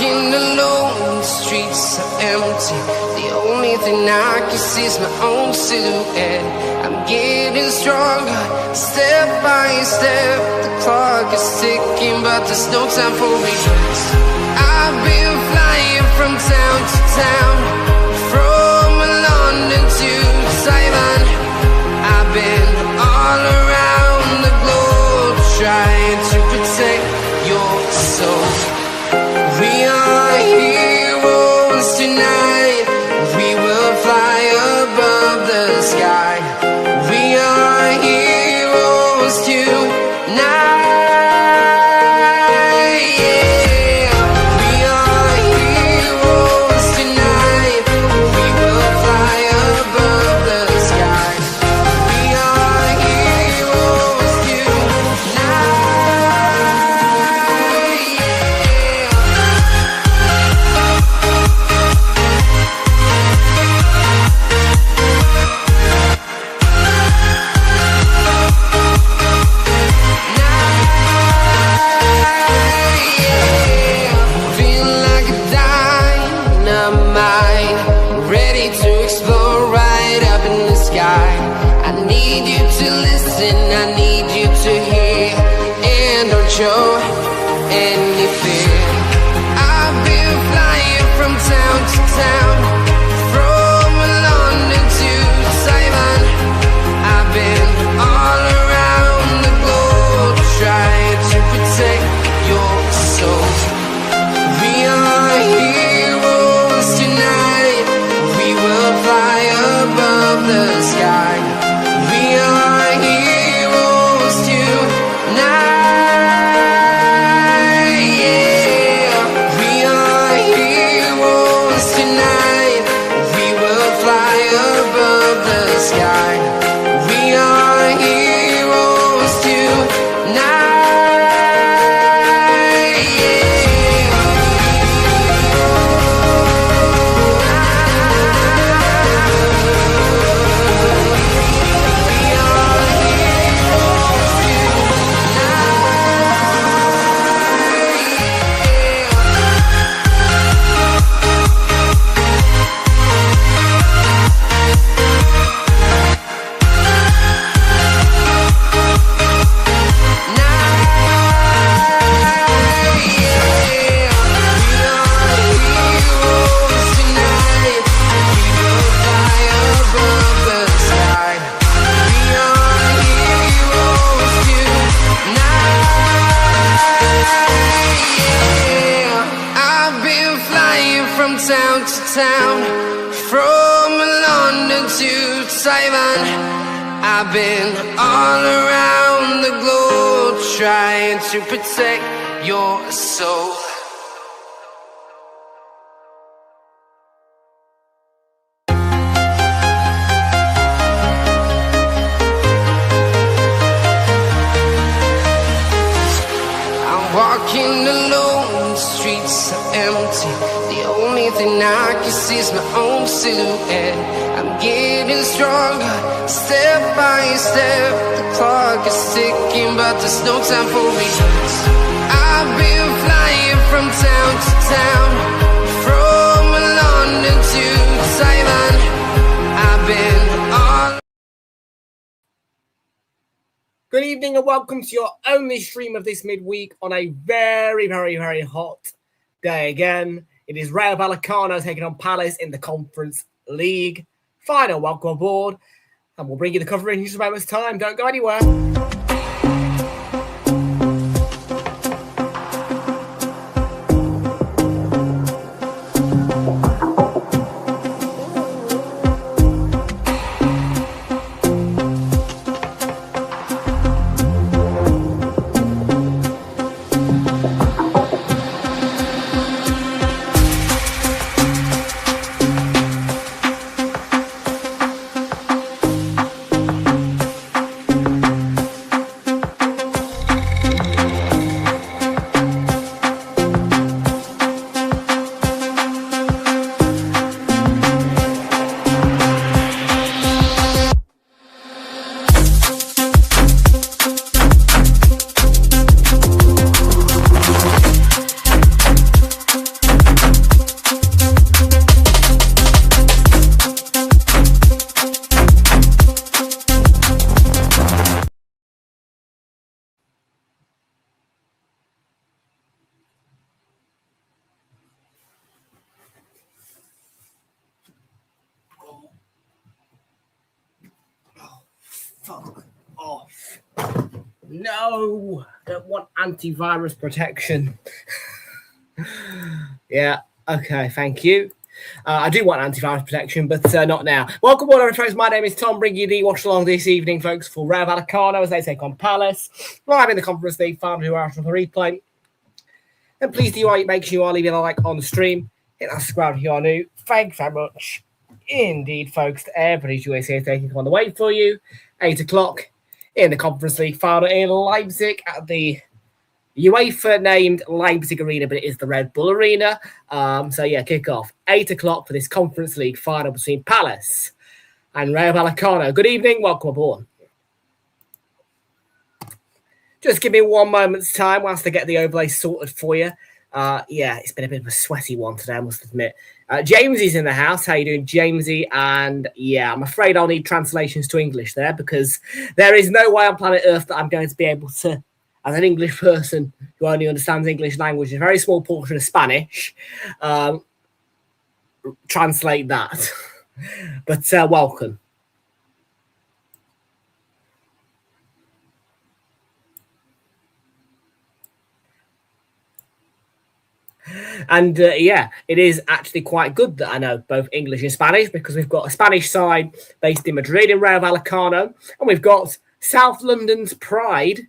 walking alone, the streets are empty. The only thing I can see is my own silhouette. I'm getting stronger, step by step. The clock is ticking, but there's no time for regrets. I've been flying from town to town, from London to Taiwan. I've been all around the globe, trying to protect your soul. We are heroes tonight. We will fly above the sky. We are heroes tonight. Yeah. We are heroes tonight. We will fly above the sky. We are heroes tonight. I need you to hear, and don't show any fear. I've been flying from town to town, from London to Taiwan. I've been all around the globe, trying to protect your soul. We are heroes tonight. We will fly above the sky. We are heroes tonight. Yeah. We are heroes tonight. We will fly above the sky. We are heroes tonight. Yeah. Town to town, from London to Taiwan. I've been all around the globe, trying to protect your soul. I'm walking alone, the streets are empty. The only thing I can see is my own silhouette. I'm getting stronger, step by step. The clock is ticking, but there's no time for regrets. I've been flying from town to town, from London to Taiwan. I've been all. Good evening and welcome to your only stream of this midweek on a very, very, very hot day again. It is RAYO VALLECANO taking on Palace in the Conference League Final. Welcome aboard, and we'll bring you the coverage in just a moment's time. Don't go anywhere. No, don't want antivirus protection. Yeah, okay, thank you. I do want antivirus protection, but not now. Welcome, all our friends. My name is Tom, bringing you the watch along this evening, folks, for Rayo Vallecano as they take on Palace. Live in the Conference League Final, who are out on the replay. And please do make sure you are leaving a like on the stream. Hit that subscribe if you are new. Thanks very much indeed, folks, to everybody's USA taking on the way for you. 8 o'clock in the Conference League Final in Leipzig at the UEFA named Leipzig Arena, but it is the Red Bull Arena. So yeah, kick off 8 o'clock for this Conference League final between Palace and Rayo Vallecano. Good evening, welcome aboard. Just give me 1 moment's time whilst I get the overlay sorted for you. Yeah, it's been a bit of a sweaty one today, I must admit. Jamesy's in the house. How you doing, Jamesy? And yeah, I'm afraid I'll need translations to English there because there is no way on planet Earth that I'm going to be able to, as an English person who only understands English language, a very small portion of Spanish, translate that. But welcome. And yeah, it is actually quite good that I know both English and Spanish because we've got a Spanish side based in Madrid in Rayo Vallecano, and we've got South London's pride,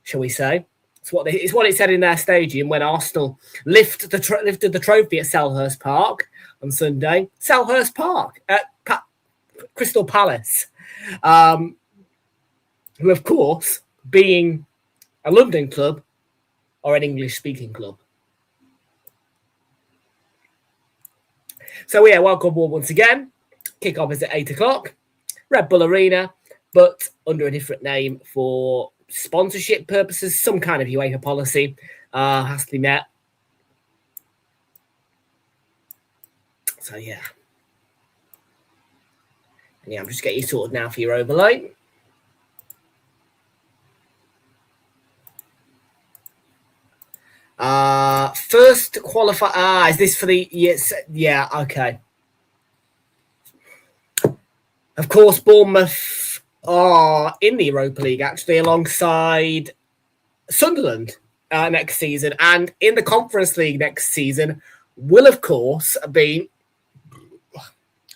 shall we say. It's what it said in their stadium when Arsenal lifted the trophy at Selhurst Park on Sunday. Selhurst Park at Crystal Palace, who, of course, being a London club, are an English-speaking club. So yeah, welcome aboard once again. Kickoff is at 8 o'clock. Red Bull Arena, but under a different name for sponsorship purposes. Some kind of UEFA policy has to be met. So yeah. And yeah, I'm just getting you sorted now for your overlay. First qualifier. Is this for the yes? Yeah, okay. Of course, Bournemouth are in the Europa League actually alongside Sunderland next season, and in the Conference League next season will of course be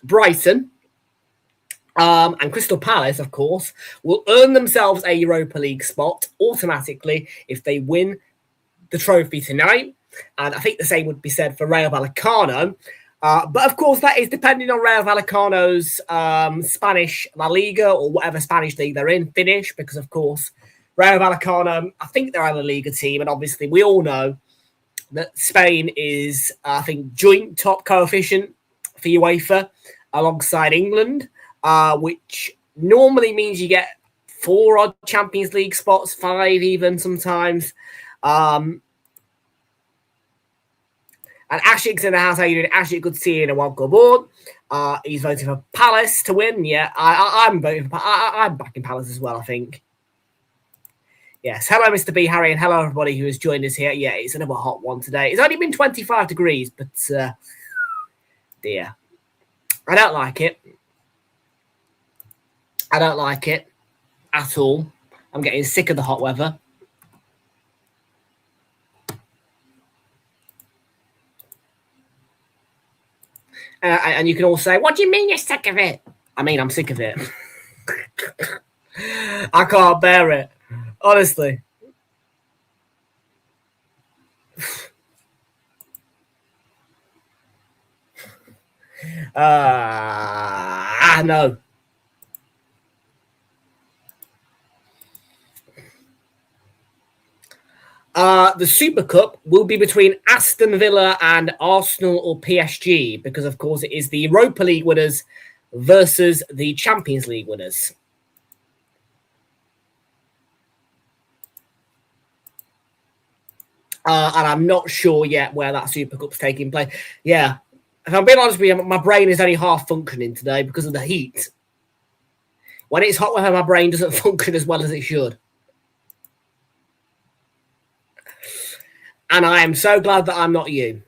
Brighton. And Crystal Palace, of course, will earn themselves a Europa League spot automatically if they win the trophy tonight. And I think the same would be said for Rayo Vallecano. But of course, that is depending on Rayo Vallecano's Spanish La Liga or whatever Spanish league they're in finish, because of course, Rayo Vallecano, I think they're a La Liga team. And obviously, we all know that Spain is, I think, joint top coefficient for UEFA alongside England, which normally means you get 4 odd Champions League spots, 5 even sometimes. And Ashik's in the house. How you doing, Ashik? Good to see you in a welcome aboard. He's voting for Palace to win. Yeah, I'm voting for. I'm backing Palace as well, I think. Yes. Hello, Mr. B, Harry, and hello everybody who has joined us here. Yeah, it's another hot one today. It's only been 25 degrees, but dear, I don't like it. I don't like it at all. I'm getting sick of the hot weather. And you can all say, what do you mean you're sick of it? I mean, I'm sick of it. I can't bear it. Honestly. No. The Super Cup will be between Aston Villa and Arsenal or PSG because, of course, it is the Europa League winners versus the Champions League winners. And I'm not sure yet where that Super Cup's taking place. Yeah, if I'm being honest with you, my brain is only half functioning today because of the heat. When it's hot weather, my brain doesn't function as well as it should. And I am so glad that I'm not you.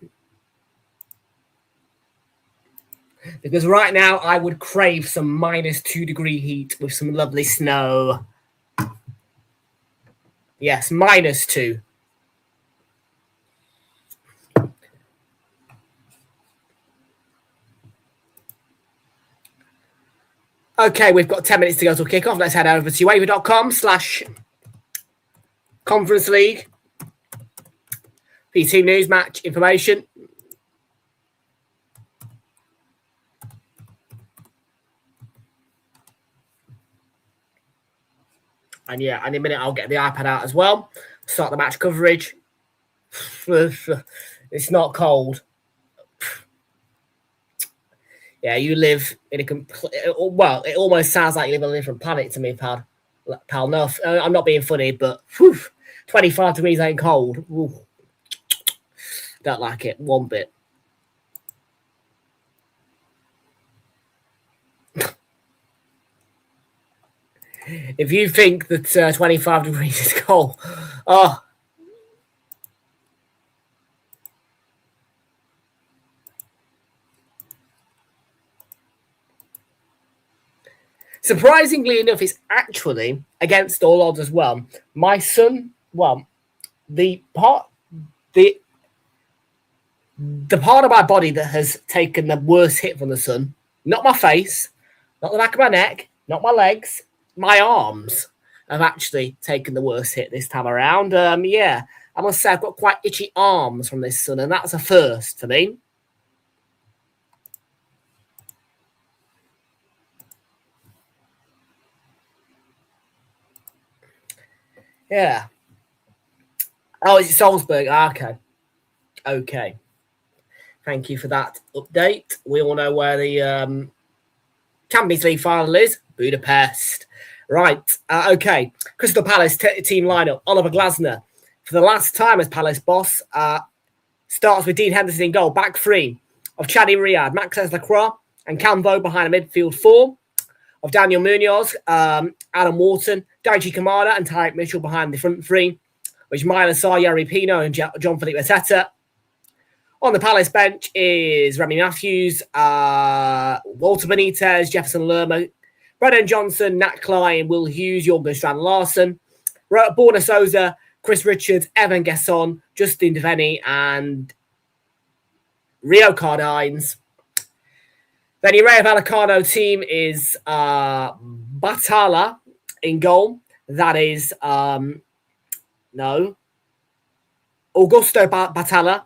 Because right now, I would crave some -2 degree heat with some lovely snow. Yes, -2. Okay, we've got 10 minutes to go till kickoff. Let's head over to UEFA.com/Conference League. team news, match information. And yeah, in a minute I'll get the iPad out as well. Start the match coverage. It's not cold. Yeah, you live in a well, it almost sounds like you live on a different planet to me, pal. No, I'm not being funny, but 25 degrees ain't cold. Ooh. Don't like it one bit. If you think that 25 degrees is cold, oh. Surprisingly enough, it's actually against all odds as well. My son, well, the part of my body that has taken the worst hit from the sun, not my face, not the back of my neck, not my legs, my arms have actually taken the worst hit this time around. Yeah, I must say I've got quite itchy arms from this sun, and that's a first for me. Yeah. Oh, is it Salzburg? Okay. Thank you for that update. We all know where the Champions League final is. Budapest. Right. Okay. Crystal Palace team lineup. Oliver Glasner, for the last time as Palace boss, starts with Dean Henderson in goal. Back three of Chadi Riyad, Maxence Lacroix, and Cambo behind a midfield four. Of Daniel Munoz, Adam Wharton, Daiji Kamada, and Tyreek Mitchell behind the front three, which Myla Sarr, Yari Pino, and John Philippe Mateta. On the Palace bench is Remy Matthews, Walter Benitez, Jefferson Lerma, Brennan Johnson, Nat Klein, Will Hughes, Jorgen Strand Larson, Borna Souza, Chris Richards, Evan Gesson, Justin Devaney, and Rio Cardines. Then your Rayo Vallecano team is Batalla in goal. That is, Augusto Batalla.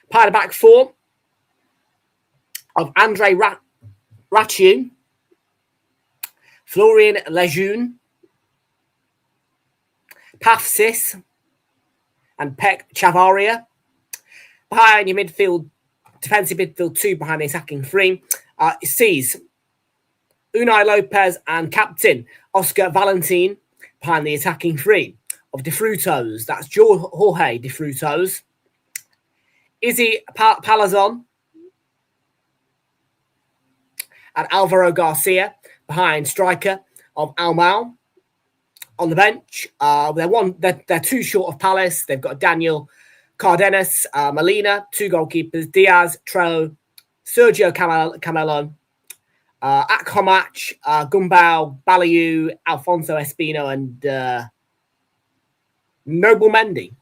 Part of back four of Andre Raciu, Florian Lejeune, Pafsis, and Pek Chavaria. Behind your midfield, defensive midfield two behind the attacking three. Sees Unai Lopez and captain Oscar Valentin behind the attacking three of De Frutos. That's Jorge De Frutos. Izzy Palazon and Alvaro Garcia behind striker of Almao. On the bench, they're too short of Palace. They've got Daniel Cardenas, Molina, two goalkeepers, Diaz, Trello, Sergio Camellon, Akhamach, Gumbau, Baliu, Alfonso Espino, and Noble Mendy.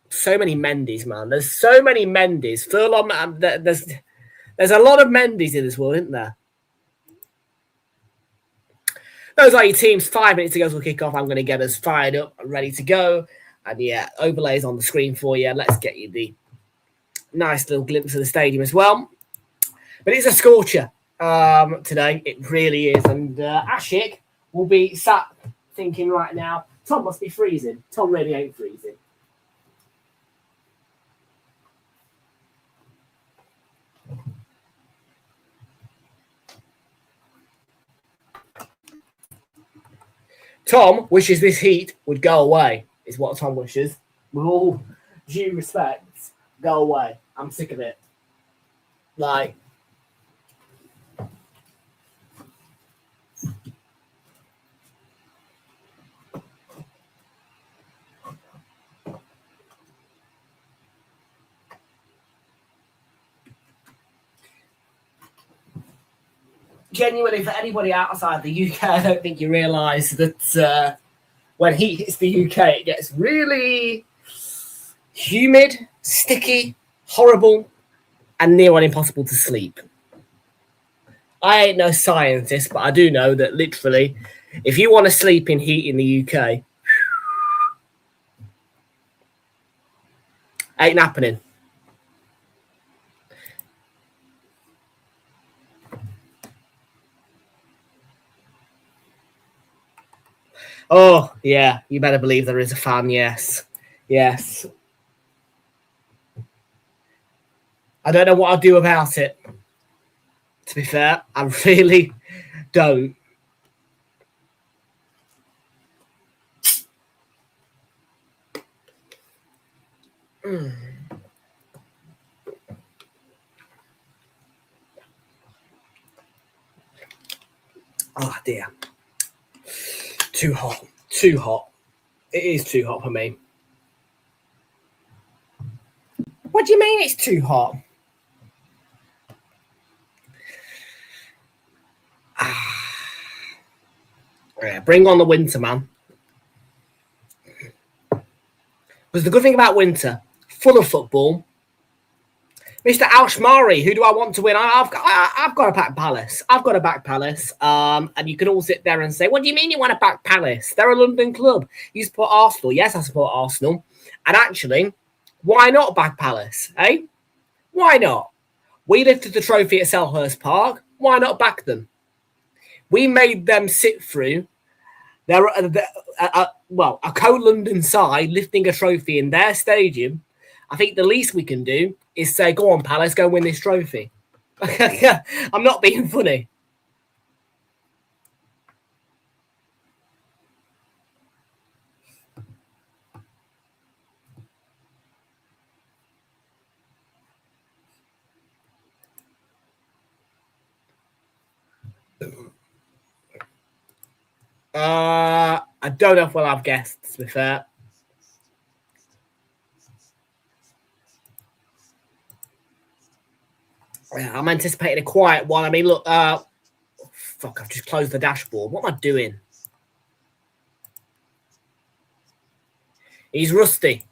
So many Mendes, man. There's so many Mendes. Furlong, there's a lot of Mendes in this world, isn't there? Those are your teams. 5 minutes to go till kick off. I'm going to get us fired up and ready to go. And yeah, overlays on the screen for you. Let's get you the nice little glimpse of the stadium as well. But it's a scorcher today. It really is. And Ashik will be sat thinking right now, Tom must be freezing. Tom really ain't freezing. Tom wishes this heat would go away, is what Tom wishes. With all due respect, go away. I'm sick of it. Like, genuinely, for anybody outside the UK, I don't think you realise that when heat hits the UK, it gets really humid, sticky, horrible, and near on impossible to sleep. I ain't no scientist, but I do know that literally, if you want to sleep in heat in the UK, ain't happening. Oh, yeah, you better believe there is a fan, yes. Yes. I don't know what I'll do about it. To be fair, I really don't. Oh, dear. Too hot. Too hot. It is too hot for me. What do you mean it's too hot? Yeah, bring on the winter, man. Because the good thing about winter, full of football. Mr. Alshmari, who do I want to win? I've got to back Palace. I've got to back Palace. And you can all sit there and say, what do you mean you want to back Palace? They're a London club. You support Arsenal. Yes, I support Arsenal. And actually, why not back Palace? Eh? Why not? We lifted the trophy at Selhurst Park. Why not back them? We made them sit through a co-London side lifting a trophy in their stadium. I think the least we can do is say, go on, Palace, go win this trophy. I'm not being funny. I don't know if we'll have guests, to be fair. Yeah, I'm anticipating a quiet one. I mean, look, fuck, I've just closed the dashboard. What am I doing? He's rusty.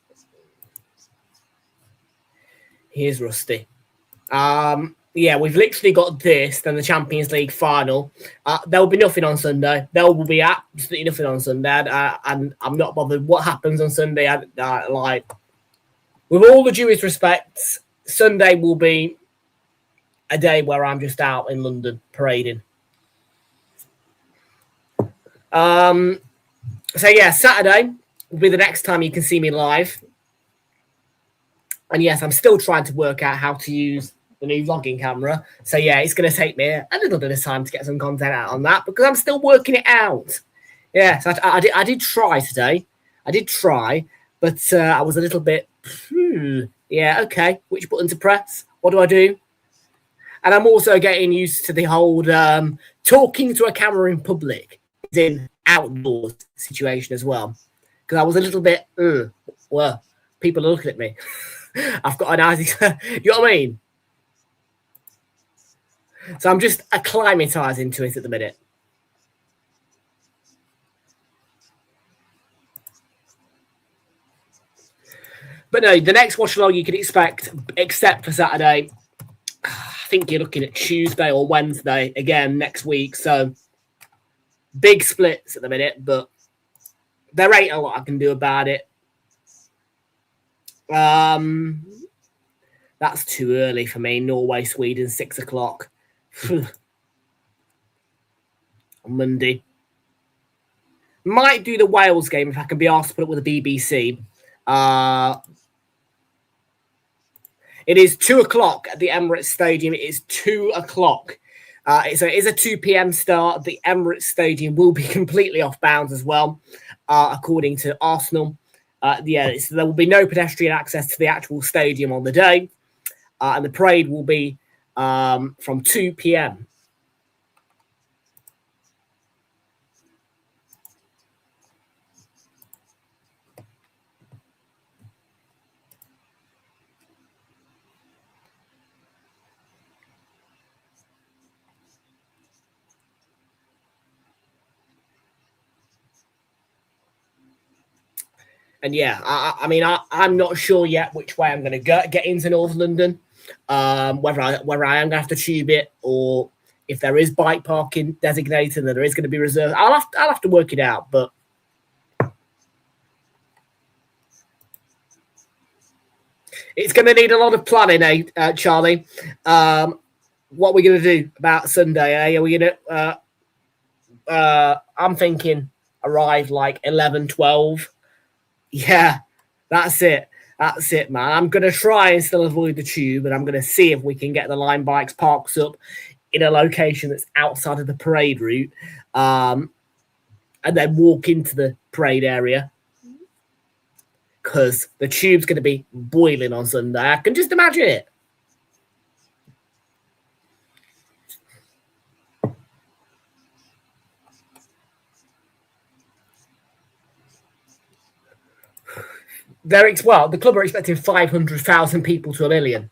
He is rusty. Yeah, we've literally got this, then the Champions League final. There will be nothing on Sunday. There will be absolutely nothing on Sunday. And I'm not bothered what happens on Sunday. Like, with all the due respect, Sunday will be a day where I'm just out in London parading. So yeah, Saturday will be the next time you can see me live. And yes, I'm still trying to work out how to use the new vlogging camera. So yeah, it's going to take me a little bit of time to get some content out on that because I'm still working it out. Yeah, so I did try today. I did try, but I was a little bit, yeah, okay, which button to press? What do I do? And I'm also getting used to the whole talking to a camera in public, in outdoors situation as well. Because I was a little bit, well, people are looking at me. I've got an eyes, you know what I mean? So I'm just acclimatizing to it at the minute. But no, the next watch along you can expect, except for Saturday, I think you're looking at Tuesday or Wednesday again next week. So big splits at the minute, but there ain't a lot I can do about it. That's too early for me. Norway, Sweden, 6 o'clock. On Monday. Might do the Wales game if I can be asked to put it with the BBC. It is 2 o'clock at the Emirates Stadium. It is 2 o'clock. So it is a 2 p.m. start. The Emirates Stadium will be completely off bounds as well, according to Arsenal. Yeah, there will be no pedestrian access to the actual stadium on the day. And the parade will be from 2 p.m. And yeah, I mean, I'm not sure yet which way I'm going to get into North London. Whether I am going to have to tube it, or if there is bike parking designated and there is going to be reserved, I'll have to work it out. But it's going to need a lot of planning, Charlie. What are we going to do about Sunday? Are we going to? I'm thinking arrive like 11, 12. Yeah, that's it. That's it, man. I'm going to try and still avoid the tube, and I'm going to see if we can get the line bikes parked up in a location that's outside of the parade route, and then walk into the parade area, because the tube's going to be boiling on Sunday. I can just imagine it. The club are expecting 500,000 people to 1 million.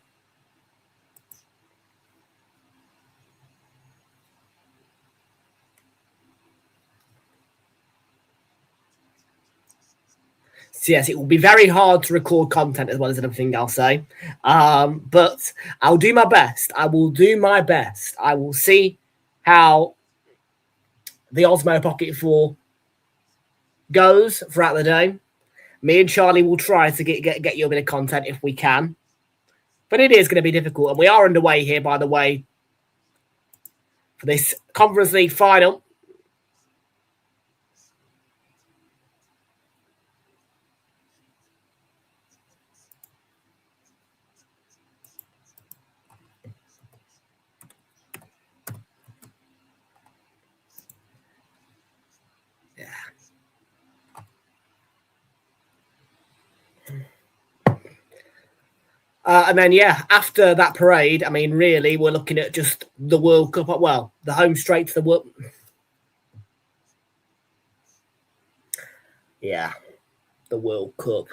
So yes, it will be very hard to record content as well as everything I'll say. But I'll do my best. I will do my best. I will see how the Osmo Pocket 4 goes throughout the day. Me and Charlie will try to get you a bit of content if we can. But it is going to be difficult. And we are underway here, by the way, for this Conference League Final. And then, yeah, after that parade, I mean, really, we're looking at just the World Cup. Well, the home straight to the World. Yeah, the World Cup.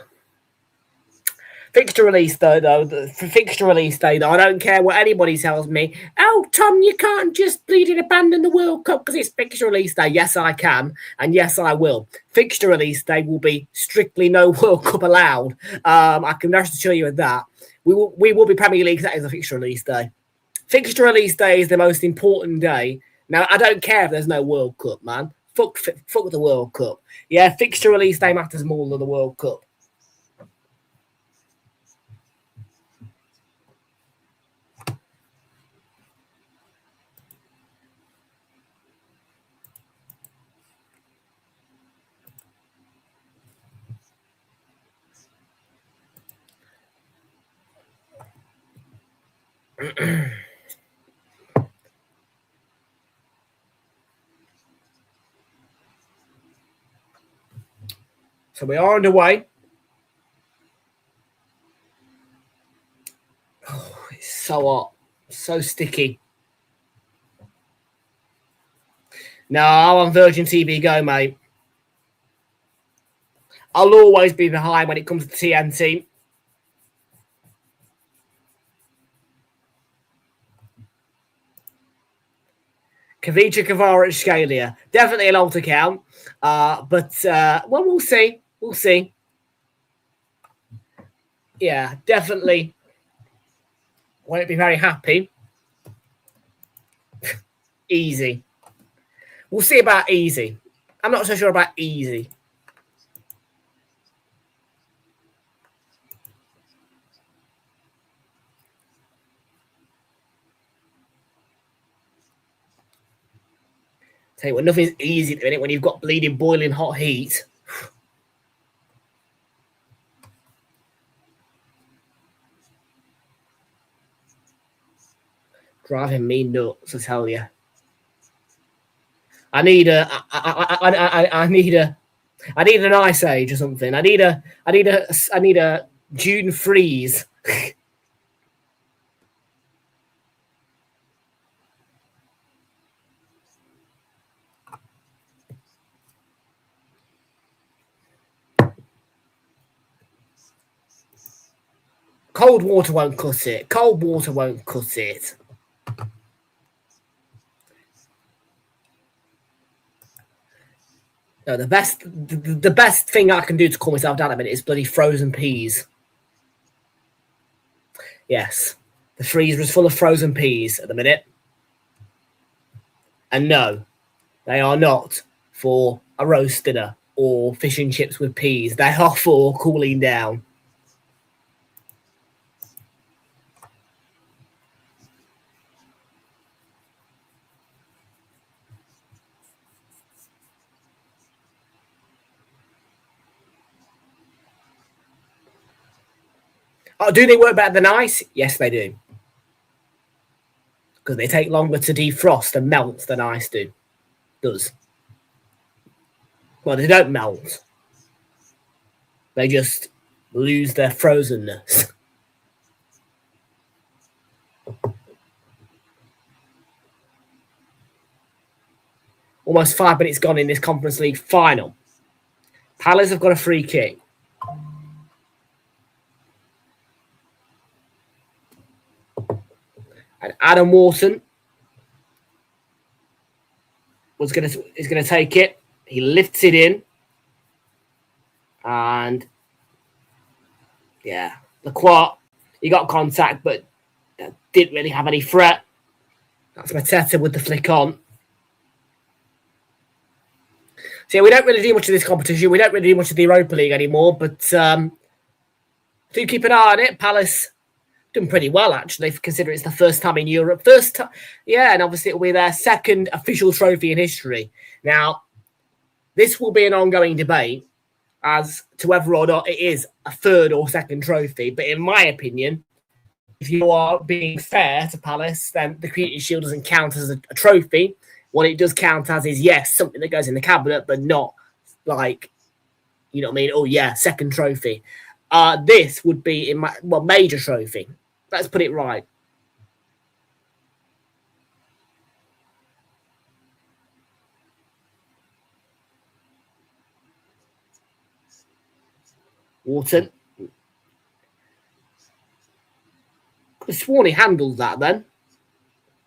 Fixture release, though, for fixture release day, though, I don't care what anybody tells me. Oh, Tom, you can't just bleeding abandon the World Cup because it's fixture release day. Yes, I can, and yes, I will. Fixture release day will be strictly no World Cup allowed. I can rest assure you of that. We will be Premier League. That is a fixture release day. Fixture release day is the most important day. Now, I don't care if there's no World Cup, man. Fuck the World Cup. Yeah, fixture release day matters more than the World Cup. So we are underway. Oh, it's so hot, so sticky. No, I'm on Virgin TV Go, mate. I'll always be behind when it comes to TNT. Kavicha Kvaratskhelia, definitely an alt account. But well, we'll see. We'll see. Yeah, definitely. Won't be very happy. Easy. We'll see about easy. I'm not so sure about easy. Tell you what, nothing's easy at the minute when you've got bleeding, boiling hot heat. Driving me nuts, I tell you. I need an ice age or something. I need a June freeze. Cold water won't cut it. Cold water won't cut it. No, the best thing I can do to calm myself down a minute is bloody frozen peas. Yes, the freezer is full of frozen peas at the minute. And no, they are not for a roast dinner or fish and chips with peas. They are for cooling down. Oh, do they work better than ice? Yes, they do. Because they take longer to defrost and melt than ice does. Well, they don't melt. They just lose their frozenness. Almost 5 minutes gone in this Conference League final. Palace have got a free kick. And Adam Wharton is going to take it. He lifts it in. And yeah, Lacroix, he got contact, but didn't really have any threat. That's Mateta with the flick on. So yeah, we don't really do much of this competition. We don't really do much of the Europa League anymore, but do keep an eye on it. Palace doing pretty well, actually, considering it's the first time in Europe. First time, yeah, and obviously it'll be their second official trophy in history. Now, this will be an ongoing debate as to whether or not it is a third or second trophy. But in my opinion, if you are being fair to Palace, then the Community Shield doesn't count as a trophy. What it does count as is, yes, something that goes in the cabinet, but not like, you know what I mean? Oh, yeah, second trophy. This would be in my major trophy. Let's put it right. Wharton. Could have sworn he handled that then.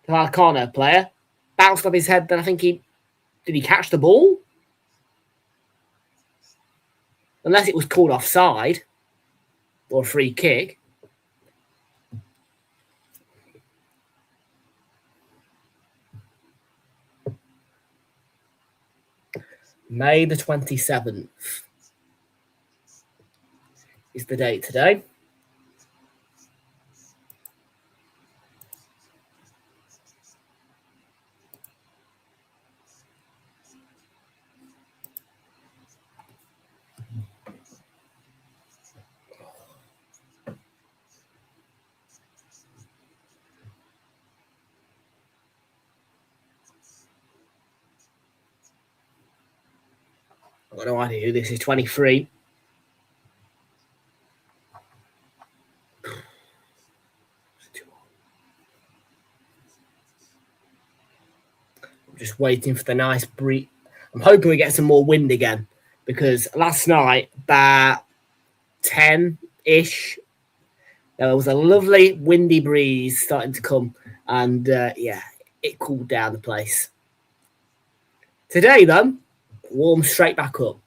The Vallecano player. Bounced off his head, then I think did he catch the ball? Unless it was called offside or a free kick. May the 27th is the date today. I've got no idea who this is. 23. I'm just waiting for the nice breeze. I'm hoping we get some more wind again because last night, about 10-ish, there was a lovely windy breeze starting to come, and yeah, it cooled down the place. Today, though, warm straight back up.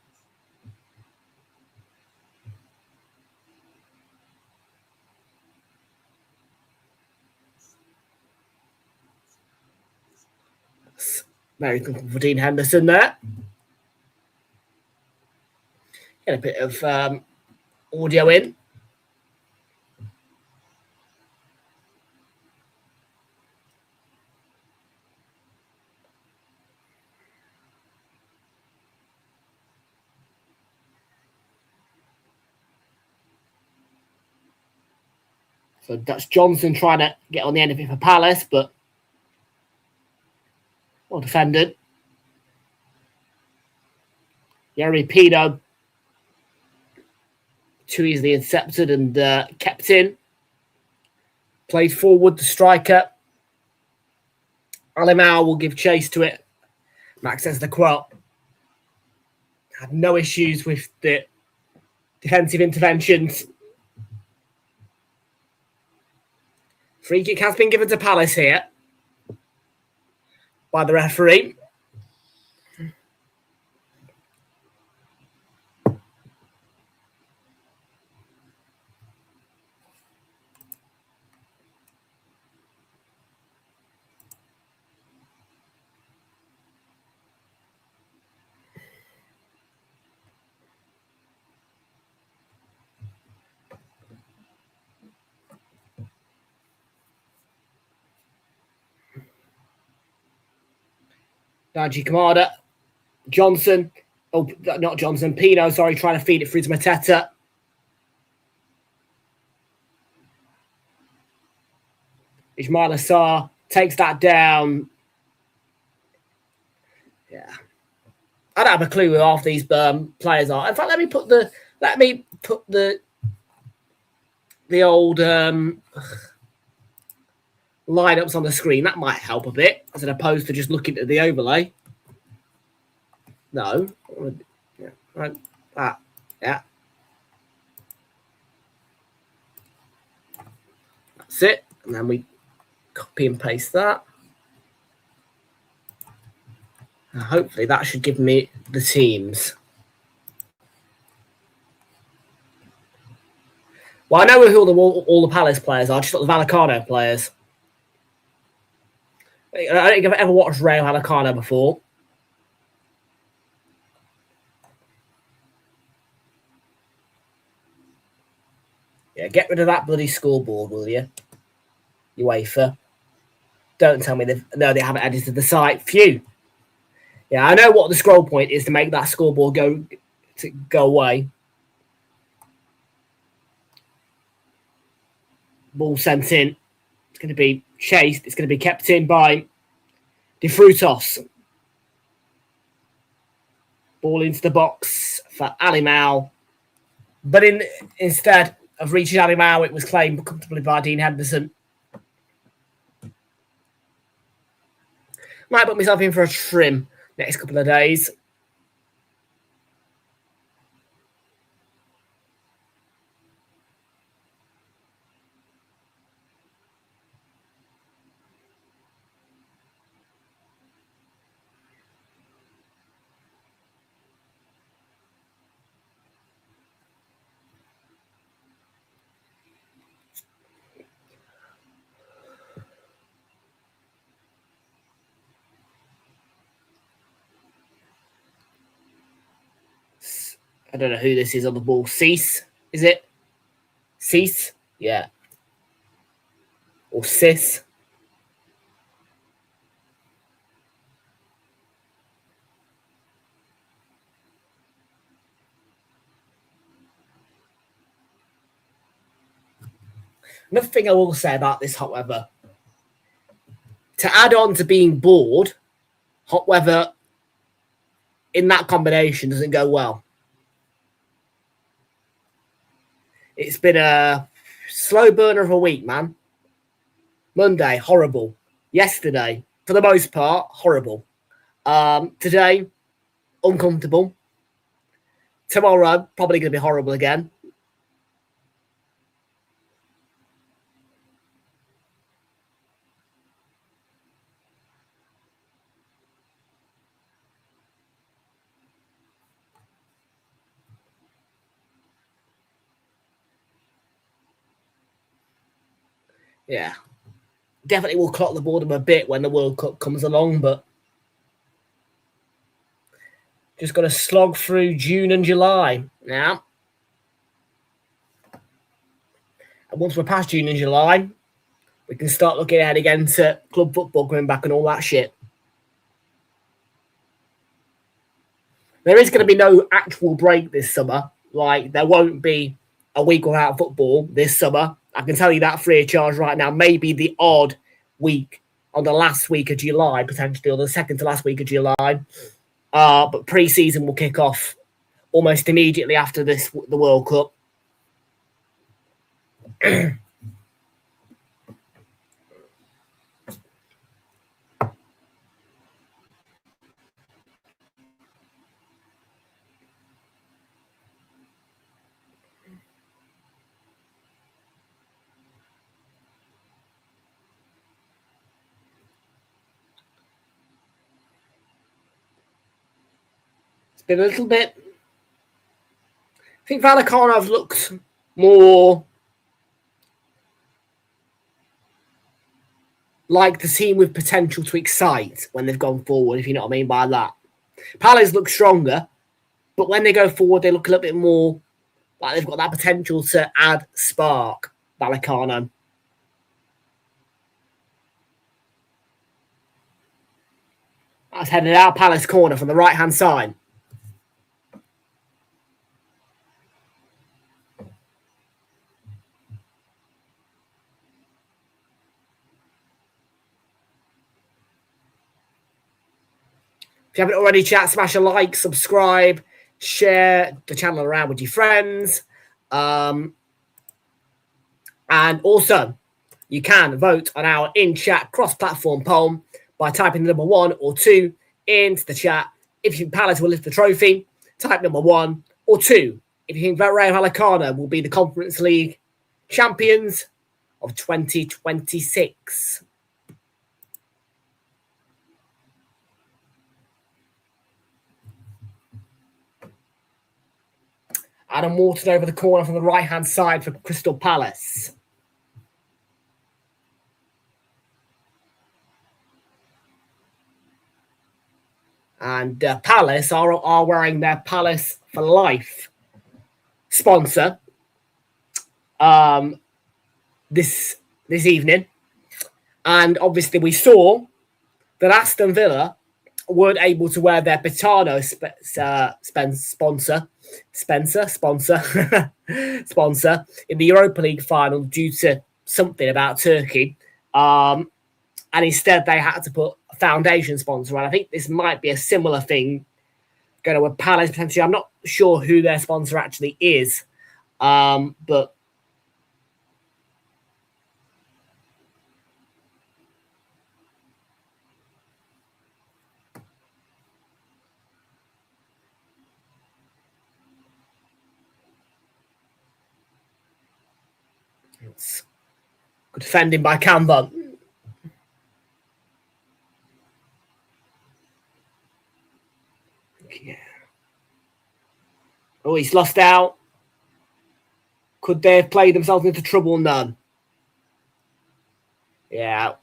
That's very comfortable for Dean Henderson there. Get a bit of audio in. So Dutch Johnson trying to get on the end of it for Palace, but well defended. Yeri Pino too easily intercepted and kept in. Played forward, the striker. Alimau will give chase to it. Max says the quote. Had no issues with the defensive interventions. Free kick has been given to Palace here by the referee. Naji Kamada. Johnson. Oh, not Johnson. Pino, sorry, trying to feed it through to Mateta. Ismail Assar takes that down. Yeah. I don't have a clue who half these players are. In fact, let me put the old lineups on the screen. That might help a bit, as opposed to just looking at the overlay. No. Yeah. Right. That. Yeah. That's it. And then we copy and paste that. And hopefully that should give me the teams. Well, I know who all the Palace players are, just not the Vallecano players. I don't think I've ever watched Rayo Vallecano before. Yeah, get rid of that bloody scoreboard, will you? UEFA. Don't tell me they haven't edited the site. Phew. Yeah, I know what the scroll point is to make that scoreboard go away. Ball sent in. It's going to be chased. It's going to be kept in by De Frutos. Ball into the box for Alimau. But instead of reaching Alimau, it was claimed comfortably by Dean Henderson. Might put myself in for a trim next couple of days. I don't know who this is on the ball. Cease, is it? Cease? Yeah. Or Sis. Another thing I will say about this hot weather, to add on to being bored, hot weather in that combination doesn't go well. It's been a slow burner of a week, man. Monday, horrible. Yesterday, for the most part, horrible. Today, uncomfortable. Tomorrow, probably going to be horrible again. Yeah. Definitely will clock the boredom a bit when the World Cup comes along, but just got to slog through June and July now. And once we're past June and July, we can start looking ahead again to club football coming back and all that shit. There is going to be no actual break this summer. Like, there won't be a week without football this summer. I can tell you that free of charge right now. Maybe the odd week on the last week of July, potentially, or the second to last week of July. But pre-season will kick off almost immediately after the World Cup. Been a little bit. I think Vallecano have looked more like the team with potential to excite when they've gone forward, if you know what I mean by that. Palace look stronger, but when they go forward, they look a little bit more like they've got that potential to add spark. Vallecano. That's headed our Palace corner from the right-hand side. If you haven't already, chat, smash a like, subscribe, share the channel around with your friends. And also, you can vote on our in-chat cross-platform poll by typing the number 1 or 2 into the chat. If you think Palace will lift the trophy, type number 1 or 2. If you think Rayo Vallecano will be the Conference League champions of 2026. Adam Wharton over the corner from the right-hand side for Crystal Palace. And Palace are wearing their Palace for Life sponsor this evening. And obviously we saw that Aston Villa weren't able to wear their Pitano sponsor in the Europa League final due to something about Turkey. And instead they had to put a foundation sponsor on. I think this might be a similar thing going on with Palace potentially. I'm not sure who their sponsor actually is, but it's good defending by Canva. Yeah. Oh, he's lost out. Could they have played themselves into trouble? None. Yeah.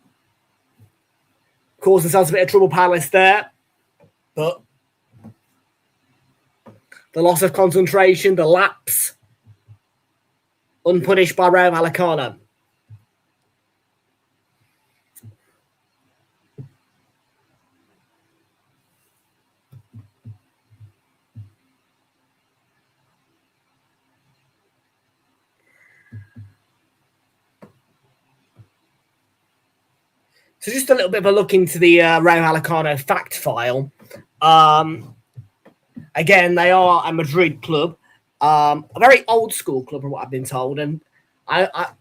Caused themselves a bit of trouble, Palace there. But the loss of concentration, the lapse, unpunished by Rayo Vallecano. So just a little bit of a look into the Rayo Vallecano fact file. Again, they are a Madrid club, a very old school club from what I've been told. And I've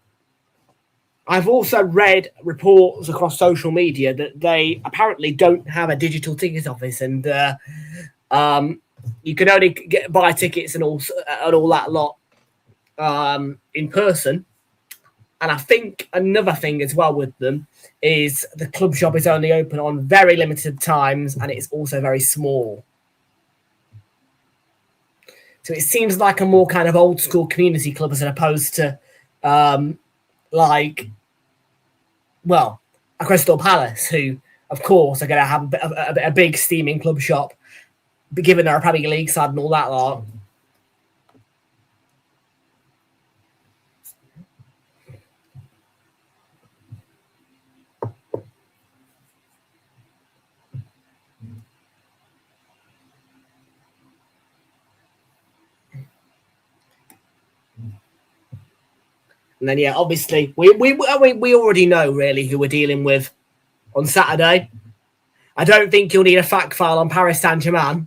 also read reports across social media that they apparently don't have a digital ticket office, and you can only buy tickets and all that lot in person. And I think another thing as well with them is the club shop is only open on very limited times, and it's also very small. So it seems like a more kind of old school community club as opposed to a Crystal Palace, who, of course, are going to have a big steaming club shop, given they're a Premier League side and all that lot. And then, yeah, obviously, we already know, really, who we're dealing with on Saturday. I don't think you'll need a fact file on Paris Saint-Germain.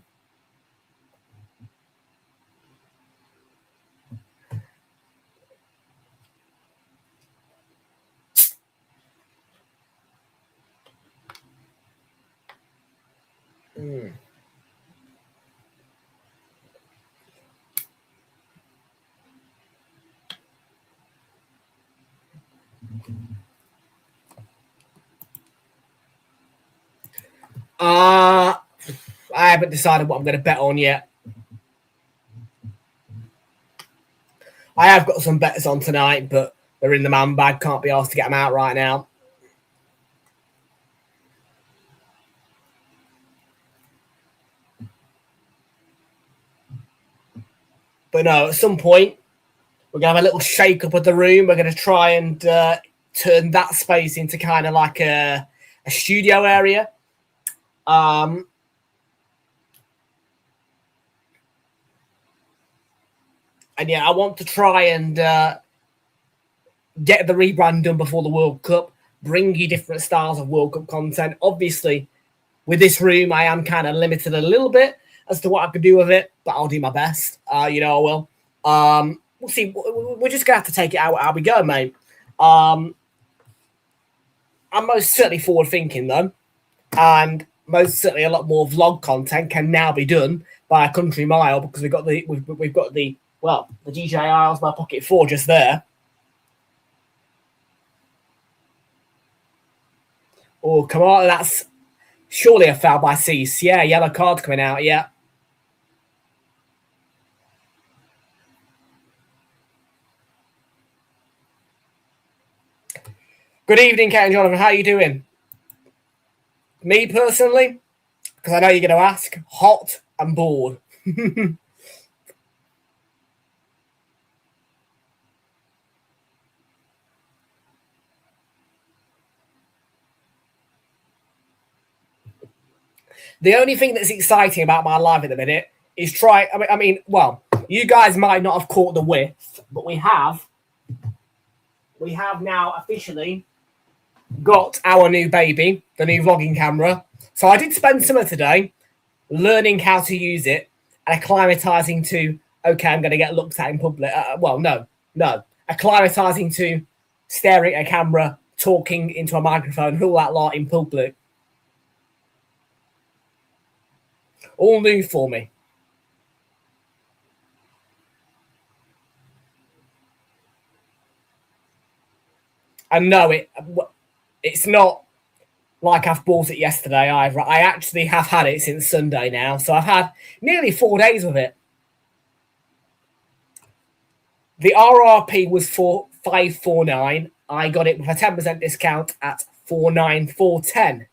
I haven't decided what I'm going to bet on yet. I have got some bets on tonight, but they're in the man bag. Can't be asked to get them out right now. But no, at some point, we're going to have a little shake-up of the room. We're going to try and turn that space into kind of like a studio area. And yeah, I want to try and get the rebrand done before the World Cup, bring you different styles of World Cup content. Obviously, with this room, I am kind of limited a little bit as to what I could do with it, but I'll do my best. I will. We'll see. We're just going to have to take it out how we go, mate. I'm most certainly forward thinking, though. And most certainly a lot more vlog content can now be done by a country mile because we've got the DJI Osmo Pocket 4 just there. Oh, come on, that's surely a foul by Cease. Yeah, yellow card coming out, yeah. Good evening, Kate and Jonathan. How are you doing? Me personally, because I know you're going to ask, hot and bored. The only thing that's exciting about my live at the minute is you guys might not have caught the width, but we have now officially got our new baby, the new vlogging camera. So I did spend summer today learning how to use it and acclimatizing to, okay, I'm going to get looked at in public. Acclimatizing to staring at a camera, talking into a microphone, all that lot in public. All new for me. And no, it's not like I've bought it yesterday either. I actually have had it since Sunday now. So I've had nearly 4 days with it. The RRP was for $549. I got it with a 10% discount at $494.10.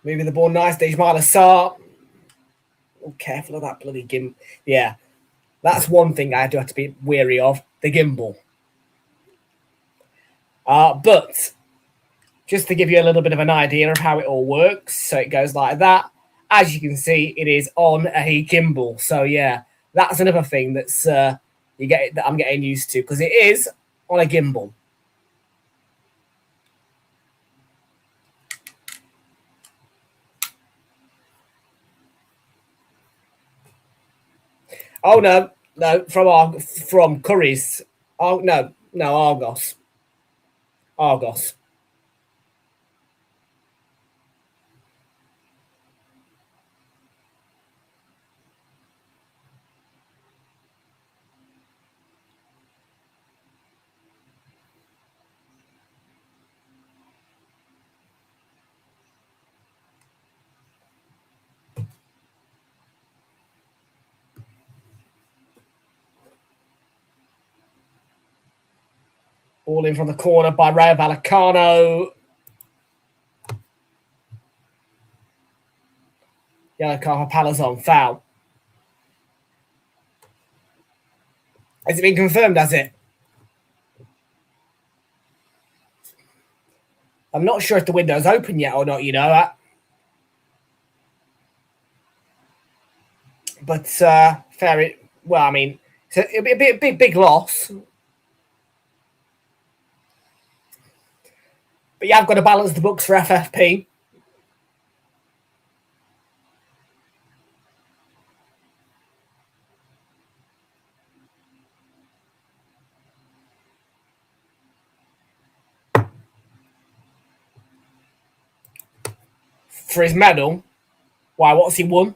Moving the ball nice, Dejmal Assar. Oh, careful of that bloody gimbal. Yeah, that's one thing I do have to be wary of, the gimbal. But just to give you a little bit of an idea of how it all works, so it goes like that. As you can see, it is on a gimbal. So yeah, that's another thing that's that I'm getting used to because it is on a gimbal. Oh no, from Curry's. Oh no, Argos. Argos. All in from the corner by RAYO VALLECANO. Yellow card for Palazon. Foul. Has it been confirmed, has it? I'm not sure if the window's open yet or not, you know that. But well, I mean, it'll be a big loss. But yeah, I've got to balance the books for FFP. For his medal. Why, what's he won?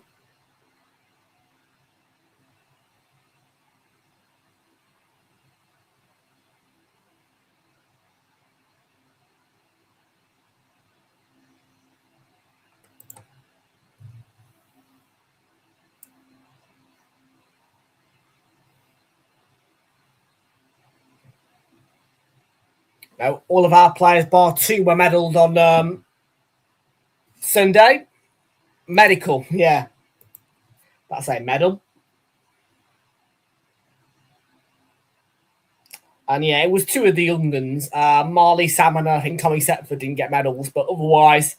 No, all of our players, bar two, were medalled on Sunday. Medical, yeah. That's a medal. And yeah, it was two of the young guns. Marley Salmon and I think Tommy Setford didn't get medals, but otherwise.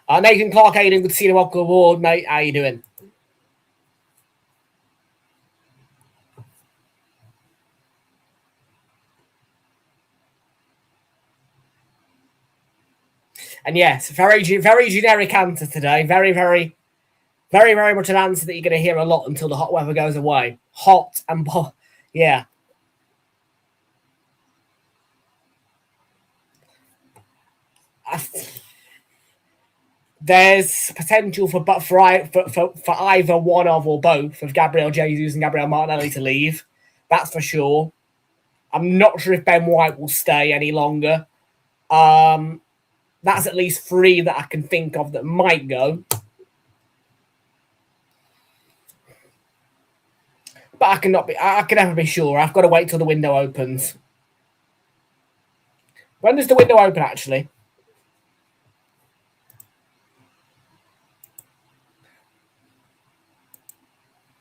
Nathan Clark, how you doing? Good to see you. Welcome aboard, mate. How you doing? And yes, very generic answer today. Very much an answer that you're going to hear a lot until the hot weather goes away. Hot and yeah. There's potential for either one of or both of Gabriel Jesus and Gabriel Martinelli to leave. That's for sure. I'm not sure if Ben White will stay any longer. That's at least three that I can think of that might go. But I can never be sure. I've got to wait till the window opens. When does the window open, actually?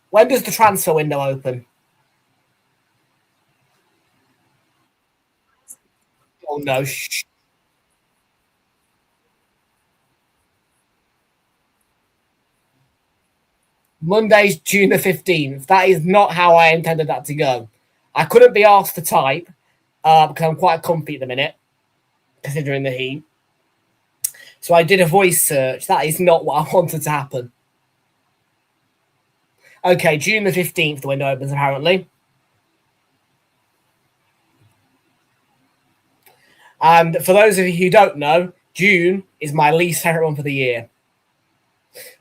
When does the transfer window open? Oh, no. Shh. Monday's June the 15th. That is not how I intended that to go. I couldn't be asked to type because I'm quite comfy at the minute, considering the heat. So I did a voice search. That is not what I wanted to happen. Okay, June the 15th, the window opens, apparently. And for those of you who don't know, June is my least favourite month of the year.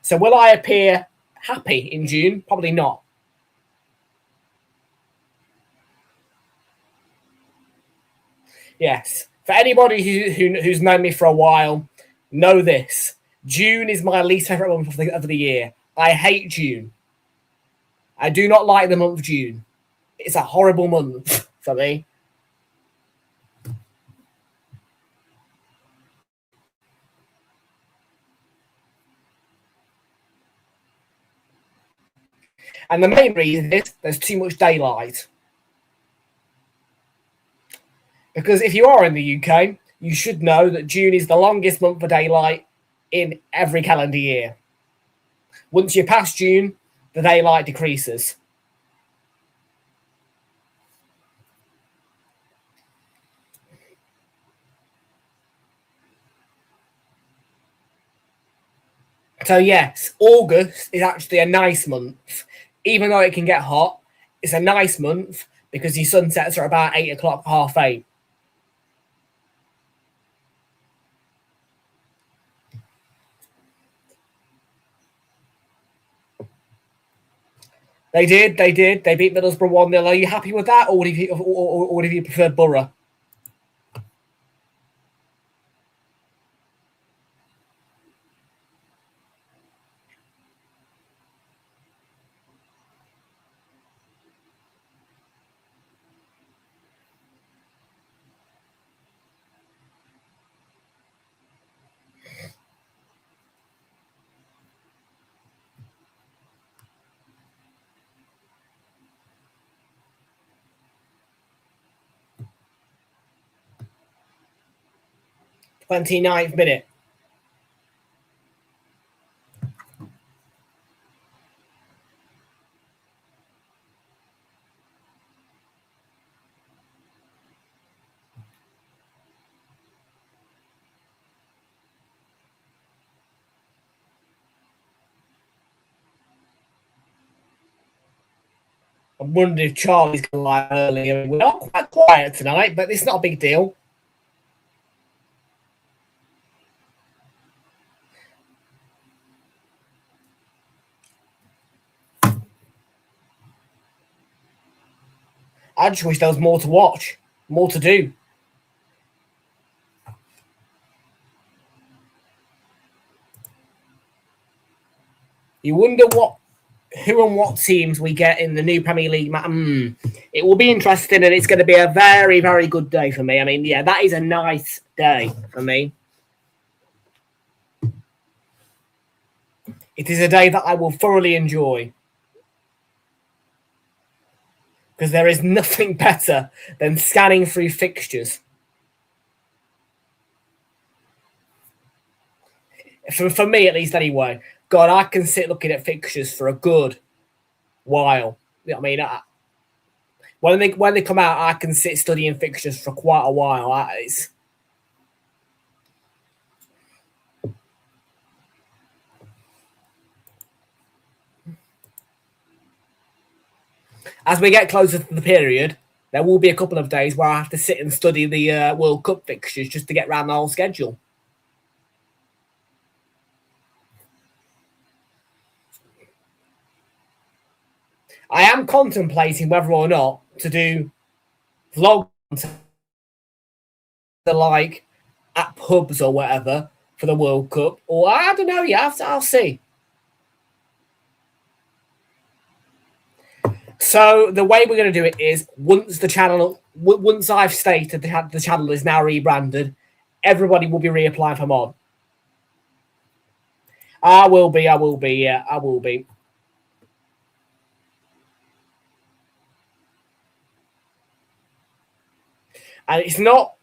So will I appear happy in June? Probably not. Yes. For anybody who's known me for a while, know this. June is my least favourite month of the year. I hate June. I do not like the month of June. It's a horrible month for me. And the main reason is there's too much daylight. Because if you are in the UK, you should know that June is the longest month for daylight in every calendar year. Once you pass June, the daylight decreases. So yes, August is actually a nice month. Even though it can get hot, it's a nice month because the sunsets are about 8 o'clock, 8:30. They did. They beat Middlesbrough 1-0. Are you happy with that, or would you prefer Borough? Twenty-ninth minute. I wondered if Charlie's going to lie earlier. We're not quite quiet tonight, but it's not a big deal. I just wish there was more to watch, more to do. You wonder who and what teams we get in the new Premier League. It will be interesting, and it's going to be a very, very good day for me. I mean, yeah, that is a nice day for me. It is a day that I will thoroughly enjoy. Because there is nothing better than scanning through fixtures. For me, at least, anyway. God, I can sit looking at fixtures for a good while. You know what I mean? When they come out, I can sit studying fixtures for quite a while. As we get closer to the period, there will be a couple of days where I have to sit and study the World Cup fixtures just to get around the whole schedule. I am contemplating whether or not to do vlogs like at pubs or whatever for the World Cup, or I don't know. Yeah, I'll see. So the way we're going to do it is once I've stated the channel is now rebranded, everybody will be reapplying for mod. I will be. Yeah, I will be. And it's not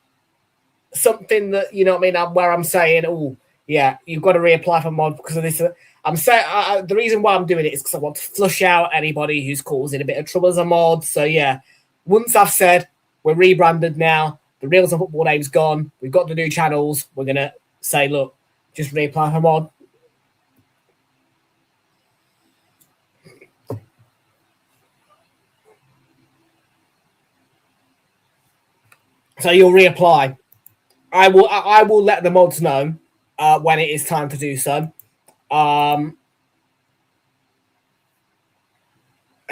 something that, you know what I mean, where I'm saying, oh, yeah, you've got to reapply for mod because of this. I'm saying the reason why I'm doing it is because I want to flush out anybody who's causing a bit of trouble as a mod. So, yeah, once I've said we're rebranded now, the Realltom Football name's gone, we've got the new channels, we're going to say, look, just reapply for mod. So you'll reapply. I will let the mods know when it is time to do so. And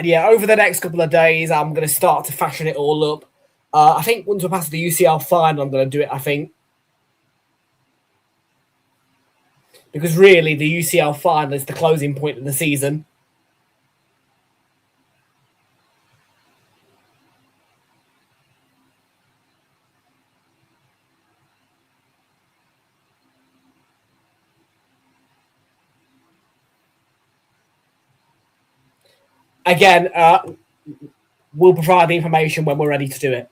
yeah, over the next couple of days, I'm going to start to fashion it all up. I think once we're past the UCL final, I'm going to do it, I think. Because really, the UCL final is the closing point of the season. Again, we'll provide the information when we're ready to do it.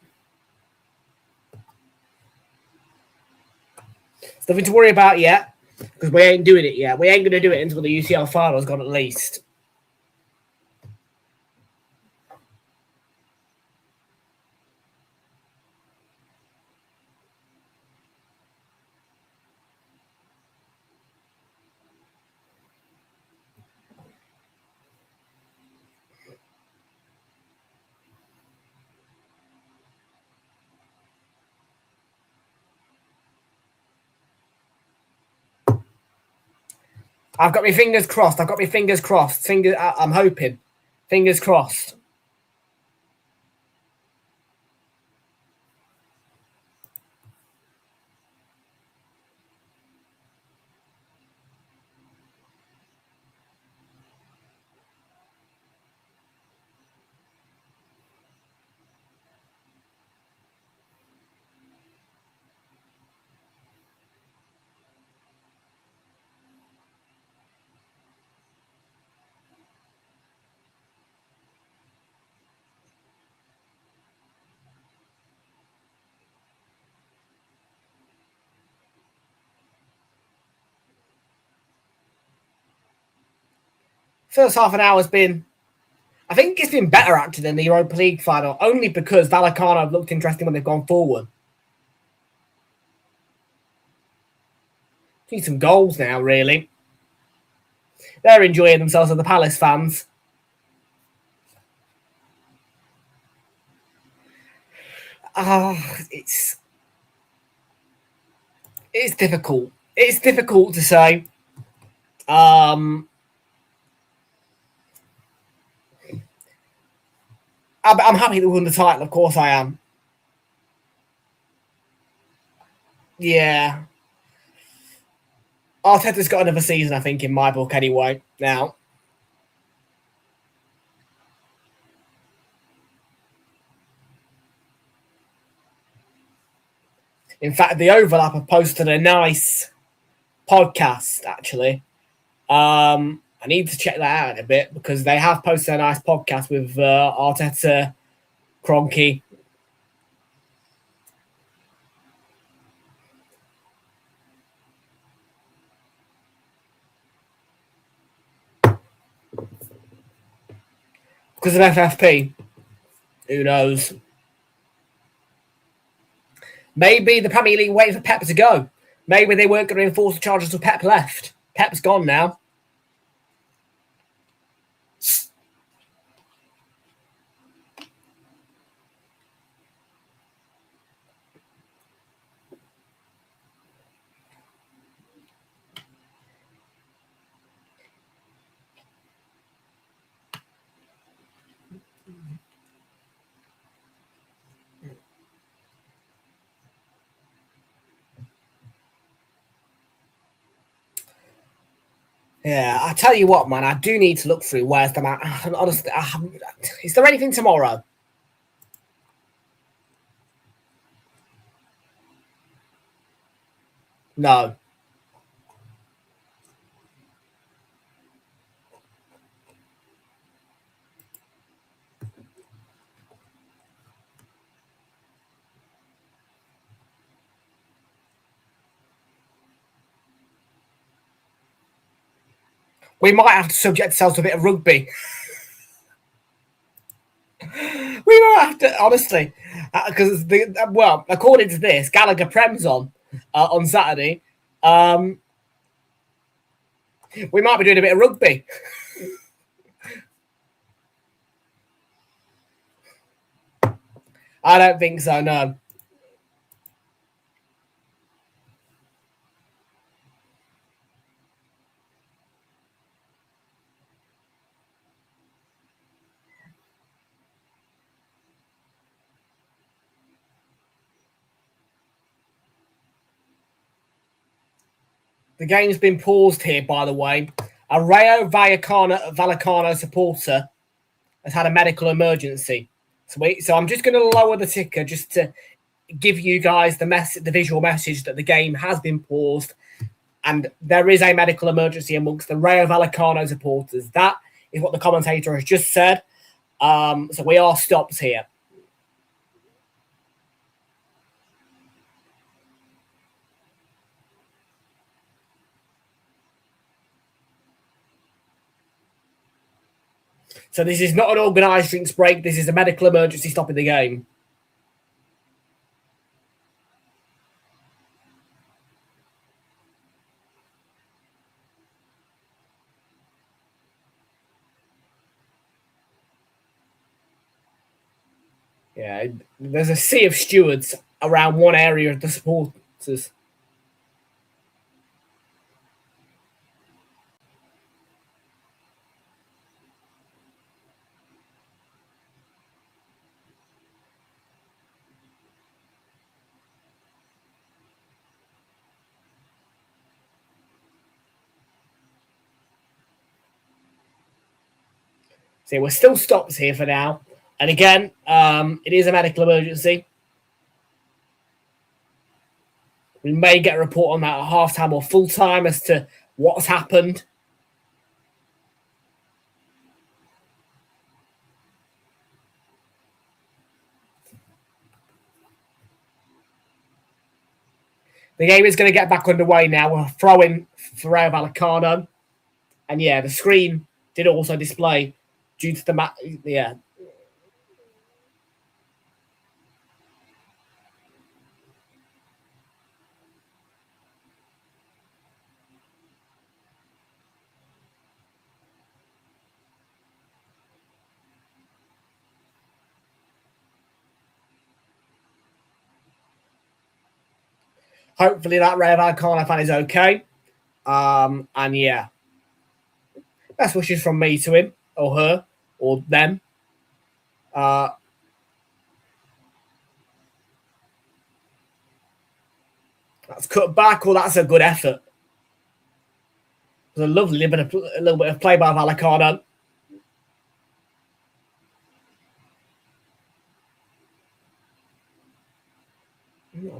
There's nothing to worry about yet, because we ain't doing it yet. We ain't going to do it until the UCL final's gone at least. I've got my fingers crossed. I'm hoping. Fingers crossed. First half an hour has been, I think it's been better actually than the Europa League final, only because Vallecano have looked interesting when they've gone forward. Need some goals now, really. They're enjoying themselves as the Palace fans. It's difficult. It's difficult to say. I'm happy to win the title. Of course I am. Yeah. Arteta's got another season, I think, in my book anyway, now. In fact, the Overlap have posted a nice podcast, actually. I need to check that out in a bit because they have posted a nice podcast with Arteta, Kroenke. Because of FFP, who knows? Maybe the Premier League waiting for Pep to go. Maybe they weren't going to enforce the charges until Pep left. Pep's gone now. Yeah, I tell you what, man, I do need to look through where's the man. Honestly, is there anything tomorrow? No. We might have to subject ourselves to a bit of rugby. We might have to, honestly, because well, according to this, Gallagher Prem's on Saturday. We might be doing a bit of rugby. I don't think so, no. The game's been paused here, by the way. A Rayo Vallecano supporter has had a medical emergency. So I'm just going to lower the ticker just to give you guys the visual message that the game has been paused and there is a medical emergency amongst the Rayo Vallecano supporters. That is what the commentator has just said. So we are stopped here. So this is not an organised drinks break. This is a medical emergency stopping the game. Yeah, there's a sea of stewards around one area of the supporters. So we're still stopped here for now. And again, it is a medical emergency. We may get a report on that at halftime or full time as to what's happened. The game is going to get back underway now. We're throwing for Rayo Vallecano. And yeah, the screen did also display due to the yeah. Hopefully that Rayo Vallecano fan is okay. And yeah, best wishes from me to him or her or them. That's cut back or that's a good effort. It was a lovely bit of a little bit of play by Vallecano.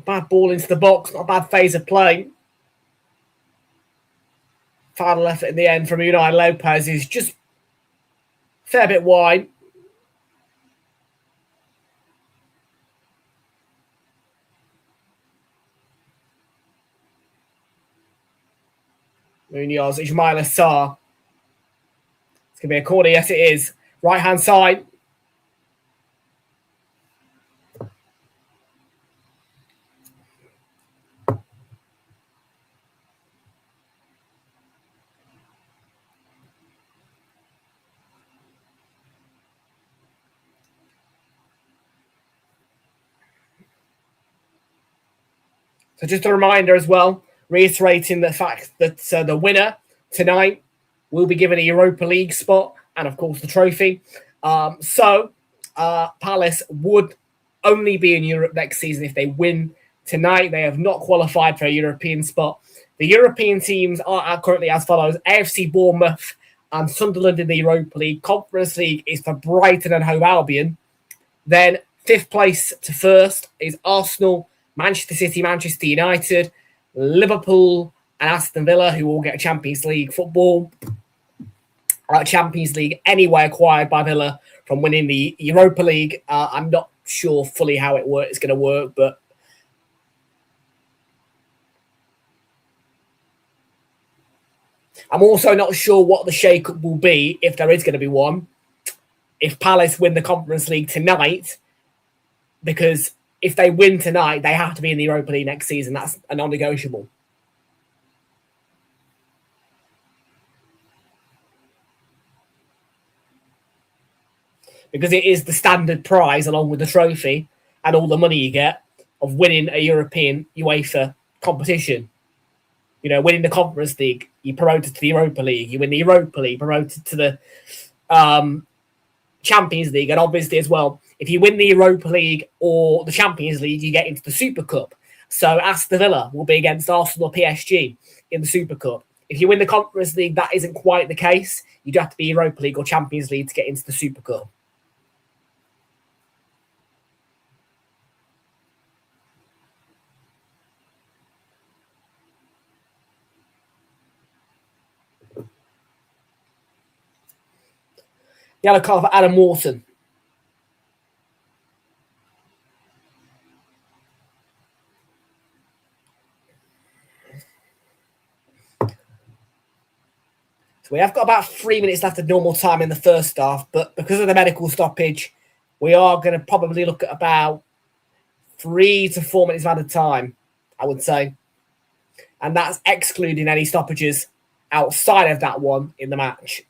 bad ball into the box, not a bad phase of play. Final effort in the end from Unai Lopez is just a fair bit wide. Munoz, Ismail Assar. It's going to be a corner. Yes, it is. Right-hand side. So just a reminder as well, reiterating the fact that the winner tonight will be given a Europa League spot and, of course, the trophy. Palace would only be in Europe next season if they win tonight. They have not qualified for a European spot. The European teams are currently as follows: AFC Bournemouth and Sunderland in the Europa League. Conference League is for Brighton and Hove Albion. Then 5th place to 1st is Arsenal, Manchester City, Manchester United, Liverpool and Aston Villa, who will get Champions League football. Champions League anyway acquired by Villa from winning the Europa League. I'm not sure fully how it's going to work, but I'm also not sure what the shake-up will be, if there is going to be one, if Palace win the Conference League tonight, because if they win tonight, they have to be in the Europa League next season. That's a non-negotiable. Because it is the standard prize along with the trophy and all the money you get of winning a European UEFA competition. You know, winning the Conference League, you promoted to the Europa League. You win the Europa League, promoted to the Champions League. And obviously as well, if you win the Europa League or the Champions League, you get into the Super Cup. So Aston Villa will be against Arsenal or PSG in the Super Cup. If you win the Conference League, that isn't quite the case. You do have to be Europa League or Champions League to get into the Super Cup. Yellow card for Adam Wharton. So we have got about 3 minutes left of normal time in the first half, but because of the medical stoppage, we are going to probably look at about 3 to 4 minutes of added time, I would say. And that's excluding any stoppages outside of that one in the match.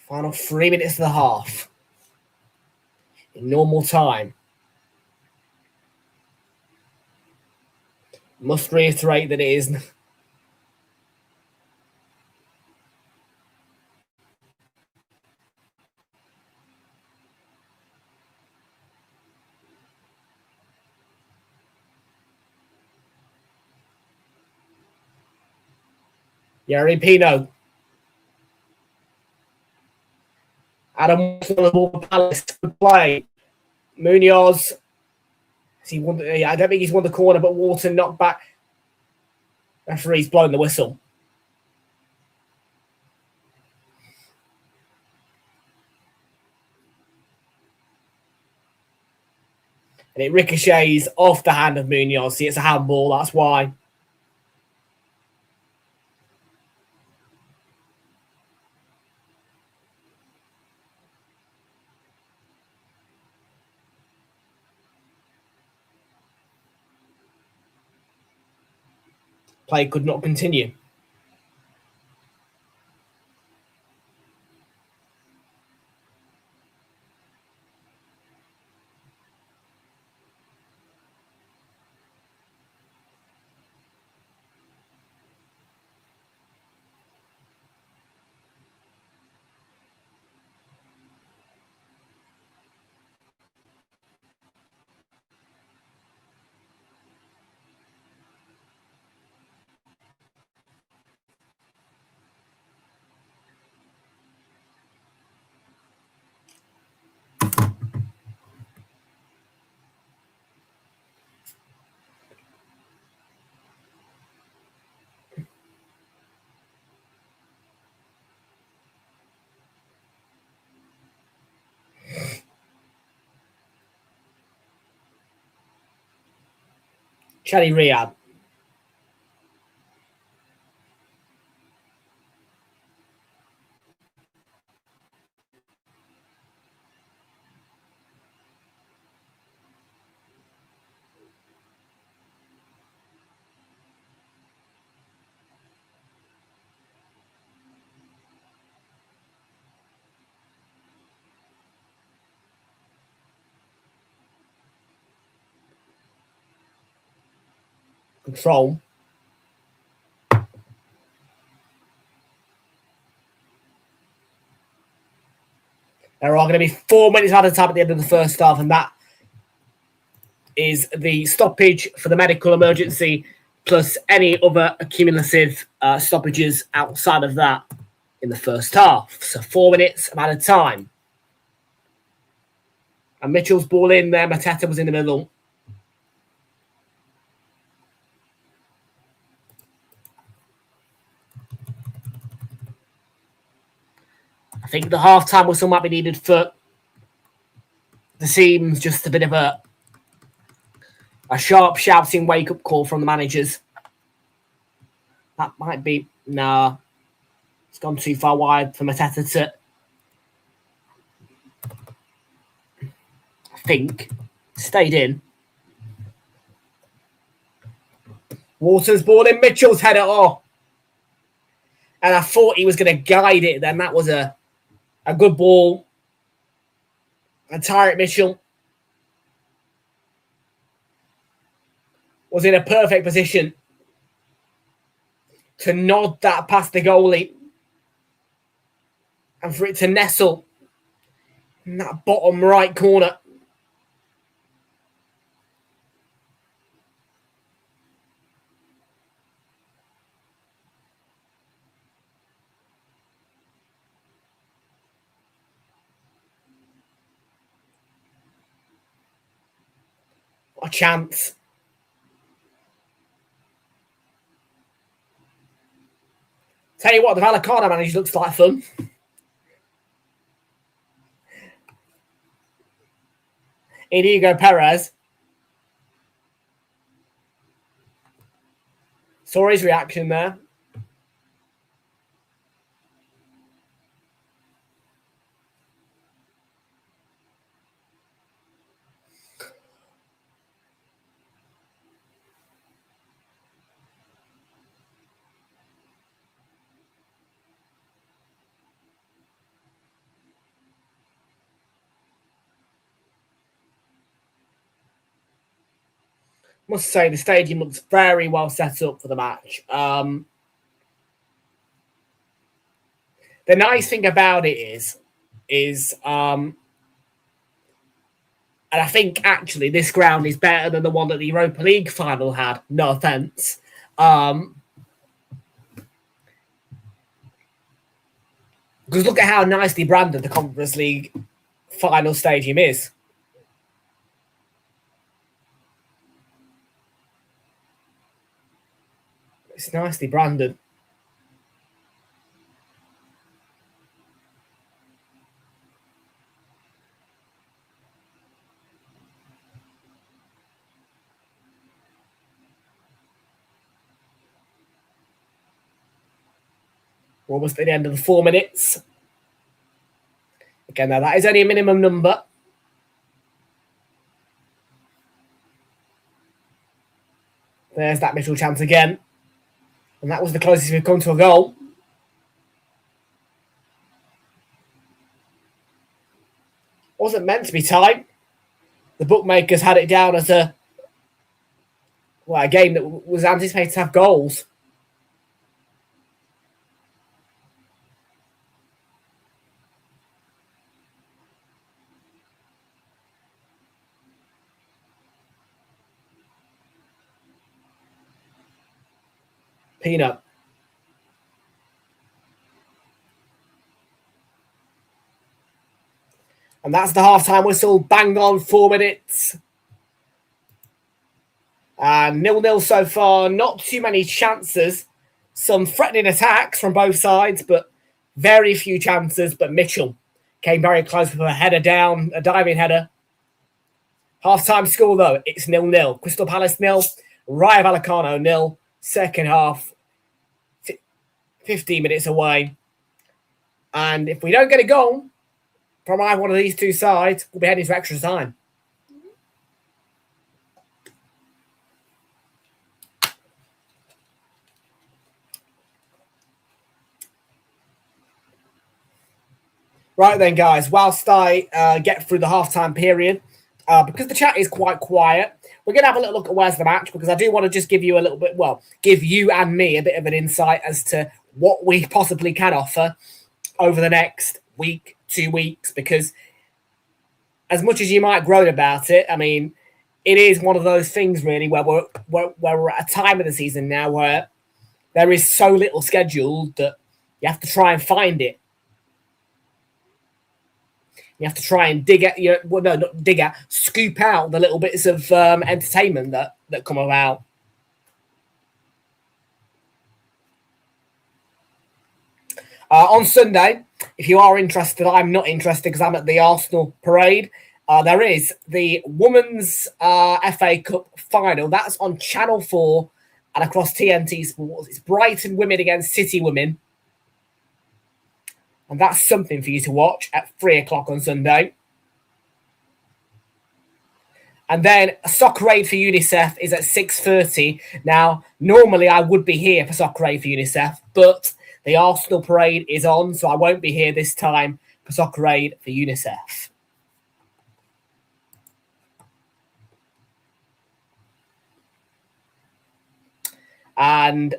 Final 3 minutes of the half in normal time. Must reiterate that it is Yerry Pino. Adam Palace to play. Munoz. I don't think he's won the corner, but Wharton knocked back. Referee's blown the whistle. And it ricochets off the hand of Munoz. See, it's a handball, that's why. Play could not continue. Chelly Riyadh. Control. There are going to be 4 minutes out of time at the end of the first half, and that is the stoppage for the medical emergency, plus any other cumulative stoppages outside of that in the first half. So 4 minutes amount of time. And Mitchell's ball in there. Mateta was in the middle. I think the half-time whistle might be needed for the teams. Just a bit of a sharp shouting wake-up call from the managers. That might be... Nah. It's gone too far wide for Mateta to... I think. Stayed in. Waters ball in. Mitchell's header. Oh. And I thought he was going to guide it then. That was a good ball. And Tyrant Mitchell was in a perfect position to nod that past the goalie and for it to nestle in that bottom right corner. What a chance. Tell you what, the Vallecano manager looks like fun. Inigo Perez. Saw his reaction there. Must say the stadium looks very well set up for the match. The nice thing about it is and I think actually this ground is better than the one that the Europa League final had. No offense. Because look at how nicely branded the Conference League final stadium is. It's nicely branded. We're almost at the end of the 4 minutes. Again, now that is only a minimum number. There's that Mitchell chance again. And that was the closest we've come to a goal. Wasn't meant to be tight. The bookmakers had it down as a game that was anticipated to have goals. Peanut. And that's the half-time whistle. Bang on, 4 minutes. And 0-0 so far. Not too many chances. Some threatening attacks from both sides, but very few chances. But Mitchell came very close with a header down, a diving header. Half-time score, though, it's 0-0. Crystal Palace 0, Rayo Vallecano 0. Second half, 15 minutes away. And if we don't get a goal from either one of these two sides, we'll be heading to extra time. Right then, guys, whilst I get through the halftime period, because the chat is quite quiet, we're going to have a little look at where's the match, because I do want to just give you a little bit, well, give you and me a bit of an insight as to what we possibly can offer over the next week, 2 weeks, because as much as you might groan about it, I mean, it is one of those things really where we're at a time of the season now where there is so little scheduled that you have to try and find it. You have to try and scoop out the little bits of entertainment that come about. On Sunday, if you are interested, I'm not interested because I'm at the Arsenal parade. There is the Women's FA Cup final. That's on Channel 4 and across TNT Sports. It's Brighton women against City women. And that's something for you to watch at 3 o'clock on Sunday. And then Soccer Aid for UNICEF is at 6:30. Now, normally I would be here for Soccer Aid for UNICEF, but the Arsenal parade is on, so I won't be here this time for Soccer Aid for UNICEF. And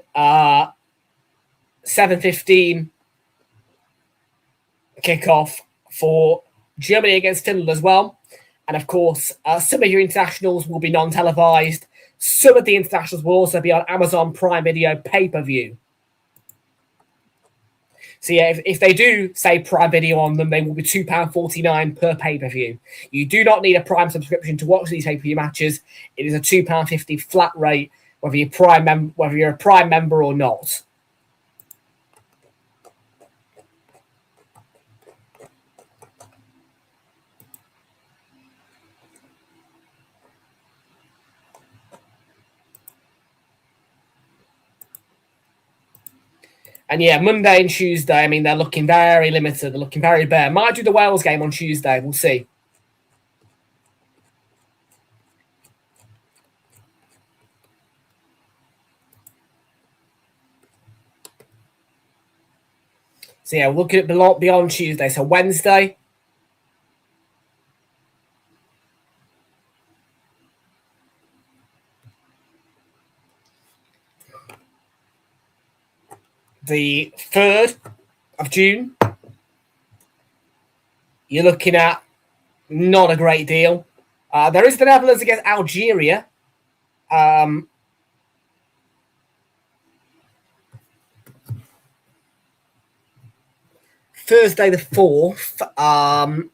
7:15 kickoff for Germany against Finland as well. And of course, some of your internationals will be non-televised. Some of the internationals will also be on Amazon Prime Video pay-per-view. So yeah, if they do say Prime Video on them, they will be £2.49 per pay-per-view. You do not need a Prime subscription to watch these pay-per-view matches. It is a £2.50 flat rate, whether you're a Prime member or not. And yeah, Monday and Tuesday, I mean, they're looking very limited. They're looking very bare. Might do the Wales game on Tuesday. We'll see. So yeah, we'll look at it beyond Tuesday. So Wednesday. The 3rd of June. You're looking at not a great deal. There is the Netherlands against Algeria. Thursday the 4th.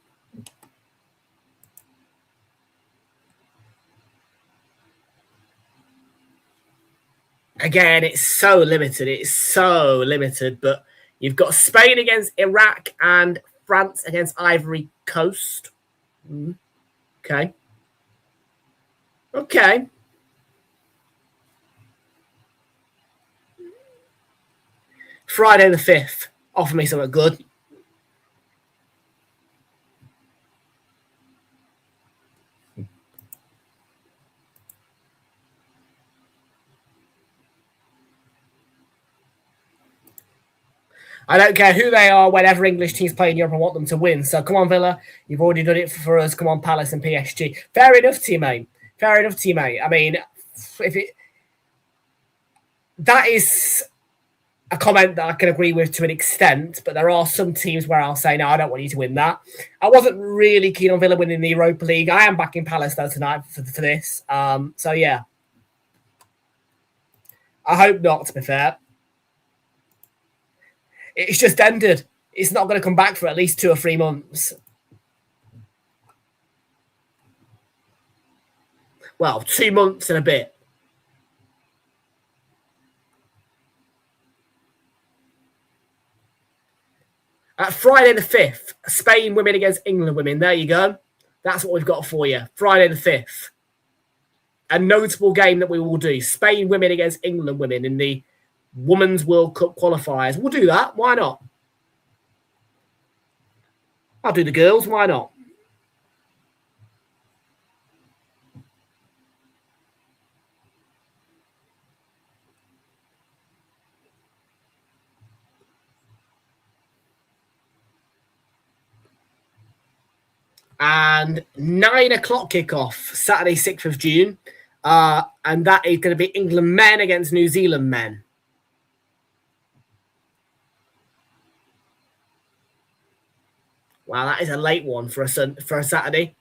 Again, it's so limited. It's so limited. But you've got Spain against Iraq and France against Ivory Coast. Okay. Okay. Friday the 5th. Offer me something good. I don't care who they are whenever English teams play in Europe, I want them to win. So come on, Villa. You've already done it for us. Come on, Palace and PSG. Fair enough, teammate. Fair enough, teammate. I mean, that is a comment that I can agree with to an extent, but there are some teams where I'll say, no, I don't want you to win that. I wasn't really keen on Villa winning the Europa League. I am backing Palace, though, tonight for this. So, yeah. I hope not, to be fair. It's just ended. It's not going to come back for at least 2 or 3 months. Well, 2 months and a bit. Friday the 5th, Spain women against England women. There you go. That's what we've got for you. Friday the 5th. a notable game that we will do. Spain women against England women in the Women's World Cup qualifiers. We'll do that. Why not? I'll do the girls. Why not? And 9 o'clock kickoff, Saturday, 6th of June. And that is going to be England men against New Zealand men. Wow, that is a late one for a Saturday.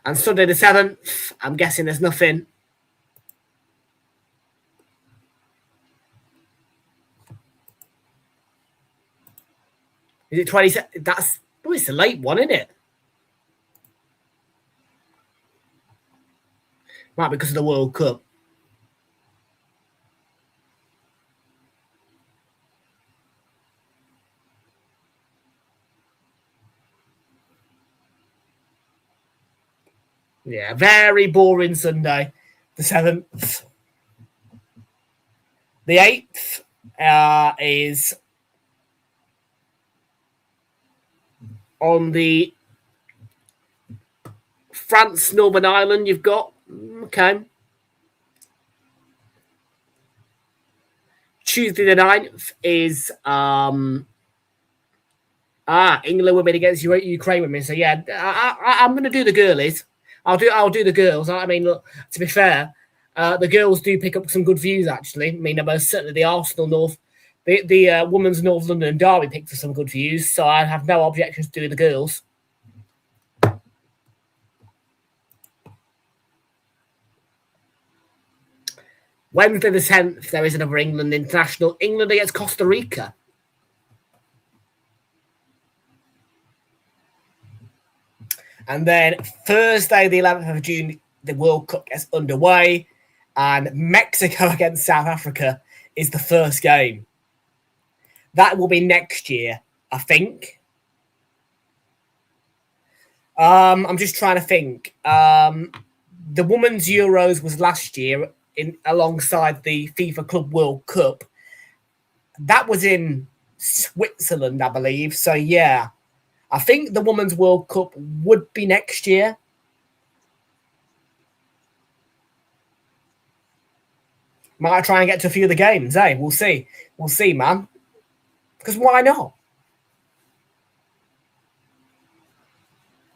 And Sunday the 7th, I'm guessing there's nothing. Is it 20? It's a late one, isn't it? Might be because of the World Cup. Yeah, very boring Sunday, the 7th. The 8th is on the France, Northern Ireland. You've got, okay. Tuesday the 9th is England women against Ukraine women. So yeah, I'm going to do the girlies. I'll do the girls. I mean, look, to be fair, the girls do pick up some good views actually. I mean, most certainly the Arsenal North, the Women's North London Derby picked up some good views. So I have no objections to doing the girls. Wednesday the 10th, there is another England international. England against Costa Rica. And then Thursday the 11th of June, the World Cup gets underway. And Mexico against South Africa is the first game. That will be next year, I think. I'm just trying to think. The Women's Euros was last year alongside the FIFA Club World Cup. That was in Switzerland, I believe. So, yeah, I think the Women's World Cup would be next year. Might try and get to a few of the games, eh? We'll see. We'll see, man. Because why not?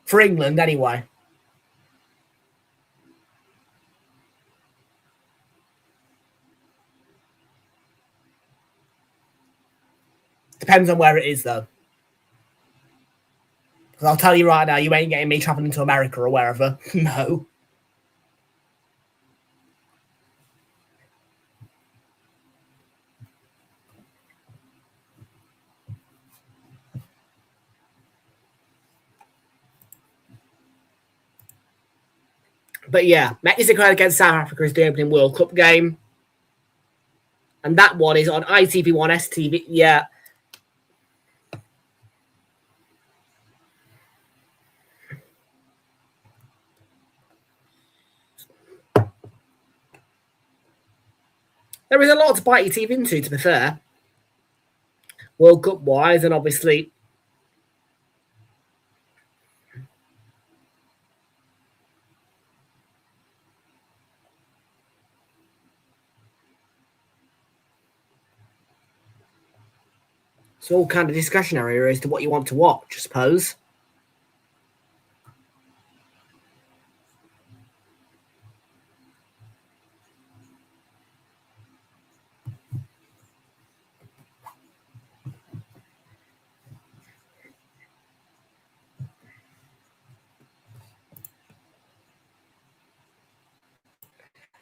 For England, anyway. Depends on where it is, though. Because I'll tell you right now, you ain't getting me traveling to America or wherever. No. But yeah, Mexico against South Africa is the opening World Cup game. And that one is on ITV1 STV. Yeah. There is a lot to bite your teeth into, to be fair. World Cup wise, and obviously it's all kind of discretionary as to what you want to watch, I suppose.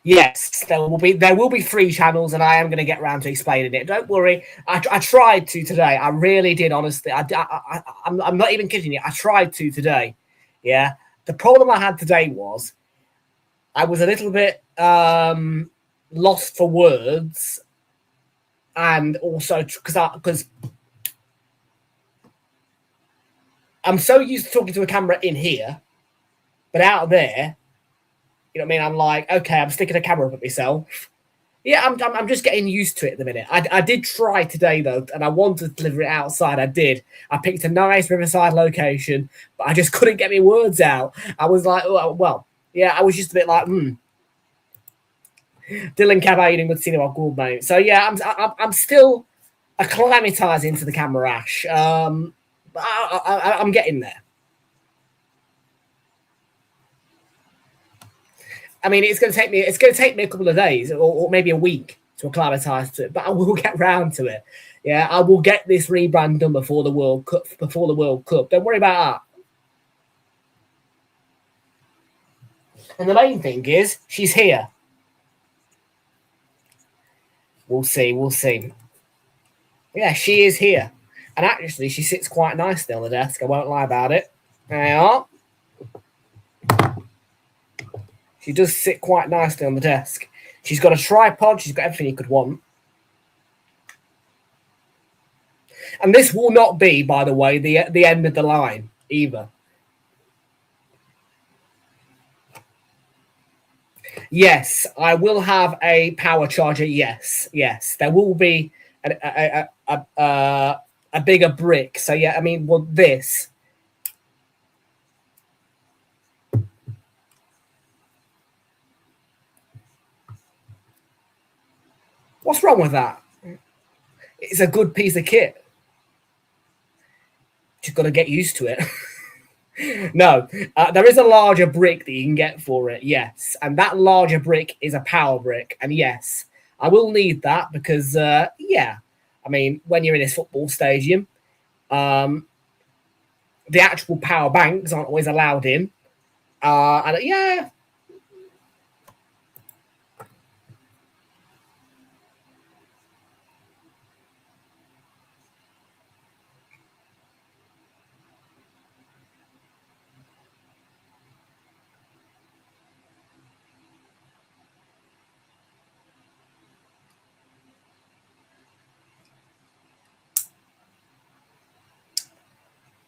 Yes, there will be 3 channels, and I am going to get around to explaining it. Don't worry. I tried to today. I really did, honestly. I'm not even kidding you. I tried to today. Yeah. The problem I had today was I was a little bit lost for words, and also because I'm so used to talking to a camera in here, but out there, you know what I mean? I'm like, okay, I'm sticking a camera up at myself. Yeah, I'm just getting used to it at the minute. I did try today, though, and I wanted to deliver it outside. I did. I picked a nice riverside location, but I just couldn't get my words out. I was like, oh, well, yeah, I was just a bit like, Dylan Cavaini would see what good, mate. So, yeah, I'm still acclimatizing to the camera, Ash. But I'm getting there. I mean, it's going to take me a couple of days or maybe a week to acclimatise to it, but I will get round to it. Yeah, I will get this rebrand done before the World Cup. Don't worry about that. And the main thing is, she's here. We'll see. Yeah, she is here. And actually, she sits quite nicely on the desk. I won't lie about it. There you are. She does sit quite nicely on the desk. She's got a tripod. She's got everything you could want. And this will not be, by the way, the end of the line either. Yes, I will have a power charger. Yes, there will be a bigger brick. So yeah, I mean, well, this. What's wrong with that? It's a good piece of kit. Just got to get used to it. No, there is a larger brick that you can get for it, yes. And that larger brick is a power brick. And yes, I will need that because, yeah, I mean, when you're in this football stadium, the actual power banks aren't always allowed in. And yeah.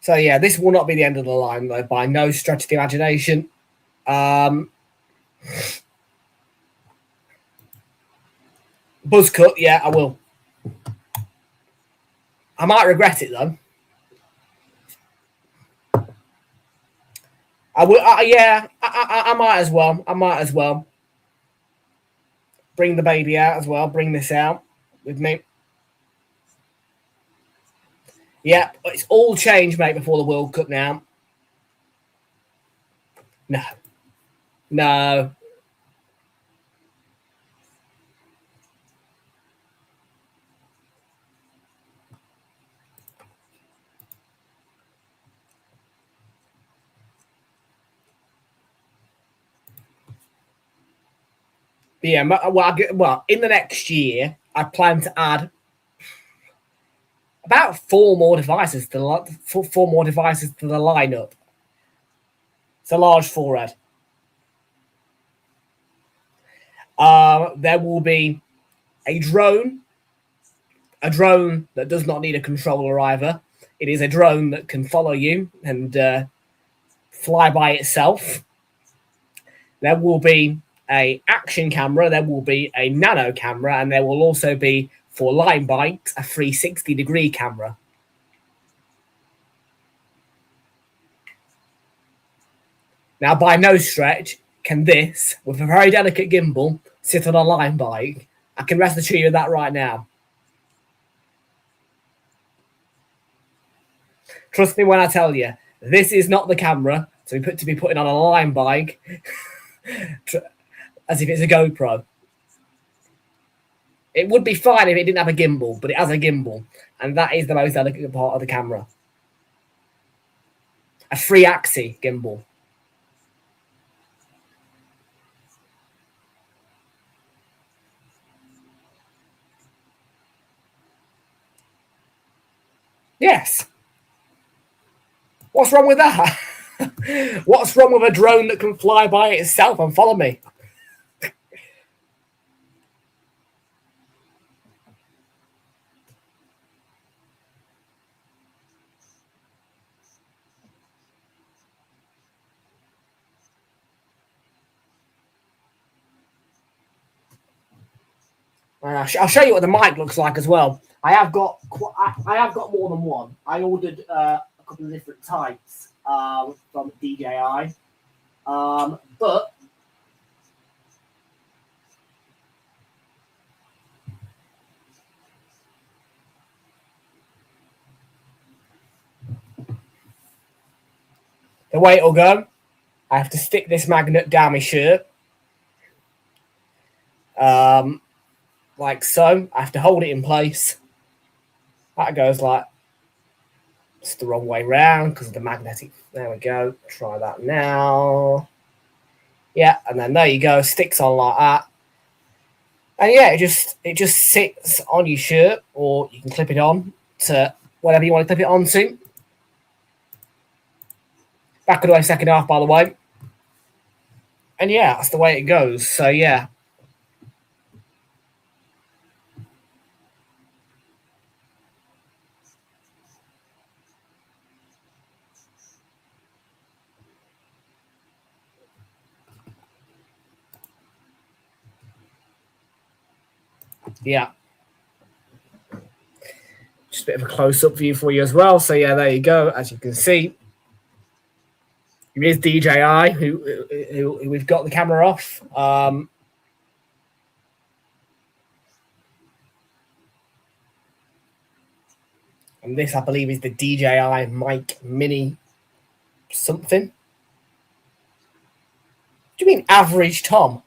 So yeah, this will not be the end of the line though, by no stretch of the imagination. Buzz cut, yeah, I will. I might regret it though. I will. Yeah, I might as well. I might as well bring the baby out as well. Bring this out with me. Yeah, it's all changed, mate, before the World Cup now. No. But yeah, well, in the next year, I plan to add about four more devices to the lineup. It's a large forehead. There will be a drone that does not need a controller either. It is a drone that can follow you and fly by itself. There will be a action camera, there will be a nano camera, and there will also be, for line bikes, a 360-degree camera. Now, by no stretch can this, with a very delicate gimbal, sit on a line bike. I can rest assured you of that right now. Trust me when I tell you, this is not the camera to be putting on a line bike as if it's a GoPro. It would be fine if it didn't have a gimbal, but it has a gimbal, and that is the most delicate part of the camera. A 3-axis gimbal. Yes. What's wrong with that? What's wrong with a drone that can fly by itself and follow me? I'll show you what the mic looks like as well. I have got more than one. I ordered a couple of different types from DJI, but the way it'll go, I have to stick this magnet down my shirt, like so. I have to hold it in place. That goes like, it's the wrong way round because of the magnetic. There we go. Try that now. Yeah, and then there you go. Sticks on like that. And yeah, it just sits on your shirt, or you can clip it on to whatever you want to clip it onto. Back away second half, by the way. And yeah, that's the way it goes. So yeah. Yeah. Just a bit of a close-up view for you as well. So yeah, there you go. As you can see, it is DJI who we've got the camera off. And this, I believe, is the DJI Mic Mini something. Do you mean average Tom?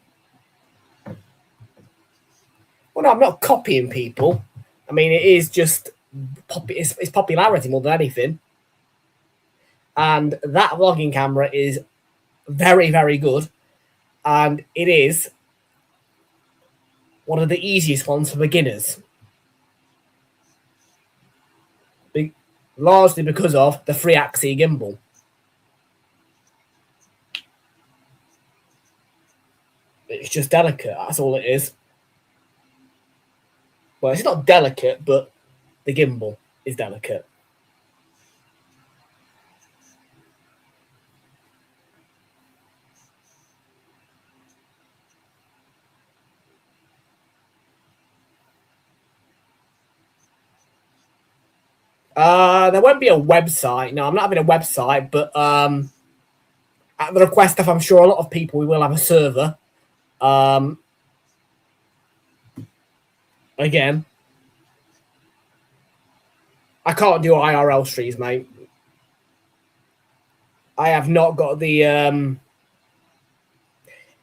Well, no, I'm not copying people. I mean, it is just it's popularity more than anything. And that vlogging camera is very, very good. And it is one of the easiest ones for beginners. Largely because of the 3-axis gimbal. It's just delicate. That's all it is. Well, it's not delicate, but the gimbal is delicate. There won't be a website. No, I'm not having a website, but at the request of, I'm sure, a lot of people, we will have a server. Again, I can't do IRL streams, mate. I have not got the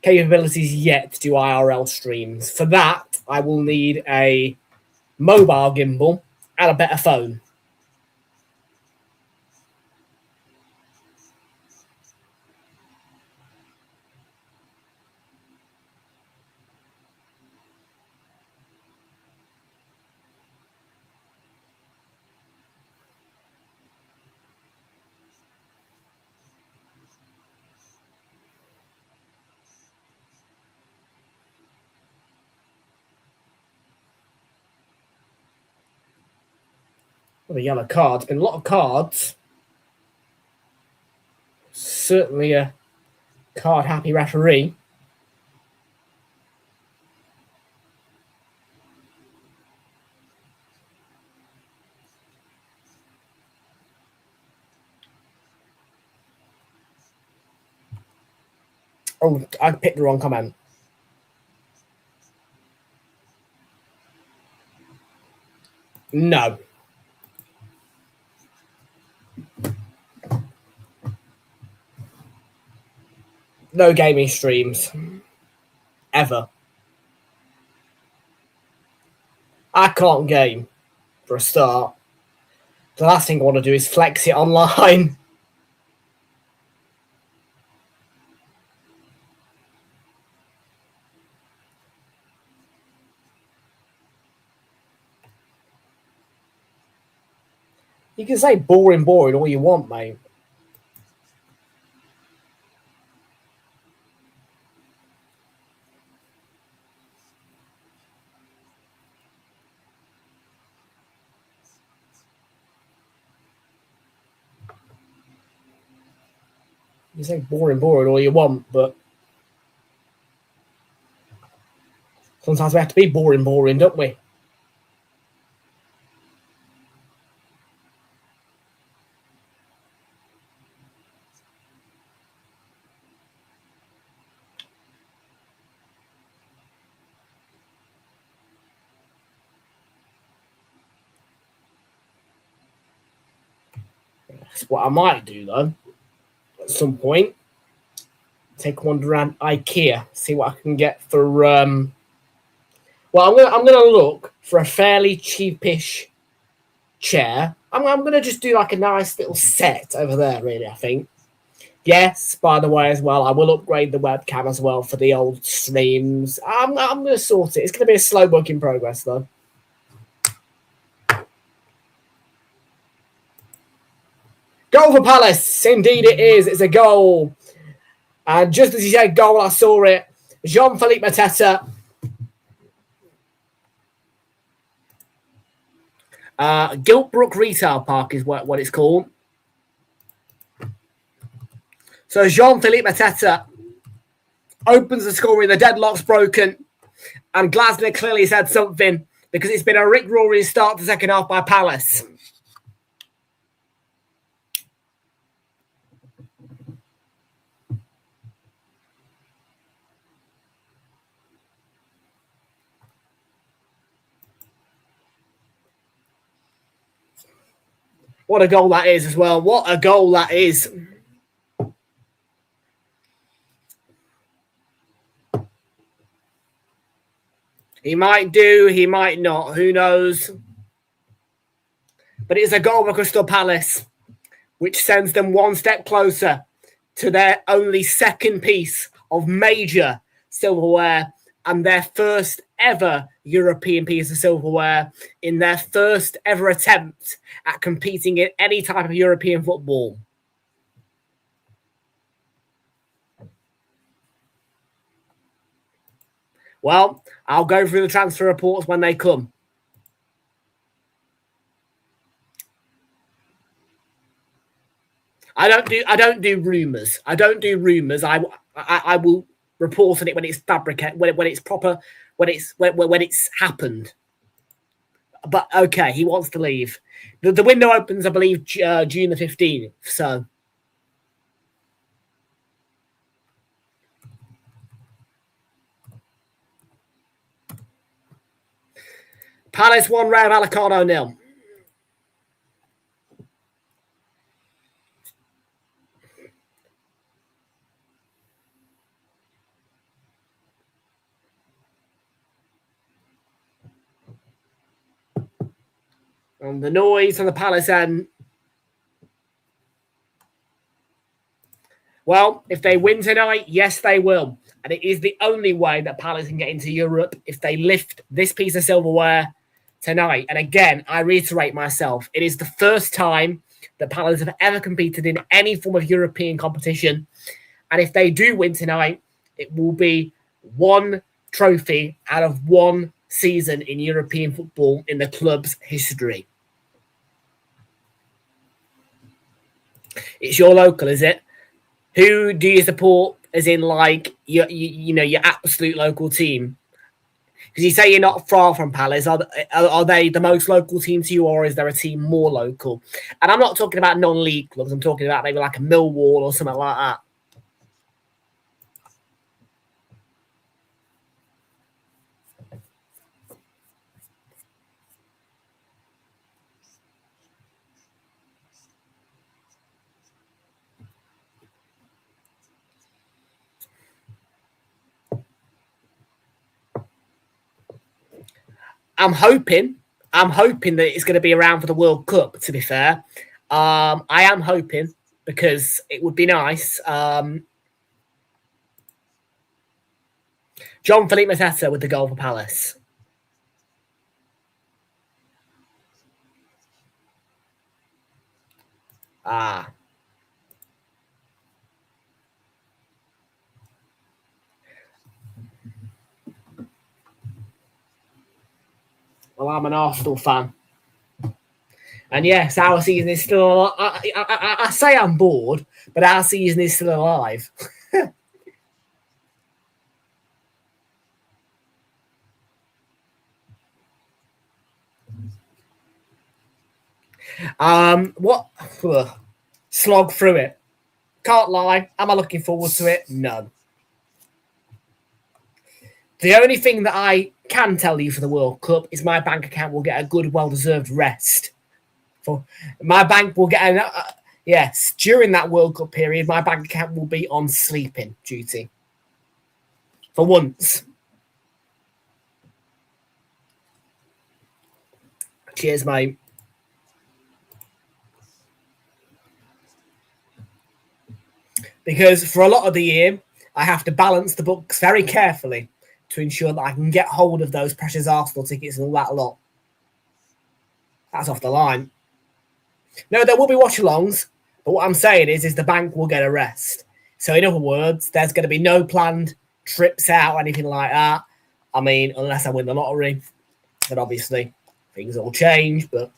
capabilities yet to do IRL streams. For that, I will need a mobile gimbal and a better phone. Well, the yellow cards. Been a lot of cards. Certainly a card-happy referee. Oh, I picked the wrong comment. No. No gaming streams. Ever. I can't game, for a start. The last thing I want to do is flex it online. You can say boring all you want, mate. You say boring all you want, but Sometimes we have to be boring, don't we? That's what I might do, though, at some point. Take a wander around IKEA, see what I can get for... Well, I'm gonna look for a fairly cheapish chair. I'm gonna just do like a nice little set over there, really, I think. Yes, by the way, as well, I will upgrade the webcam as well for the old streams. I'm gonna sort it. It's gonna be a slow work in progress, though. Goal for Palace. Indeed it is. It's a goal. And just as he said goal, I saw it. Jean-Philippe Mateta. Giltbrook Retail Park is what it's called. So Jean-Philippe Mateta opens the scoring. The deadlock's broken. And Glasner clearly said something because it's been a rip-roaring start to the second half by Palace. What a goal that is as well. What a goal that is. He might do, he might not. Who knows? But it's a goal for Crystal Palace, which sends them one step closer to their only second piece of major silverware and their first ever European piece of silverware in their first ever attempt at competing in any type of European football. Well, I'll go through the transfer reports when they come. I don't do rumors. I don't do rumors. I will report on it when it's fabricated, when it's proper, when it's happened. But okay, he wants to leave. The window opens, I believe, June the 15th. So. Palace 1, Rayo Vallecano 0. And the noise on the Palace end. Well, if they win tonight, yes, they will. And it is the only way that Palace can get into Europe if they lift this piece of silverware tonight. And again, I reiterate myself, it is the first time that Palace have ever competed in any form of European competition. And if they do win tonight, it will be one trophy out of one season in European football in the club's history. It's your local, is it? Who do you support as in like your absolute local team? Because you say you're not far from Palace. Are they the most local team to you, or is there a team more local? And I'm not talking about non-league clubs. I'm talking about maybe like a Millwall or something like that. I'm hoping that it's going to be around for the World Cup, to be fair. I am hoping because it would be nice. Jean-Philippe Mateta with the goal for Palace. Well, I'm an Arsenal fan. And yes, our season is still... I say I'm bored, but our season is still alive. What? Slog through it. Can't lie. Am I looking forward to it? No. The only thing that I can tell you for the World Cup is my bank account will get a good, well-deserved rest. My bank will get an... yes, during that World Cup period, my bank account will be on sleeping duty. For once. Cheers, mate. Because for a lot of the year, I have to balance the books very carefully to ensure that I can get hold of those precious Arsenal tickets and all that lot. That's off the line. No, there will be watch-alongs, but what I'm saying is the bank will get a rest. So in other words, there's going to be no planned trips out or anything like that. I mean, unless I win the lottery, then obviously things will change. But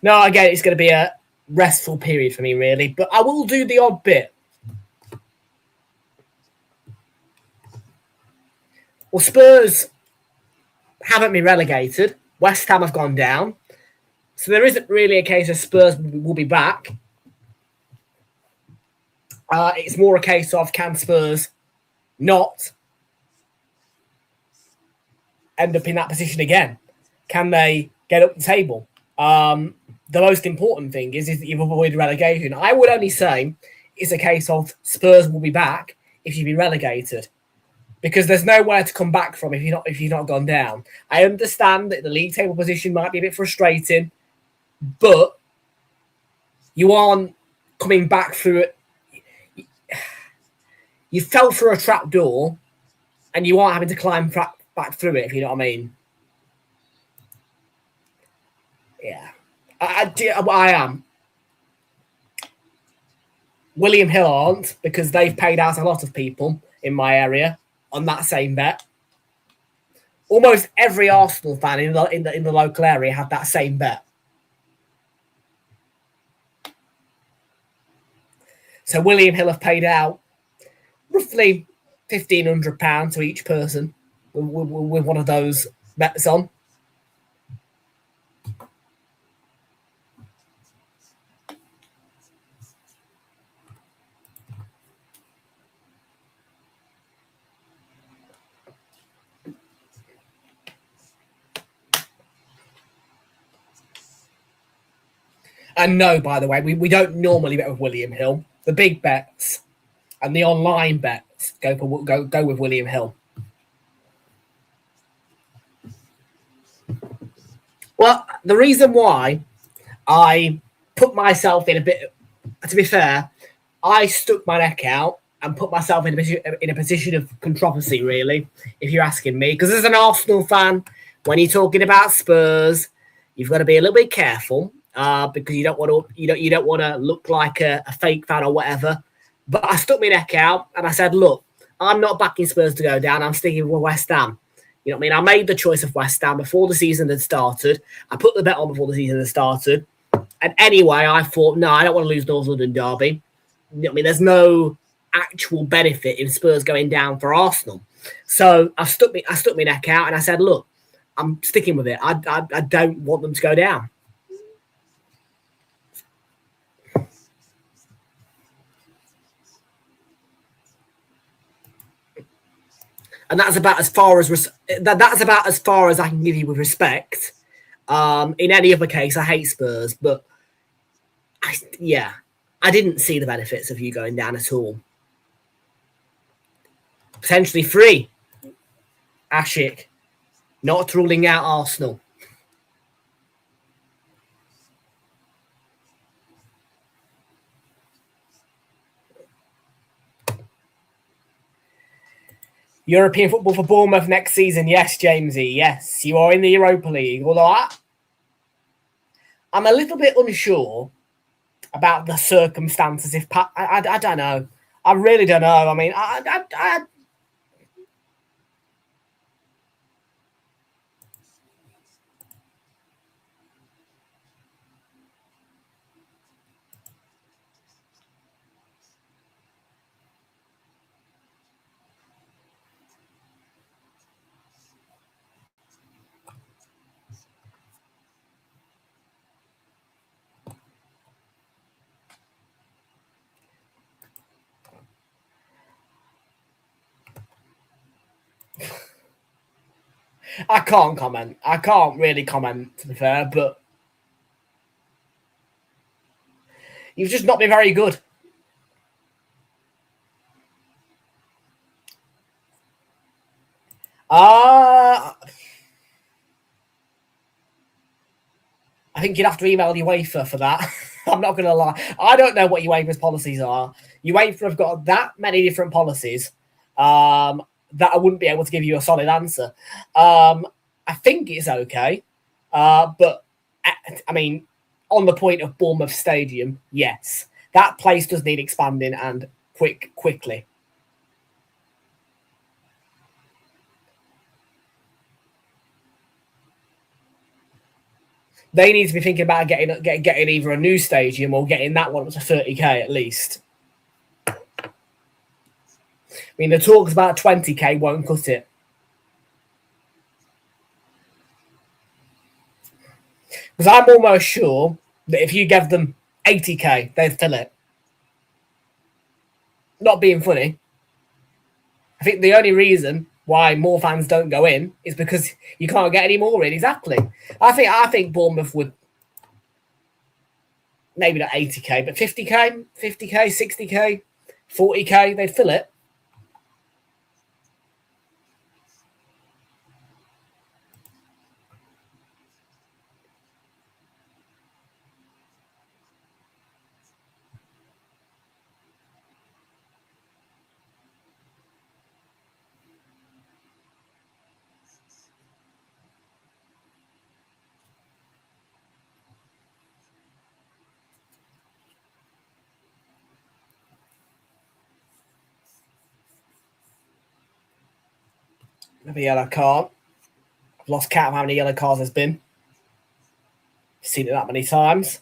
no, again, it's going to be a restful period for me, really. But I will do the odd bit. Well, Spurs haven't been relegated. West Ham have gone down. So there isn't really a case of Spurs will be back. It's more a case of can Spurs not end up in that position again? Can they get up the table? The most important thing is that you've avoided relegation. I would only say it's a case of Spurs will be back if you've been relegated, because there's nowhere to come back from if you've not gone down. I understand that the league table position might be a bit frustrating, but you aren't coming back through it. You fell through a trap door, and you aren't having to climb back through it, if you know what I mean. Yeah. I am. William Hill aren't, because they've paid out a lot of people in my area on that same bet. Almost every Arsenal fan in the local area had that same bet. So William Hill have paid out roughly £1,500 to each person with one of those bets on. And no, by the way, we don't normally bet with William Hill. The big bets and the online bets go with William Hill. Well, the reason why I put myself in a bit, to be fair, I stuck my neck out and put myself in a position of controversy, really, if you're asking me. Because as an Arsenal fan, when you're talking about Spurs, you've got to be a little bit careful. Because you don't want to look like a fake fan or whatever. But I stuck my neck out and I said, look, I'm not backing Spurs to go down. I'm sticking with West Ham. You know what I mean? I made the choice of West Ham before the season had started. I put the bet on before the season had started. And anyway, I thought, no, I don't want to lose North London derby. You know what I mean? There's no actual benefit in Spurs going down for Arsenal. So I stuck my neck out and I said, look, I'm sticking with it. I don't want them to go down. And that's about as far as I can give you with respect. In any other case, I hate Spurs, but I didn't see the benefits of you going down at all. Potentially free, Ashik, not ruling out Arsenal. European football for Bournemouth next season. Yes, Jamesy. Yes, you are in the Europa League. Although I'm a little bit unsure about the circumstances. I don't know. I really don't know. I mean, I can't comment. I can't really comment, to be fair, but you've just not been very good. I think you'd have to email UEFA for that. I'm not going to lie. I don't know what UEFA's policies are. UEFA have got that many different policies that I wouldn't be able to give you a solid answer. I think it's okay. But, I mean, on the point of Bournemouth Stadium, yes. That place does need expanding and quickly. They need to be thinking about getting either a new stadium or getting that one up to 30k at least. I mean, the talks about 20k won't cut it. Because I'm almost sure that if you give them 80k, they'd fill it. Not being funny. I think the only reason why more fans don't go in is because you can't get any more in. Exactly. I think Bournemouth would maybe not 80k, but 50k, 60k, 40k, they'd fill it. Maybe yellow card. I've lost count of how many yellow cards there's been. Seen it that many times.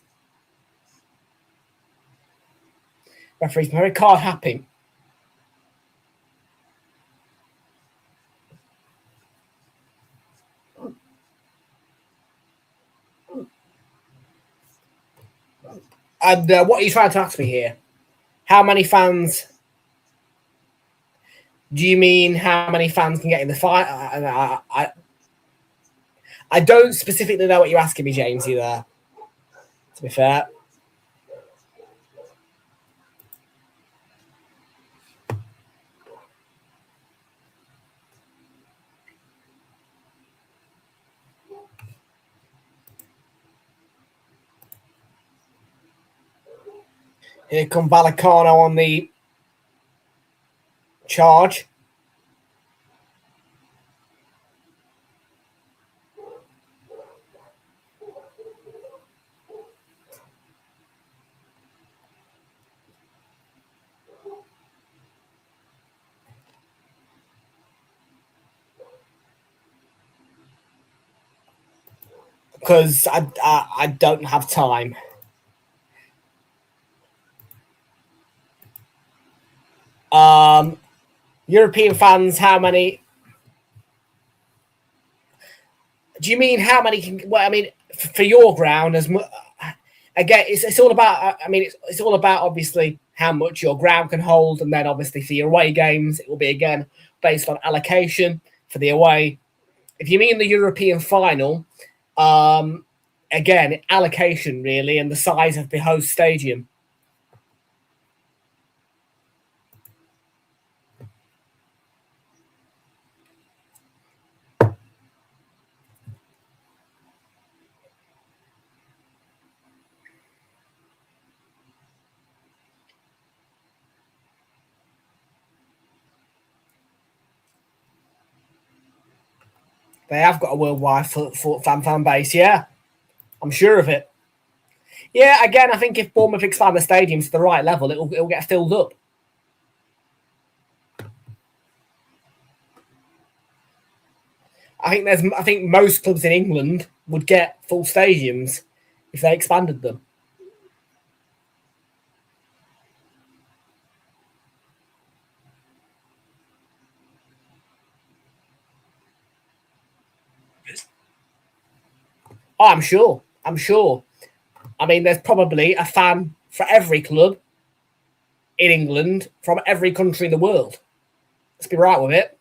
Referee's very card happy. And what are you trying to ask me here? How many fans? Do you mean how many fans can get in the fight? I don't specifically know what you're asking me, Jamesy, there. To be fair. Here come Vallecano on the charge. Because I don't have time. European fans, how many? Do you mean how many can? Well, I mean, for your ground, again, it's all about. I mean, it's all about obviously how much your ground can hold, and then obviously for your away games, it will be again based on allocation for the away. If you mean the European final, again, allocation really, and the size of the host stadium. They have got a worldwide fan base, yeah. I'm sure of it. Yeah, again, I think if Bournemouth expand the stadium to the right level, it'll get filled up. I think most clubs in England would get full stadiums if they expanded them. Oh, I'm sure. I mean, there's probably a fan for every club in England from every country in the world. Let's be right with it.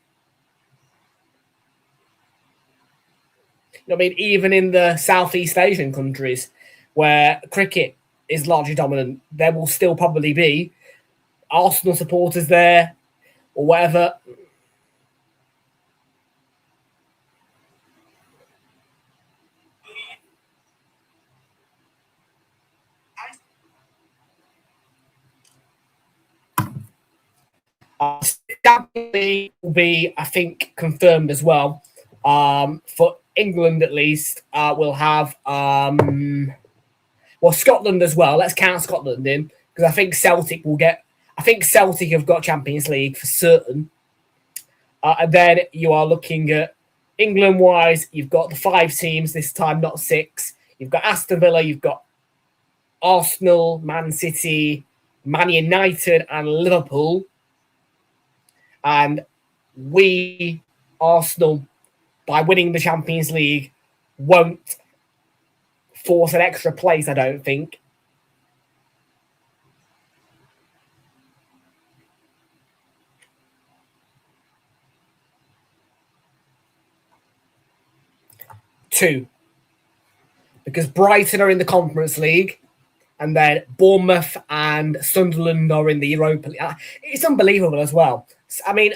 I mean, even in the Southeast Asian countries where cricket is largely dominant, there will still probably be Arsenal supporters there or whatever. Champions League will be, I think, confirmed as well. For England, at least, we'll have Scotland as well. Let's count Scotland in because I think Celtic will get. I think Celtic have got Champions League for certain. And then you are looking at England-wise. You've got the 5 teams this time, not 6. You've got Aston Villa. You've got Arsenal, Man City, Man United, and Liverpool. And we, Arsenal, by winning the Champions League, won't force an extra place, I don't think. Two. Because Brighton are in the Conference League, and then Bournemouth and Sunderland are in the Europa League. It's unbelievable as well. I mean,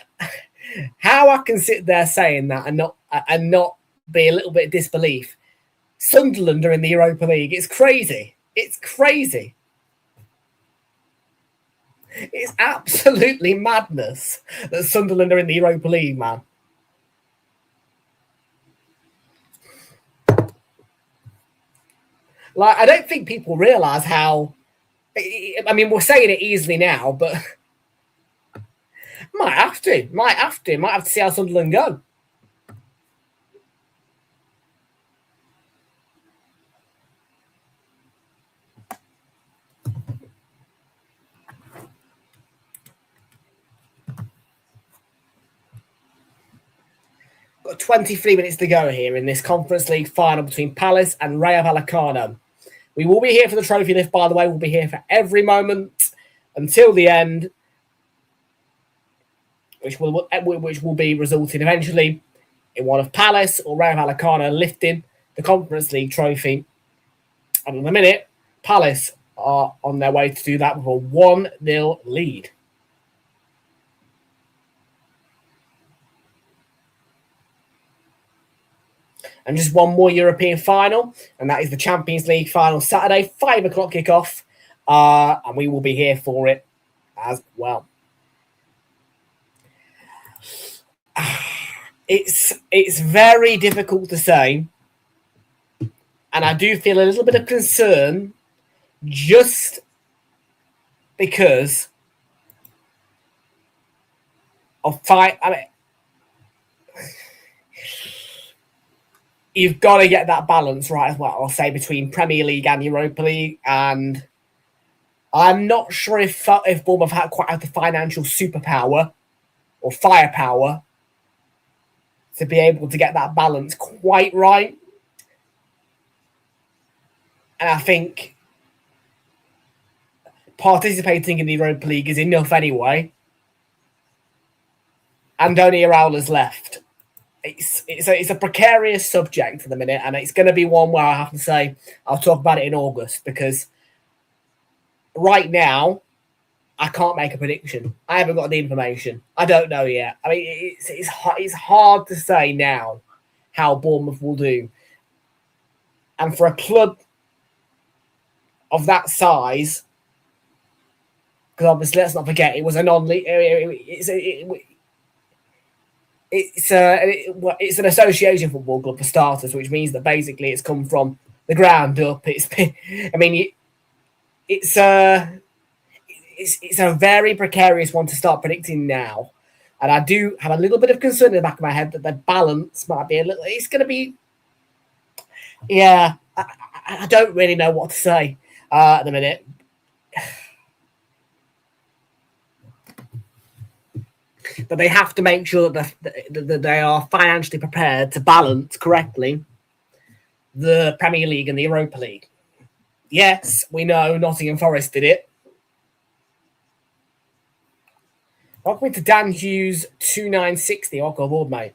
how I can sit there saying that and not be a little bit of disbelief. Sunderland are in the Europa League. It's crazy. It's crazy. It's absolutely madness that Sunderland are in the Europa League, man. Like, I don't think people realise how. I mean, we're saying it easily now, but might have to see how Sunderland go. Got 23 minutes to go here in this Conference League final between Palace and Rayo Vallecano. We will be here for the trophy lift, by the way. We'll be here for every moment until the end, which will be resulting eventually in one of Palace or Rayo Vallecano lifting the Conference League trophy. And in a minute, Palace are on their way to do that with a 1-0 lead. And just one more European final, and that is the Champions League final Saturday, 5 o'clock kickoff. And we will be here for it as well. It's very difficult to say, and I do feel a little bit of concern just because of you've got to get that balance right as well, I'll say, between Premier League and Europa League. And I'm not sure if Bournemouth quite have the financial superpower or firepower to be able to get that balance quite right. And I think participating in the Europa League is enough anyway. Andoni Iraola's left. It's a precarious subject for the minute, and it's going to be one where I have to say I'll talk about it in August, because right now I can't make a prediction. I haven't got the information. I don't know yet. I mean, it's hard to say now how Bournemouth will do, and for a club of that size, because obviously let's not forget it was a non-league. It's an association football club for starters, which means that basically it's come from the ground up. It's a very precarious one to start predicting now, and I do have a little bit of concern in the back of my head that the balance might be a little. It's going to be, yeah. I don't really know what to say at the minute. But they have to make sure that they are financially prepared to balance correctly the Premier League and the Europa League. Yes, we know Nottingham Forest did it. Welcome to Dan Hughes 2960. Welcome aboard, mate.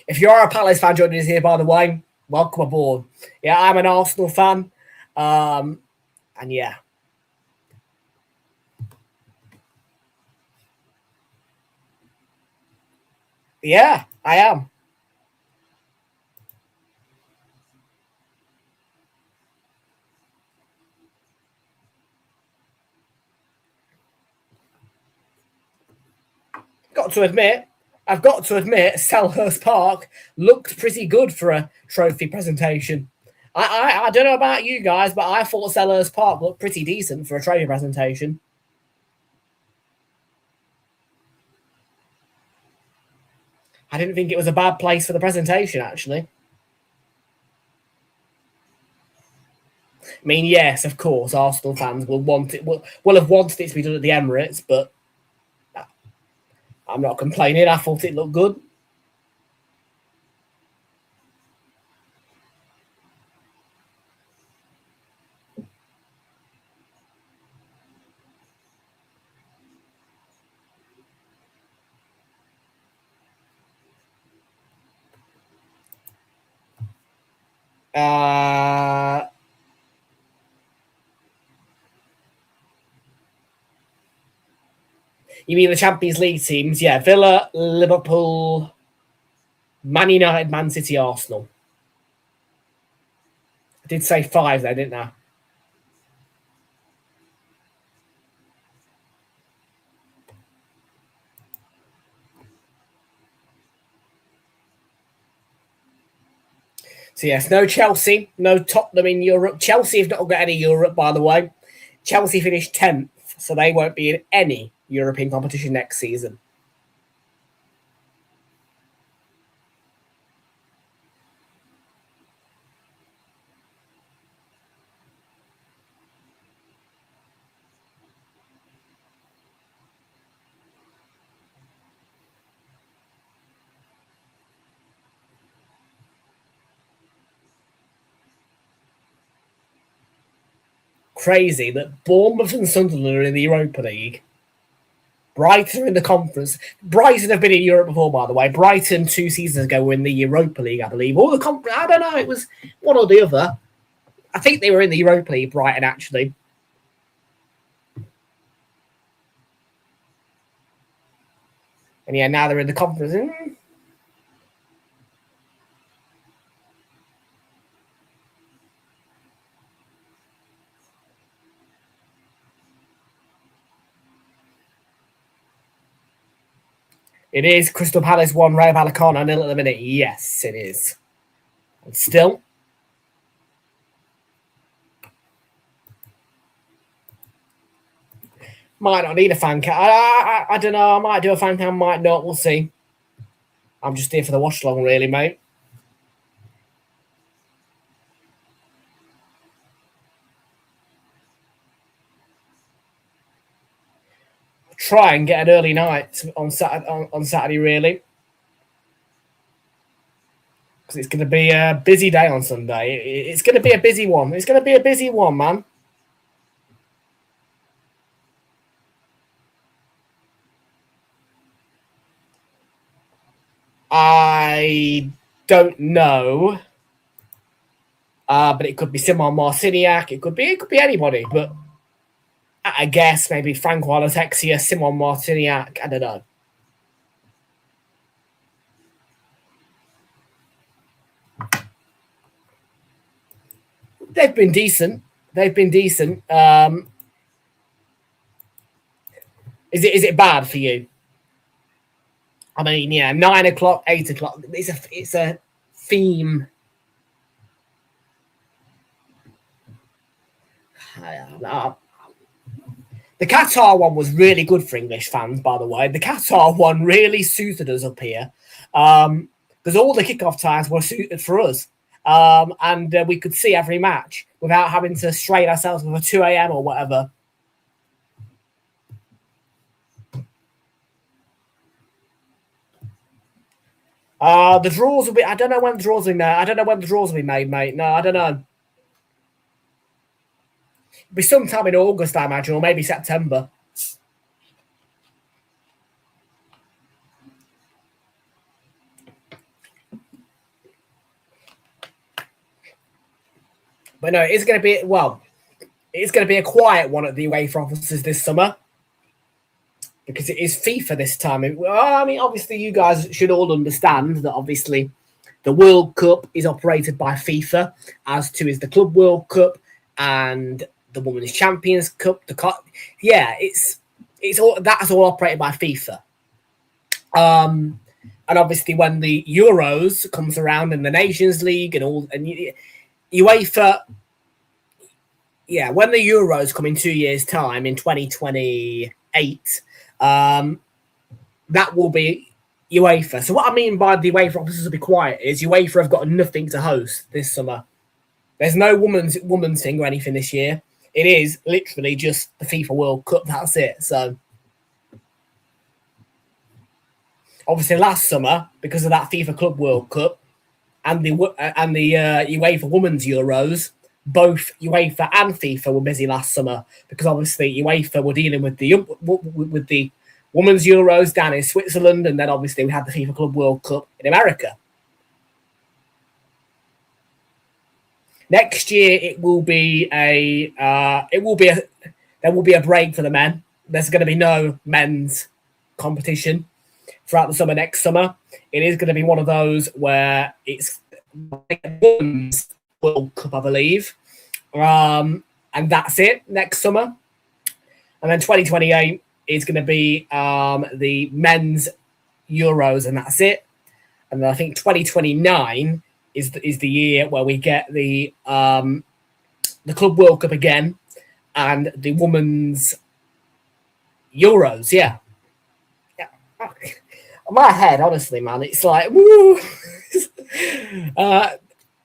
If you're a Palace fan joining us here, by the way, welcome aboard. Yeah, I'm an Arsenal fan. And yeah. Yeah, I am. I've got to admit, Selhurst Park looked pretty good for a trophy presentation. I don't know about you guys, but I thought Selhurst Park looked pretty decent for a trophy presentation. I didn't think it was a bad place for the presentation, actually. I mean, yes, of course, Arsenal fans will want it. Will have wanted it to be done at the Emirates, but I'm not complaining. I thought it looked good. You mean the Champions League teams? Yeah, Villa, Liverpool, Man United, Man City, Arsenal. I did say 5 there, didn't I? So yes, no Chelsea, no Tottenham in Europe. Chelsea have not got any Europe, by the way. Chelsea finished 10th, so they won't be in any European competition next season. Crazy that Bournemouth and Sunderland are in the Europa League. Brighton are in the conference. Brighton have been in Europe before, by the way. Brighton 2 seasons ago were in the Europa League, I believe. Or the conference. I don't know. It was one or the other. I think they were in the Europa League, Brighton, actually. And yeah, now they're in the conference. It is Crystal Palace 1, Rayo Vallecano 0 at the minute. Yes, it is. And still. Might not need a fan cam. I don't know. I might do a fan cam, might not. We'll see. I'm just here for the watch along, really, mate. Try and get an early night on Saturday, really. Because it's going to be a busy day on Sunday. It's going to be a busy one. It's going to be a busy one, man. I don't know. But it could be Simon Marciniak. It could be anybody. But I guess maybe Franco Alexia, Simon Marciniak. I don't know. They've been decent. Is it bad for you? I mean, yeah, 9 o'clock, 8 o'clock. It's a theme. The Qatar one was really good for English fans, by the way. The Qatar one really suited us up here because all the kickoff times were suited for us. And we could see every match without having to strain ourselves with a 2 a.m. or whatever. The draws will be. I don't know when the draws will be made. I don't know when the draws will be made, mate. No, I don't know. It'll be sometime in August, I imagine, or maybe September. But no, it's going to be, well, it's going to be a quiet one at the UEFA offices this summer because it is FIFA this time. I mean, obviously, you guys should all understand that obviously the World Cup is operated by FIFA, as too is the Club World Cup and the Women's Champions Cup. It's all that's all operated by FIFA. And obviously, when the Euros comes around and the Nations League and UEFA, when the Euros come in 2 years' time in 2028, that will be UEFA. So what I mean by the UEFA offices will be quiet is UEFA have got nothing to host this summer. There's no women's thing or anything this year. It is literally just the FIFA World Cup. That's it. So obviously last summer, because of that FIFA Club World Cup and the UEFA Women's Euros, both UEFA and FIFA were busy last summer because obviously UEFA were dealing with the Women's Euros down in Switzerland, and then obviously we had the FIFA Club World Cup in America. Next year there will be a break for the men. There's going to be no men's competition throughout the summer next summer. It is going to be one of those where it's Women's World Cup, I believe. And that's it next summer. And then 2028 is going to be the men's Euros, and that's it. And then I think 2029 is the year where we get the Club World Cup again and the Women's Euros. Yeah. My head, honestly, man, it's like, woo.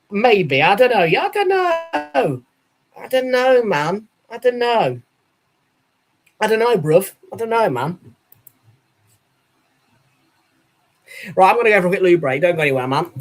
Maybe. I don't know. Yeah, I don't know, man. I don't know, bruv. I don't know, man. Right, I'm going to go for a quick loo break. Don't go anywhere, man.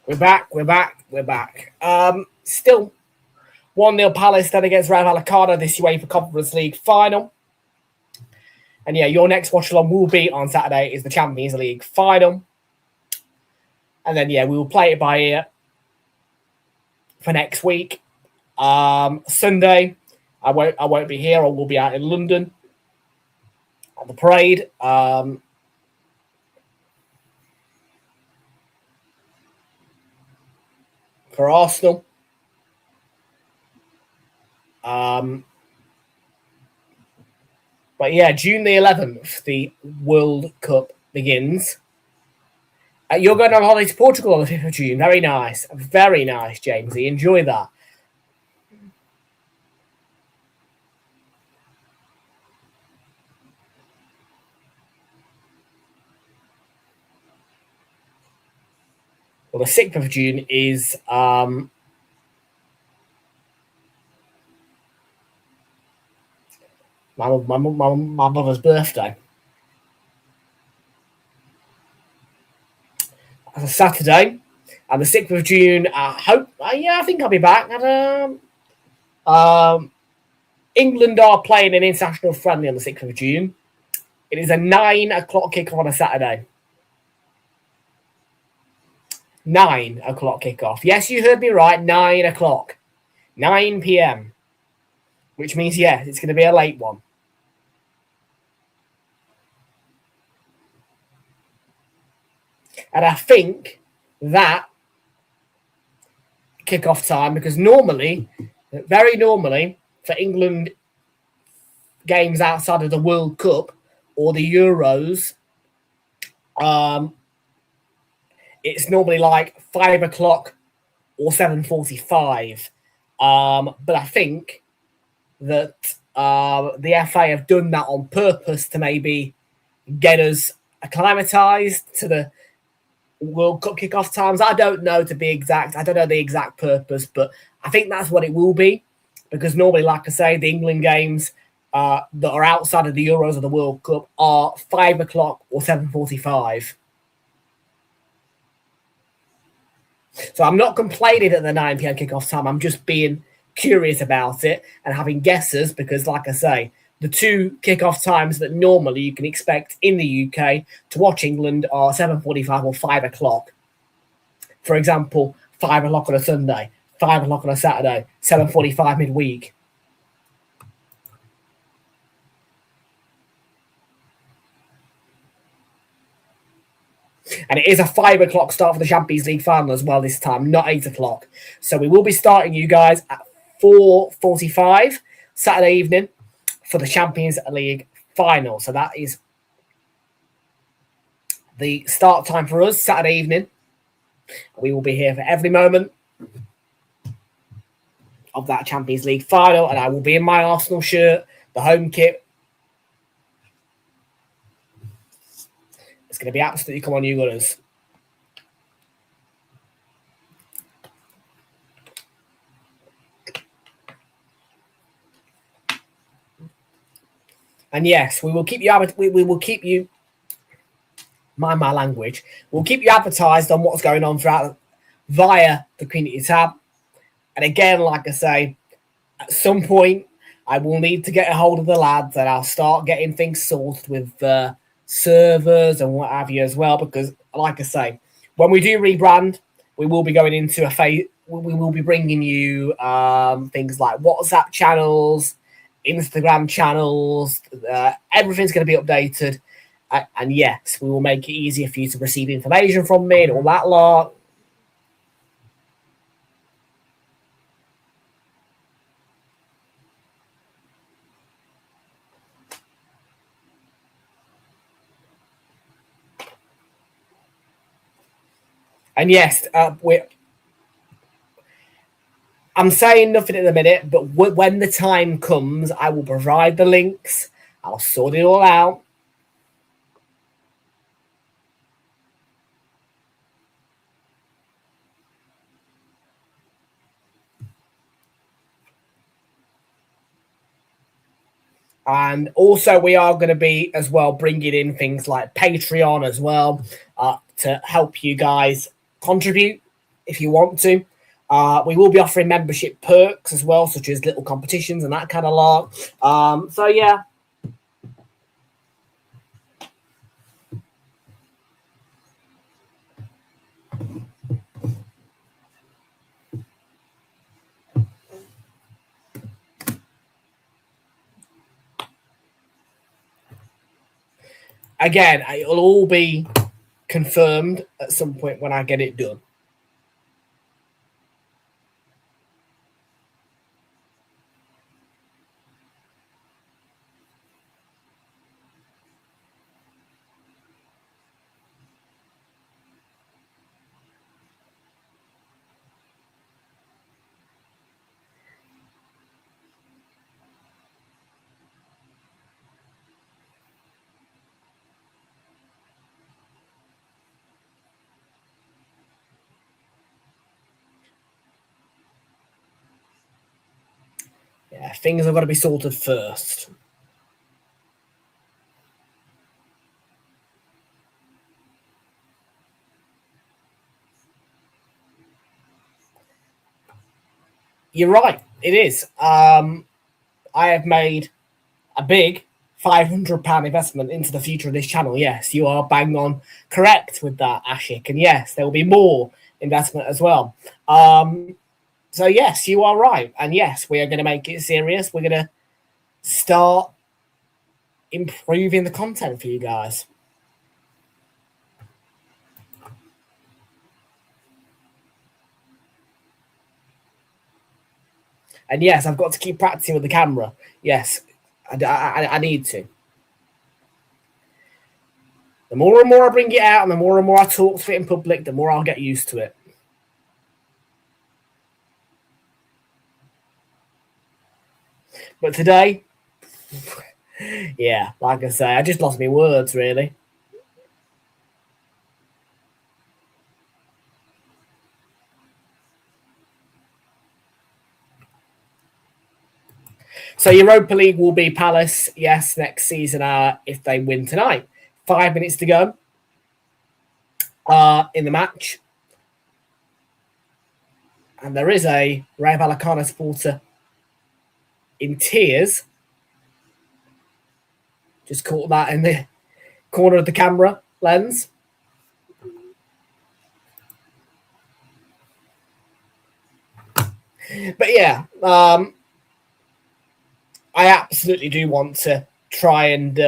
We're back. Still 1-0 Palace then against Rayo Vallecano this UEFA Conference League Final. And yeah, your next watch along will be on Saturday is the Champions League Final. And then we will play it by ear for next week. Sunday, I won't be here. I will be out in London at the parade. For Arsenal. But yeah, June the 11th, the World Cup begins. You're going on holiday to Portugal on the 5th of June. Very nice, Jamesy. Enjoy that. Well, the 6th of June is my mother's birthday. That's a Saturday. And the 6th of June, I think I'll be back. England are playing an international friendly on the 6th of June. It is a 9 o'clock kickoff on a Saturday. 9 o'clock kickoff. Yes, you heard me right. 9 o'clock. 9 p.m. Which means, it's going to be a late one. And I think that kickoff time, because very normally, for England games outside of the World Cup or the Euros, it's normally like 5 o'clock or 7:45. But I think that the FA have done that on purpose to maybe get us acclimatized to the World Cup kickoff times. I don't know, to be exact. I don't know the exact purpose, but I think that's what it will be, because normally, like I say, the England games that are outside of the Euros or the World Cup are 5 o'clock or 7:45. So I'm not complaining at the 9 p.m. kickoff time. I'm just being curious about it and having guesses, because, like I say, the two kickoff times that normally you can expect in the UK to watch England are 7:45 or 5 o'clock. For example, 5 o'clock on a Sunday, 5 o'clock on a Saturday, 7:45 midweek. And it is a 5 o'clock start for the Champions League final as well this time, not 8 o'clock. So we will be starting you guys at 4:45 Saturday evening for the Champions League final. So that is the start time for us, Saturday evening. We will be here for every moment of that Champions League final, and I will be in my Arsenal shirt, the home kit. It's going to be absolutely come on, you Gunners. And yes, we will keep you. We will keep you. Mind my language. We'll keep you advertised on what's going on throughout via the community tab. And again, like I say, at some point I will need to get a hold of the lads, and I'll start getting things sorted with servers and what have you as well. Because, like I say, when we do rebrand, we will be going into a phase. We will be bringing you things like WhatsApp channels, Instagram channels. Everything's going to be updated. And yes, we will make it easier for you to receive information from me and all that lot. And yes, I'm saying nothing at the minute, but when the time comes, I will provide the links. I'll sort it all out. And also, we are going to be as well bringing in things like Patreon as well to help you guys contribute if you want to. We will be offering membership perks as well, such as little competitions and that kind of lot. So, yeah. Again, it'll all be confirmed at some point when I get it done. Yeah, things have got to be sorted first. You're right, it is. I have made a big £500 investment into the future of this channel. Yes, you are bang on correct with that, Ashik. And yes, there will be more investment as well. So yes, you are right. And yes, we are going to make it serious. We're going to start improving the content for you guys. And yes, I've got to keep practicing with the camera. Yes, I need to. The more and more I bring it out and the more I talk to it in public, the more I'll get used to it. But today, yeah, like I say, I just lost my words, really. So Europa League will be Palace, yes, next season if they win tonight. 5 minutes to go in the match. And there is a Rayo Vallecano supporter in tears. Just caught that in the corner of the camera lens. But yeah, I absolutely do want to try and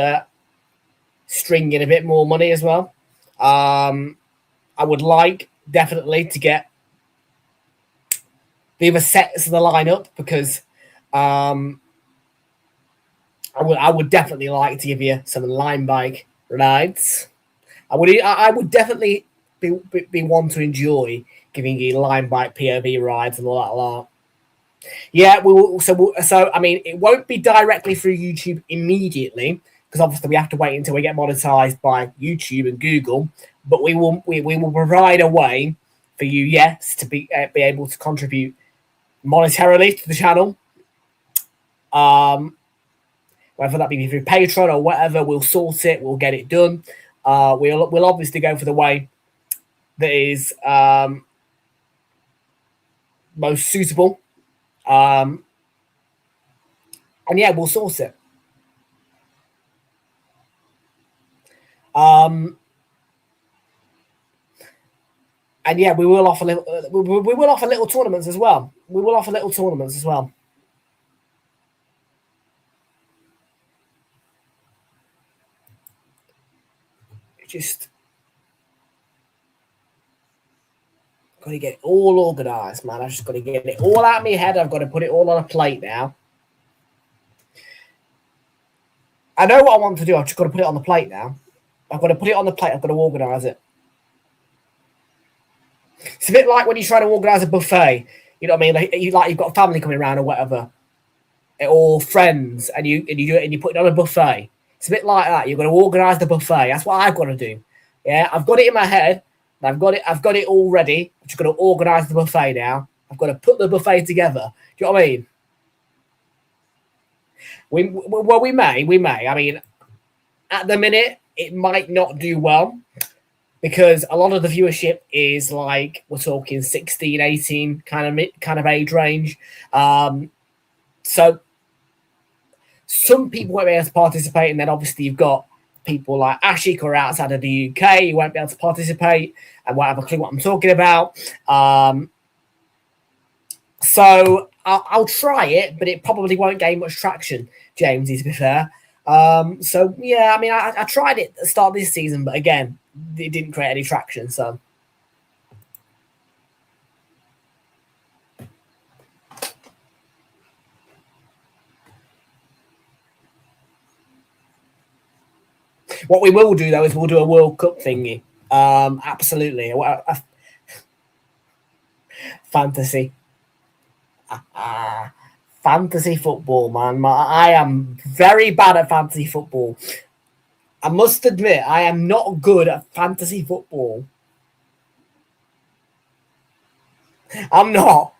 string in a bit more money as well. I would like definitely to get the other sets of the lineup because I would definitely like to give you some line bike rides. I would definitely be one to enjoy giving you line bike POV rides and all that lot. Yeah, we will. So I mean, it won't be directly through YouTube immediately because obviously we have to wait until we get monetized by YouTube and Google. But we will provide a way for you, yes, to be able to contribute monetarily to the channel. Whether that be through Patreon or whatever, we'll sort it. We'll get it done. We'll obviously go for the way that is most suitable. And yeah, we'll sort it. And yeah, we will offer little tournaments as well. We will offer little tournaments as well. Just got to get it all organised, man. I've just got to get it all out of my head. I've got to put it all on a plate now. I know what I want to do. I've just got to put it on the plate now. I've got to put it on the plate. I've got to organise it. It's a bit like when you try to organise a buffet. You know what I mean? Like you've got a family coming around or whatever, or friends, and you put it on a buffet. It's a bit like that. You've got to organise the buffet. That's what I've got to do. Yeah, I've got it in my head. I've got it all ready. I've just got to organise the buffet now. I've got to put the buffet together. Do you know what I mean? We may. I mean, at the minute, it might not do well because a lot of the viewership is like we're talking 16, 18 kind of age range. So some people won't be able to participate, and then obviously you've got people like Ashik who are outside of the UK. You won't be able to participate and won't have a clue what I'm talking about. So I'll try it, but it probably won't gain much traction, Jamesy, to be fair. So yeah, I mean, I tried it at the start of this season, but again, it didn't create any traction. So what we will do though is we'll do a World Cup thingy. Absolutely, a fantasy. Fantasy football, man. I am very bad at fantasy football. I must admit, I am not good at fantasy football. I'm not.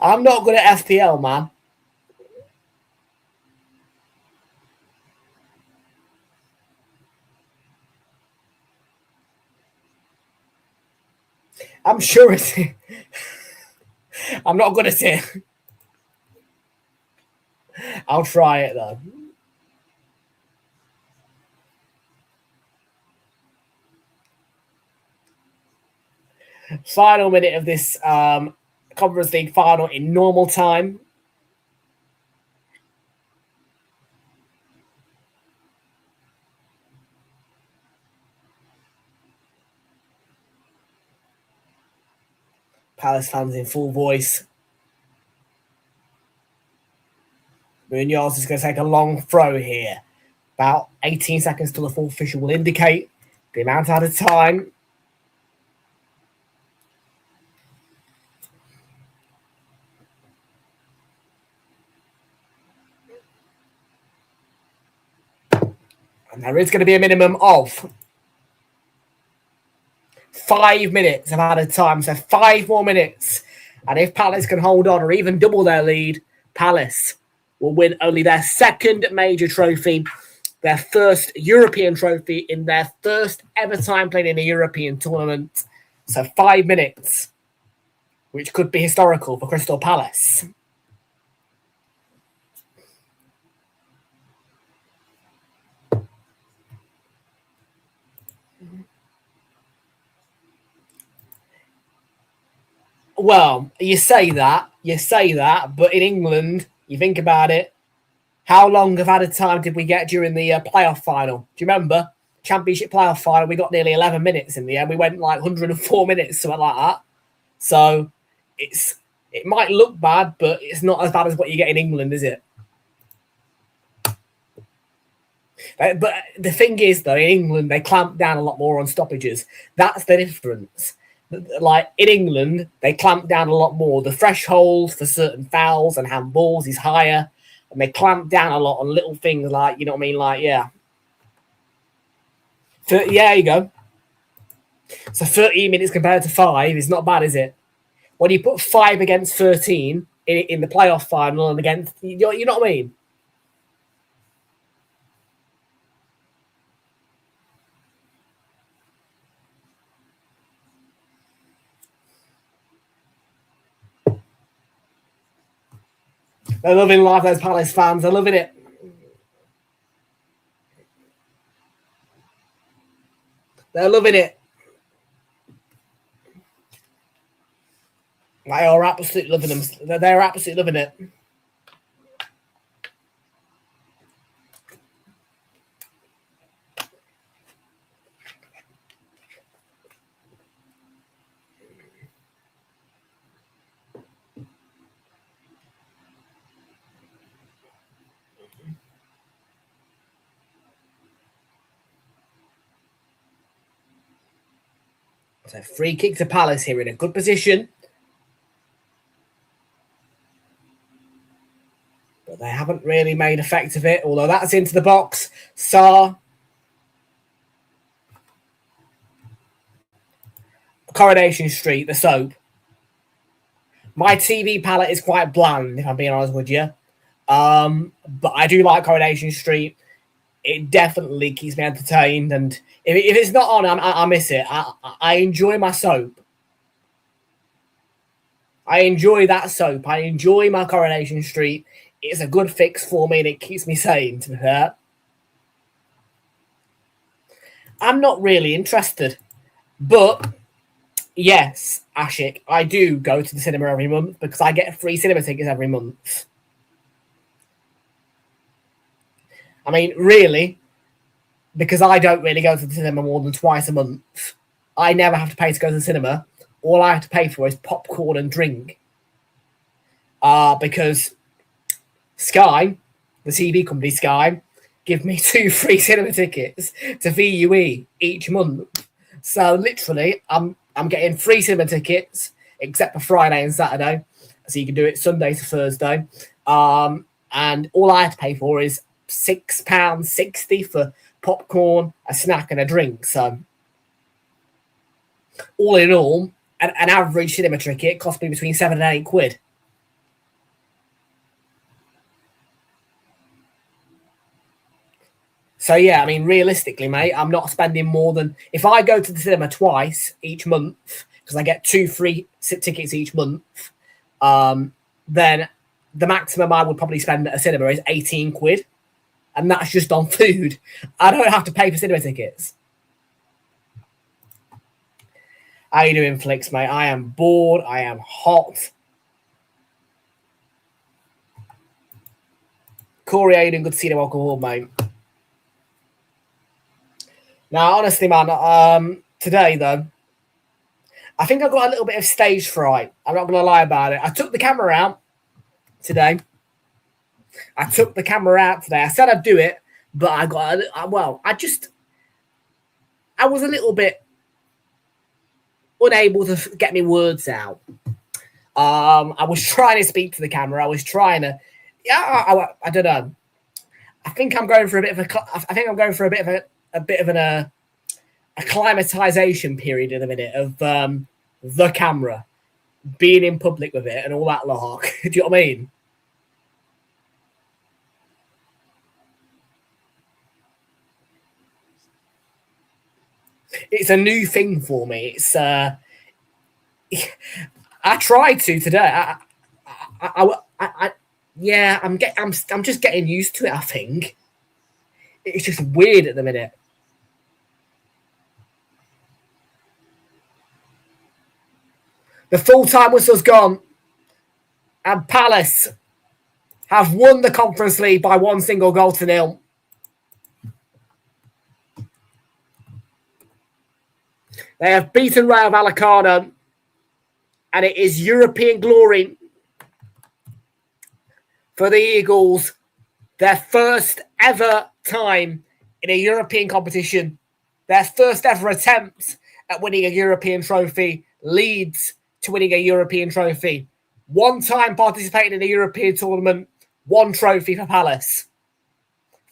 I'm not good at FPL, man. I'm sure it's. I'm not good at it. I'll try it though. Final minute of this Conference League final in normal time. Palace fans in full voice. Munoz is going to take a long throw here. About 18 seconds till the full official will indicate the amount out of time. And there is going to be a minimum of 5 minutes of added time. So 5 more minutes. And if Palace can hold on or even double their lead, Palace will win only their second major trophy, their first European trophy in their first ever time playing in a European tournament. So 5 minutes, which could be historical for Crystal Palace. Well, you say that, but in England, you think about it, how long of added time did we get during the playoff final? Do you remember? Championship playoff final, we got nearly 11 minutes in the end. We went like 104 minutes, something like that. So it might look bad, but it's not as bad as what you get in England, is it? But the thing is, though, in England, they clamp down a lot more on stoppages. That's the difference. Like in England, they clamp down a lot more. The threshold for certain fouls and handballs is higher, and they clamp down a lot on little things like, you know what I mean? Like, yeah. Yeah, you go. So 13 minutes compared to 5 is not bad, is it? When you put 5 against 13 in the playoff final and against, you know what I mean? They're loving life, those Palace fans. They're loving it. They're loving it. They are absolutely loving them. They're absolutely loving it. So free kick to Palace here in a good position. But they haven't really made effect of it, although that's into the box. Sarr. Coronation Street, the soap. My TV palette is quite bland, if I'm being honest with you. But I do like Coronation Street. It definitely keeps me entertained. And if it's not on, I miss it. I enjoy my soap. I enjoy that soap. I enjoy my Coronation Street. It's a good fix for me and it keeps me sane, to be fair. I'm not really interested. But yes, Ashik, I do go to the cinema every month because I get free cinema tickets every month. I mean, really, because I don't really go to the cinema more than twice a month. I never have to pay to go to the cinema. All I have to pay for is popcorn and drink. Because Sky, the TV company Sky, give me 2 free cinema tickets to VUE each month. So literally, I'm getting free cinema tickets, except for Friday and Saturday. So you can do it Sunday to Thursday. And all I have to pay for is £6.60 for popcorn, a snack, and a drink. So all in all, an average cinema ticket cost me between £7 and £8. So yeah, I mean, realistically, mate, I'm not spending more than, if I go to the cinema twice each month, because I get 2 free tickets each month, then the maximum I would probably spend at a cinema is £18. And that's just on food. I don't have to pay for cinema tickets. How you doing, Flix, mate? I am bored. I am hot. Corey, how you doing? Good to see you. Welcome home, mate. Now, honestly, man, today, though, I think I got a little bit of stage fright. I'm not going to lie about it. I took the camera out today. I took the camera out today. I said I'd do it, but I was a little bit unable to get my words out. I was trying to speak to the camera. I was trying to, I don't know. I think I'm going for a bit of an acclimatization period in a minute of the camera, being in public with it and all that lark. Do you know what I mean? It's a new thing for me. It's I tried to today. I'm just getting used to it. I think it's just weird at the minute. The full-time whistle's gone, and Palace have won the Conference League by 1 single goal to nil. They have beaten Rayo Vallecano, and it is European glory for the Eagles. Their first ever time in a European competition. Their first ever attempt at winning a European trophy leads to winning a European trophy. One time participating in a European tournament, 1 trophy for Palace.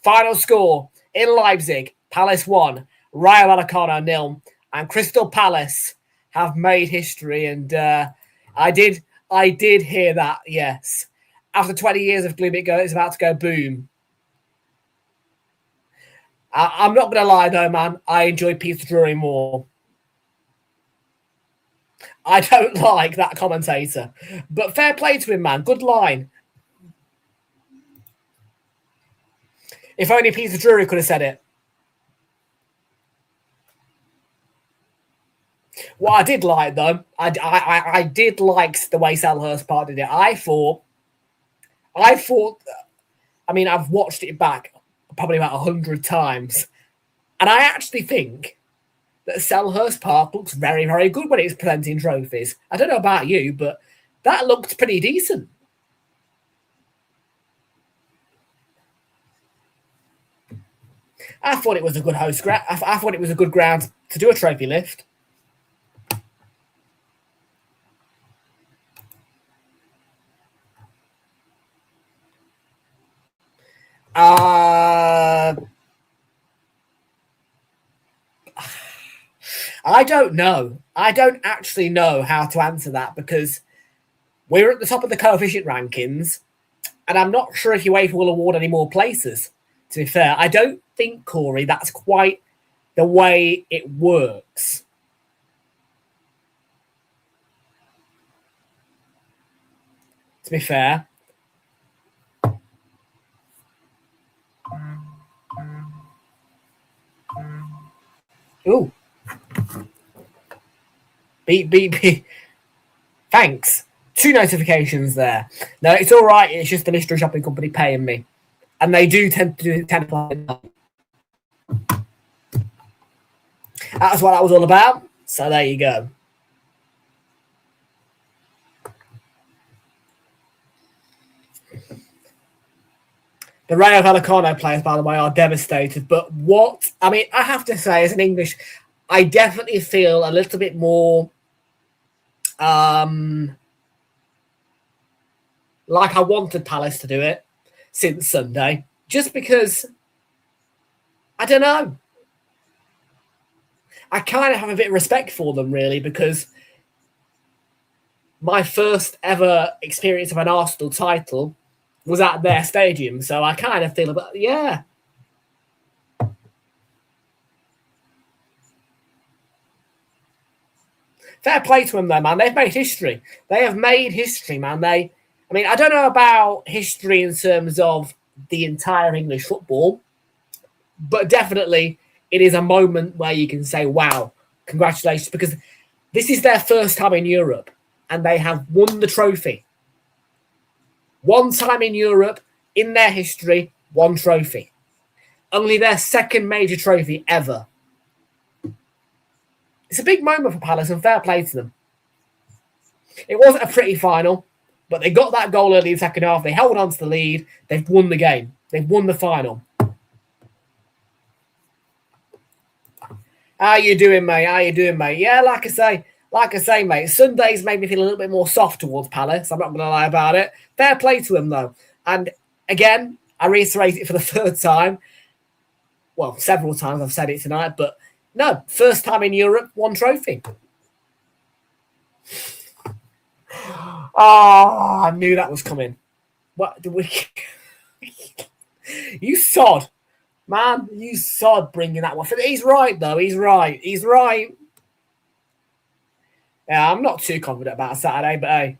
Final score in Leipzig, Palace 1, Rayo Vallecano 0. And Crystal Palace have made history, and I did hear that. Yes, after 20 years of gloom, it's about to go boom. I'm not going to lie though, man. I enjoy Peter Drury more. I don't like that commentator, but fair play to him, man. Good line. If only Peter Drury could have said it. What I did like, though, I did like the way Selhurst Park did it. I thought, I mean, I've watched it back probably about 100 times, and I actually think that Selhurst Park looks very, very good when it's presenting trophies. I don't know about you, but that looked pretty decent. I thought it was a good host ground. I thought it was a good ground to do a trophy lift. I don't know. I don't actually know how to answer that because we're at the top of the coefficient rankings, and I'm not sure if UEFA will award any more places. To be fair, I don't think, Corey, that's quite the way it works. To be fair. Ooh. Beep. Thanks. 2 notifications there. No, it's all right. It's just the mystery shopping company paying me. And they do tend to do 10 o'clock. That's what that was all about. So there you go. The Rayo Vallecano players, by the way, are devastated. But I have to say, as an English, I definitely feel a little bit more like I wanted Palace to do it since Sunday. Just because, I don't know. I kind of have a bit of respect for them, really, because my first ever experience of an Arsenal title was at their stadium. So I kind of feel about, yeah. Fair play to them, though, man. They've made history. They have made history, man. I don't know about history in terms of the entire English football, but definitely it is a moment where you can say, wow, congratulations, because this is their first time in Europe and they have won the trophy. 1 time in Europe, in their history, 1 trophy. Only their second major trophy ever. It's a big moment for Palace, and fair play to them. It wasn't a pretty final. But they got that goal early in the second half. They held on to the lead. They've won the game. They've won the final. How you doing, mate? How you doing, mate? Yeah, like I say, mate, Sundays made me feel a little bit more soft towards Palace. I'm not going to lie about it. Fair play to them, though. And again, I reiterate it for the third time. Well, several times I've said it tonight, but no, first time in Europe, one trophy. Oh, I knew that was coming. What did we? You sod, man. You sod bringing that one. He's right, though. He's right. He's right. Yeah, I'm not too confident about Saturday, but hey.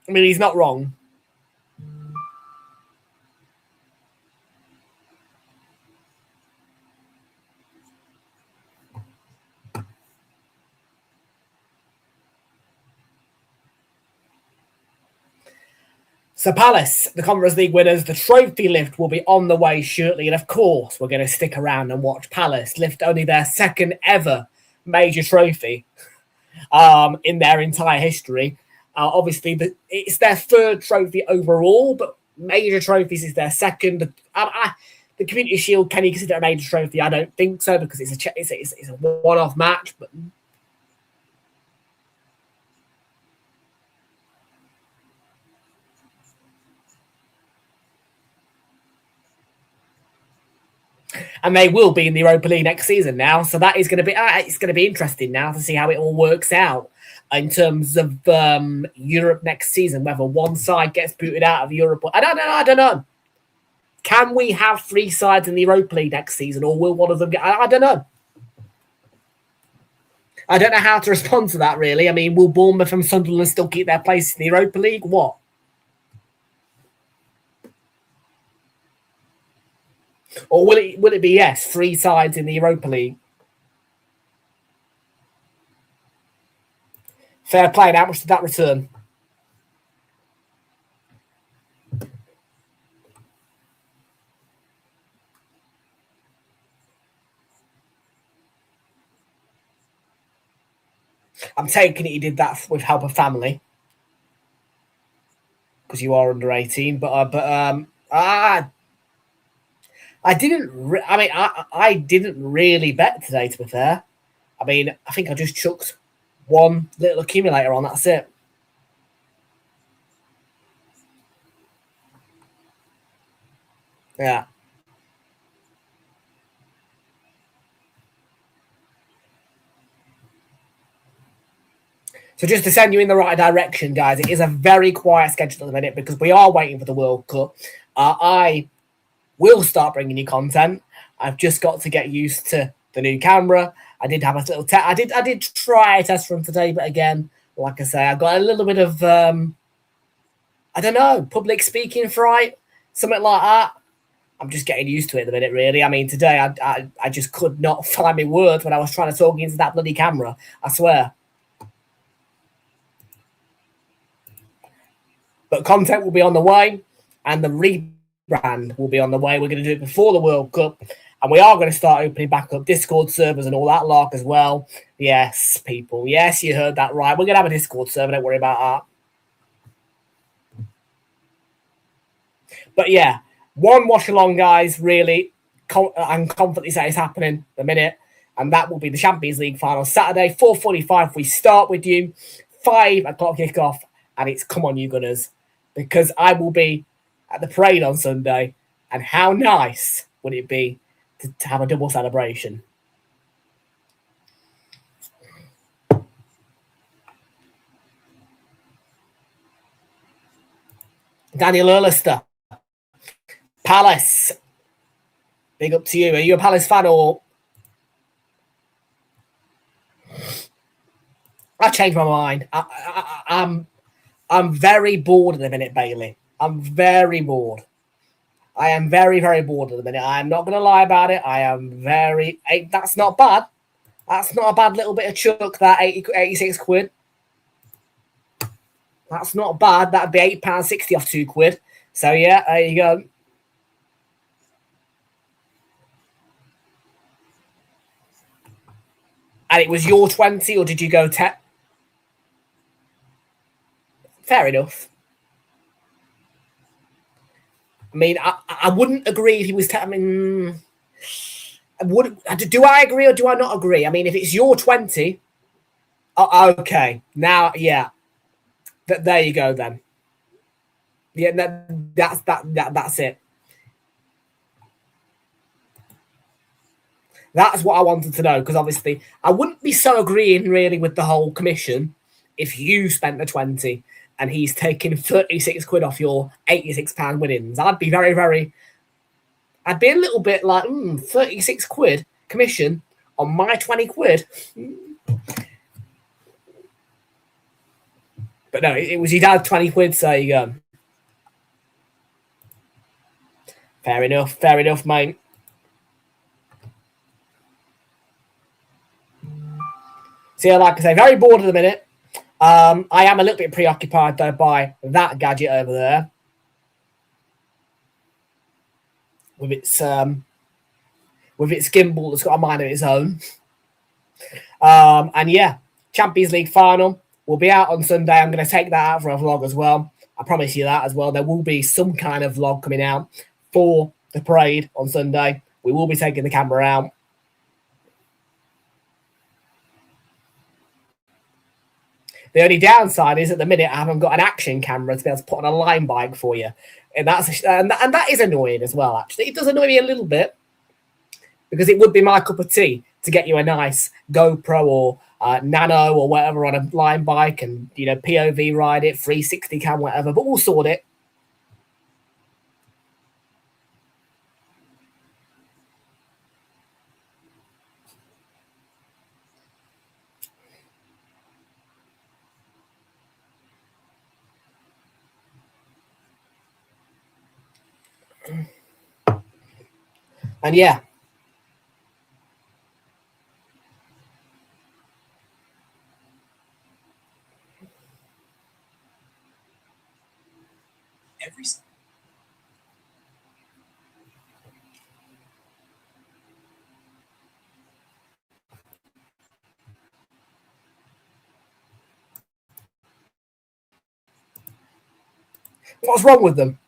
I mean, he's not wrong. So Palace, the Conference League winners, the trophy lift will be on the way shortly. And of course, we're going to stick around and watch Palace lift only their second ever major trophy in their entire history. Obviously, it's their third trophy overall, but major trophies is their second. The Community Shield, can you consider a major trophy? I don't think so, because it's a one-off match. But and they will be in the Europa League next season now, so that is going to be it's going to be interesting now to see how it all works out in terms of Europe next season. Whether one side gets booted out of Europe, I don't know. Can we have 3 sides in the Europa League next season, or will one of them get? I don't know. I don't know how to respond to that, really. I mean, will Bournemouth and Sunderland still keep their place in the Europa League? What? Or will it be, yes, 3 sides in the Europa League? Fair play. And how much did that return? I'm taking it you did that with help of family, because you are under 18. I didn't. I didn't really bet today, to be fair. I mean, I think I just chucked one little accumulator on. That's it. Yeah. So just to send you in the right direction, guys, it is a very quiet schedule at the minute because we are waiting for the World Cup. I will start bringing you content. I've just got to get used to the new camera. I did have a little test. I did try a test run today, but again, like I say, I got a little bit of I don't know, public speaking fright, something like that. I'm just getting used to it at the minute, really. I mean, today I just could not find my words when I was trying to talk into that bloody camera. I swear. But content will be on the way, and the rebrand will be on the way. We're going to do it before the World Cup, and we are going to start opening back up Discord servers and all that lark as well. Yes, people. Yes, you heard that right. We're going to have a Discord server. Don't worry about that. But yeah, one watch along, guys. Really, I'm confidently say it's happening the minute, and that will be the Champions League final Saturday, 4:45. We start with you, 5 o'clock kickoff, and it's come on, you Gunners, because I will be at the parade on Sunday, and how nice would it be to have a double celebration? Daniel Erlister, Palace. Big up to you. Are you a Palace fan or? I changed my mind. I'm very bored at the minute, Bailey. I'm very bored. I am very, very bored at the minute. I'm not going to lie about it. I am very... That's not bad. That's not a bad little bit of chuck, that 86 quid. That's not bad. That'd be £8.60 off £2. So, yeah, there you go. And it was your 20, or did you go 10? Fair enough. I mean, I wouldn't agree if he was 10. I mean, do I agree or do I not agree? I mean, if it's your 20, okay. Now, yeah. There you go then. Yeah, that's it. That's what I wanted to know, because obviously I wouldn't be so agreeing really with the whole commission if you spent the 20 and he's taking 36 quid off your £86 winnings. I'd be I'd be a little bit like, 36 quid commission on my 20 quid. But no, it was your dad's 20 quid, so you go. Fair enough, mate. So yeah, like I say, very bored at the minute. I am a little bit preoccupied though by that gadget over there with its gimbal that's got a mind of its own. And yeah, Champions League final will be out on Sunday. I'm going to take that out for a vlog as well. I promise you that as well. There will be some kind of vlog coming out for the parade on Sunday. We will be taking the camera out. The only downside is at the minute I haven't got an action camera to be able to put on a line bike for you. And that is annoying as well, actually. It does annoy me a little bit because it would be my cup of tea to get you a nice GoPro or Nano or whatever on a line bike and, you know, POV ride it, 360 cam, whatever, but we'll sort it. And yeah. What's wrong with them?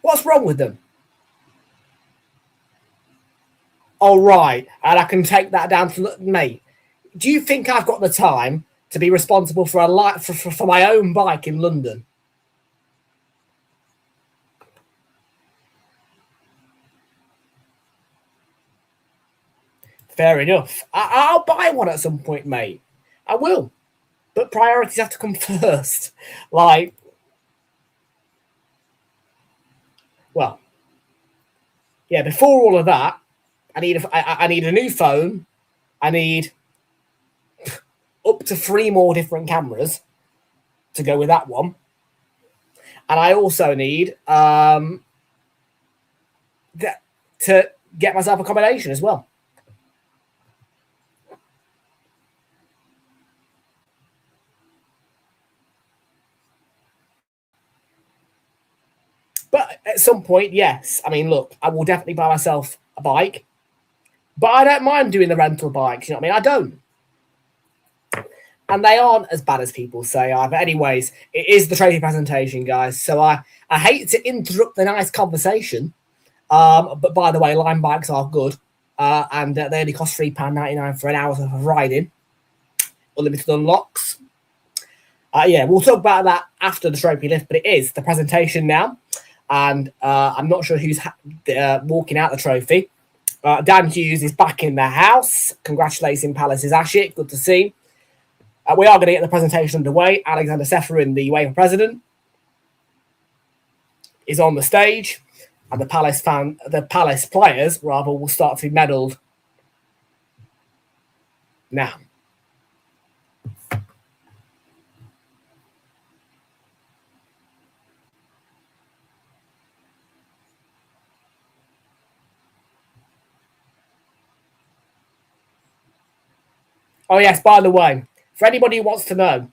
What's wrong with them? All right, and I can take that down to mate. Do you think I've got the time to be responsible for for my own bike in London? Fair enough. I'll buy one at some point, mate. I will. But priorities have to come first. Like, well, yeah, before all of that, I need a new phone. I need up to 3 more different cameras to go with that one. And I also need to get myself accommodation as well. But at some point, yes. I mean, look, I will definitely buy myself a bike. But I don't mind doing the rental bikes, you know what I mean? I don't. And they aren't as bad as people say either. Anyways, it is the trophy presentation, guys. So I hate to interrupt the nice conversation. But by the way, line bikes are good. And they only cost £3.99 for an hour of riding. Unlimited unlocks. Yeah, we'll talk about that after the trophy lift, but it is the presentation now. And I'm not sure who's walking out the trophy. Dan Hughes is back in the house. Congratulating Palace's Ashik. Good to see. We are going to get the presentation underway. Alexander Seferin, the UEFA president, is on the stage. And the Palace players, rather, will start to be medalled now. Oh, yes, by the way, for anybody who wants to know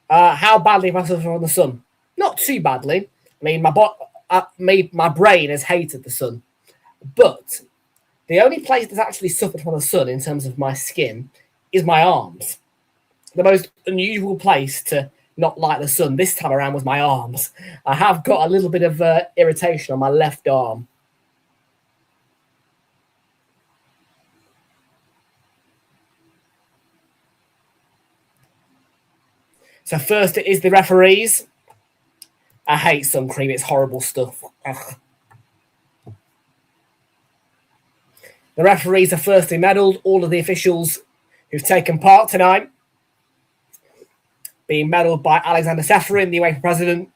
how badly have I suffered from the sun? Not too badly. I mean, my brain has hated the sun. But The only place that's actually suffered from the sun in terms of my skin is my arms. The most unusual place to not like the sun this time around was my arms. I have got a little bit of irritation on my left arm. So first it is the referees. I hate sun cream. It's horrible stuff. Ugh. The referees are firstly medalled. All of the officials who've taken part tonight being medalled by Alexander Seferin, the UEFA president.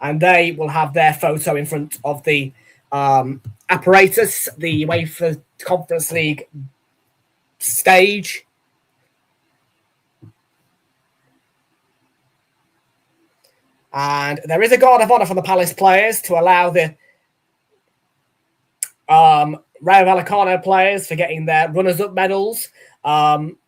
And they will have their photo in front of the apparatus, the UEFA Conference League stage. And there is a guard of honour from the Palace players to allow the Rayo Vallecano players for getting their runners-up medals. I'm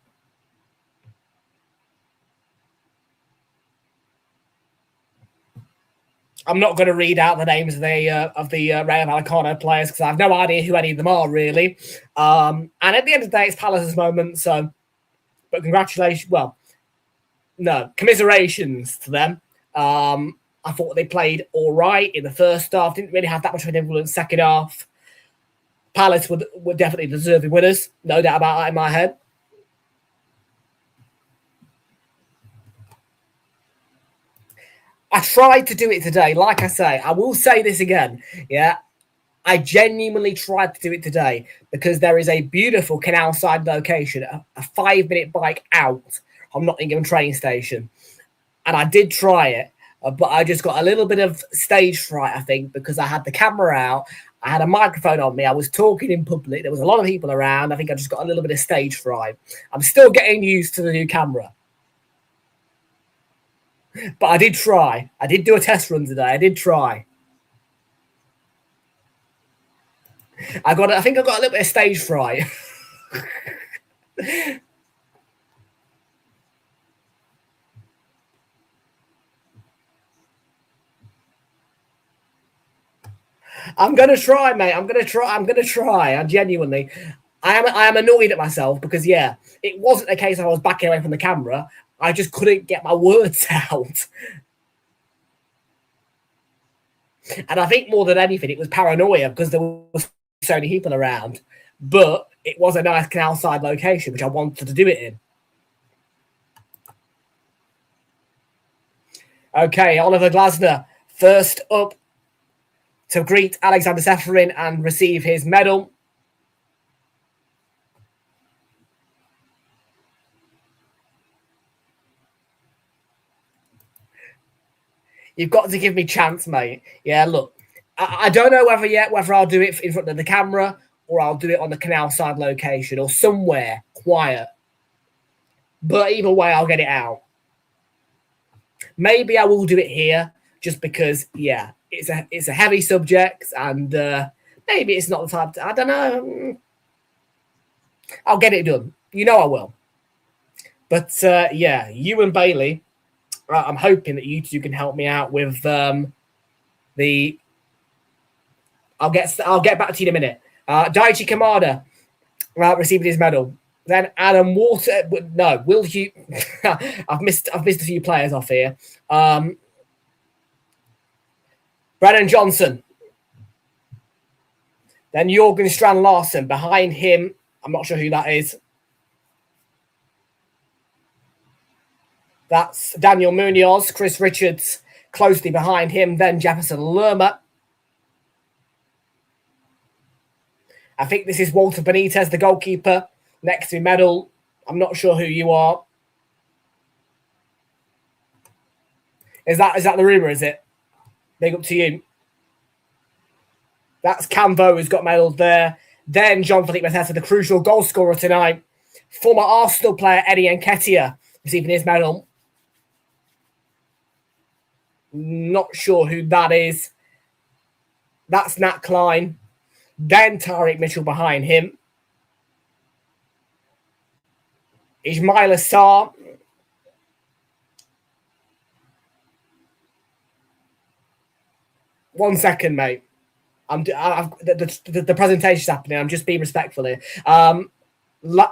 not going to read out the names of the Rayo Vallecano players because I have no idea who any of them are, really. And at the end of the day, it's Palace's moment. So, but congratulations. Well, no, commiserations to them. I thought they played all right in the first half. Didn't really have that much of an influence second half. Palace would definitely deserve the winners. No doubt about that in my head. I tried to do it today. Like I say, I will say this again. Yeah, I genuinely tried to do it today because there is a beautiful canal side location, a 5-minute bike out from Nottingham train station. And I did try it, but I just got a little bit of stage fright, I think, because I had the camera out. I had a microphone on me. I was talking in public. There was a lot of people around. I think I just got a little bit of stage fright. I'm still getting used to the new camera. But I did try. I did do a test run today. I did try. I think I got a little bit of stage fright. I'm gonna try, mate. I'm gonna try. I genuinely, I am annoyed at myself because yeah, it wasn't a case I was backing away from the camera. I just couldn't get my words out. And I think more than anything, it was paranoia because there was so many people around. But it was a nice canal side location, which I wanted to do it in. Okay, Oliver Glasner, first up to greet Alexander Seferin and receive his medal. You've got to give me chance, mate. Yeah, look, I don't know whether I'll do it in front of the camera or I'll do it on the canal side location or somewhere quiet. But either way, I'll get it out. Maybe I will do it here just because, yeah, it's a heavy subject and maybe it's not the type I don't know. I'll get it done. You know I will. But, yeah, you and Bailey, I'm hoping that you two can help me out with the... I'll get back to you in a minute. Daichi Kamada receiving his medal. Then Adam Water. No, Will Hugh. I've missed a few players off here. Brennan Johnson. Then Jorgen Strand Larsen. Behind him, I'm not sure who that is. That's Daniel Munoz. Chris Richards closely behind him. Then Jefferson Lerma. I think this is Walter Benitez, the goalkeeper. Next to medal. I'm not sure who you are. Is that the rumour, is it? Big up to you. That's Camvo who's got medalled there. Then John-Philippe Mateta, the crucial goal scorer tonight. Former Arsenal player Eddie Nketiah receiving his medal. Not sure who that is. That's Nat Klein. Then Tariq Mitchell behind him. Ismail Assar. 1 second, mate. The presentation's happening. I'm just being respectful here.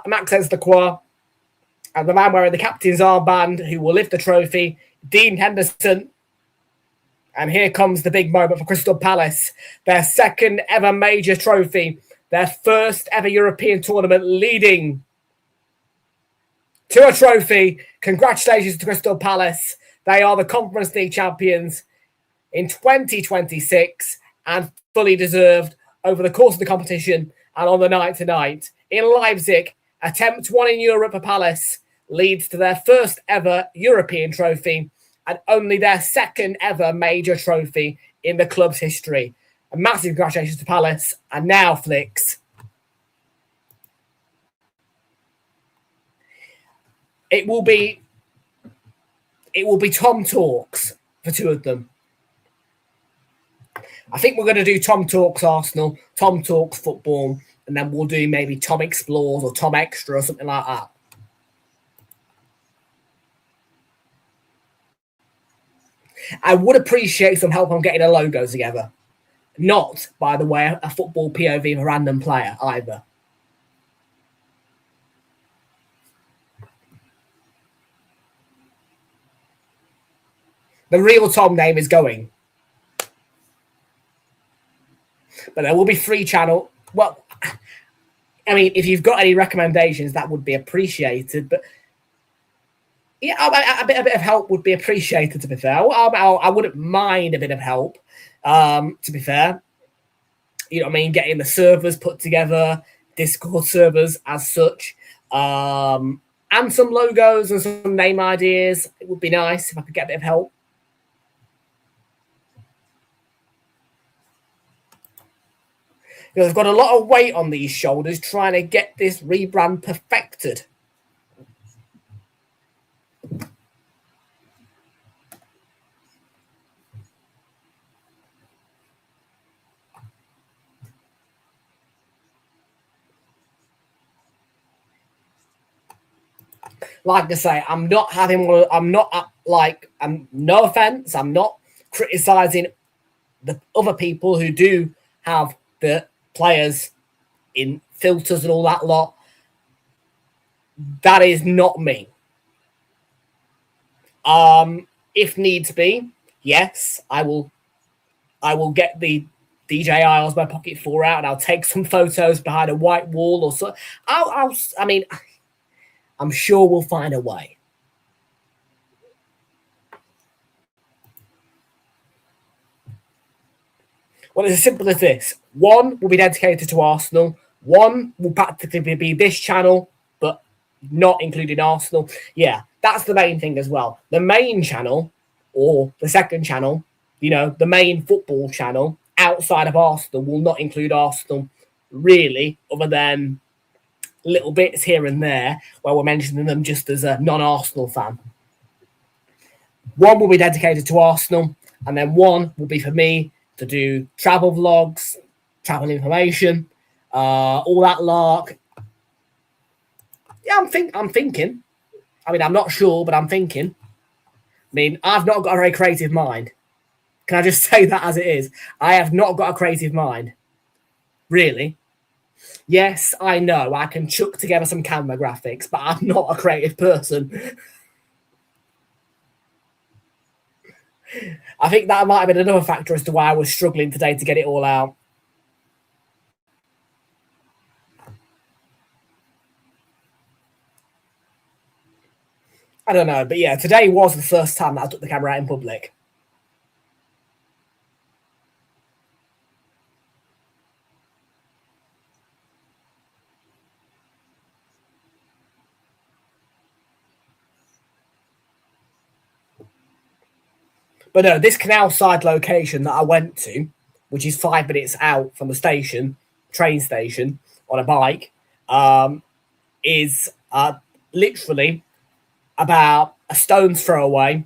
Maxence Lacroix and the man wearing the captain's armband who will lift the trophy, Dean Henderson. And here comes the big moment for Crystal Palace. Their second ever major trophy. Their first ever European tournament leading to a trophy. Congratulations to Crystal Palace. They are the Conference League champions in 2026 and fully deserved over the course of the competition and on the night tonight. In Leipzig, attempt 1 in Europe for Palace leads to their first ever European trophy and only their second ever major trophy in the club's history. A massive congratulations to Palace. And now, Flicks, it will be Tom Talks for 2 of them. I think we're going to do Tom Talks Arsenal, Tom Talks Football, and then we'll do maybe Tom Explores or Tom Extra or something like that. I would appreciate some help on getting a logo together. Not, by the way, a football POV of a random player either. The real Tom name is going. But there will be 3 channel. Well, I mean, if you've got any recommendations, that would be appreciated. But yeah, a bit of help would be appreciated, to be fair. I wouldn't mind a bit of help, to be fair. You know what I mean? Getting the servers put together, Discord servers as such, and some logos and some name ideas. It would be nice if I could get a bit of help. Because I've got a lot of weight on these shoulders trying to get this rebrand perfected. Like I say, no offense, I'm not criticizing the other people who do have the players in filters and all that lot. That is not me. If needs be, yes, I will get the DJI Osmo Pocket 4 out and I'll take some photos behind a white wall or so. I'm sure we'll find a way. Well, it's as simple as this. 1 will be dedicated to Arsenal. 1 will practically be this channel, but not including Arsenal. Yeah, that's the main thing as well. The main channel, or the second channel, you know, the main football channel outside of Arsenal will not include Arsenal, really, other than little bits here and there where we're mentioning them just as a non-Arsenal fan. 1 will be dedicated to Arsenal, and then 1 will be for me to do travel vlogs, travel information, all that lark. Yeah, I'm thinking. I mean, I'm not sure, but I'm thinking. I mean, I've not got a very creative mind. Can I just say that as it is? I have not got a creative mind. Really. Yes, I know I can chuck together some camera graphics, but I'm not a creative person. I think that might have been another factor as to why I was struggling today to get it all out. I don't know, but yeah, today was the first time that I took the camera out in public. But no, this canal side location that I went to, which is 5 minutes out from the station, train station, on a bike, is literally about a stone's throw away,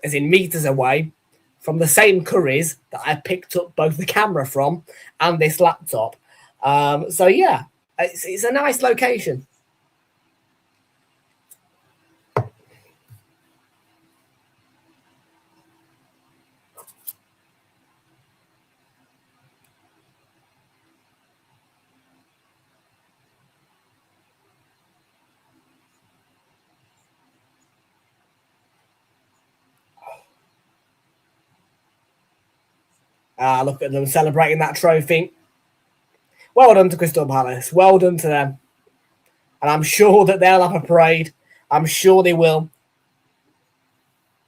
as in meters away, from the same Currys that I picked up both the camera from and this laptop. So yeah, it's a nice location. Look at them celebrating that trophy. Well done to Crystal Palace. Well done to them. And I'm sure that they'll have a parade. I'm sure they will.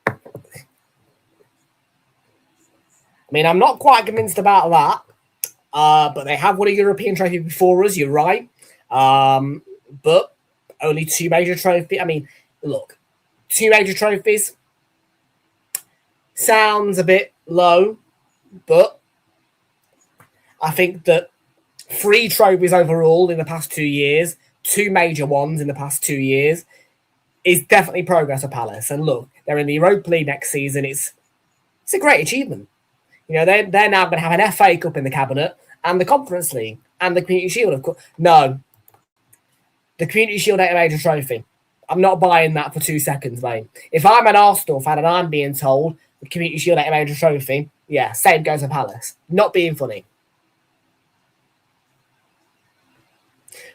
I mean, I'm not quite convinced about that. But they have won a European trophy before us, you're right. But only 2 major trophies. I mean, look, 2 major trophies sounds a bit low, but I think that 3 trophies overall in the past 2 years, 2 major ones in the past 2 years, is definitely progress for Palace. And look, they're in the Europa League next season. It's a great achievement. You know, they're now going to have an FA Cup in the cabinet and the Conference League and the Community Shield, of course. No, the Community Shield ain't a major trophy. I'm not buying that for 2 seconds, mate. If I'm an Arsenal fan and I'm being told the Community Shield ain't a major trophy, yeah, same goes for Palace. Not being funny.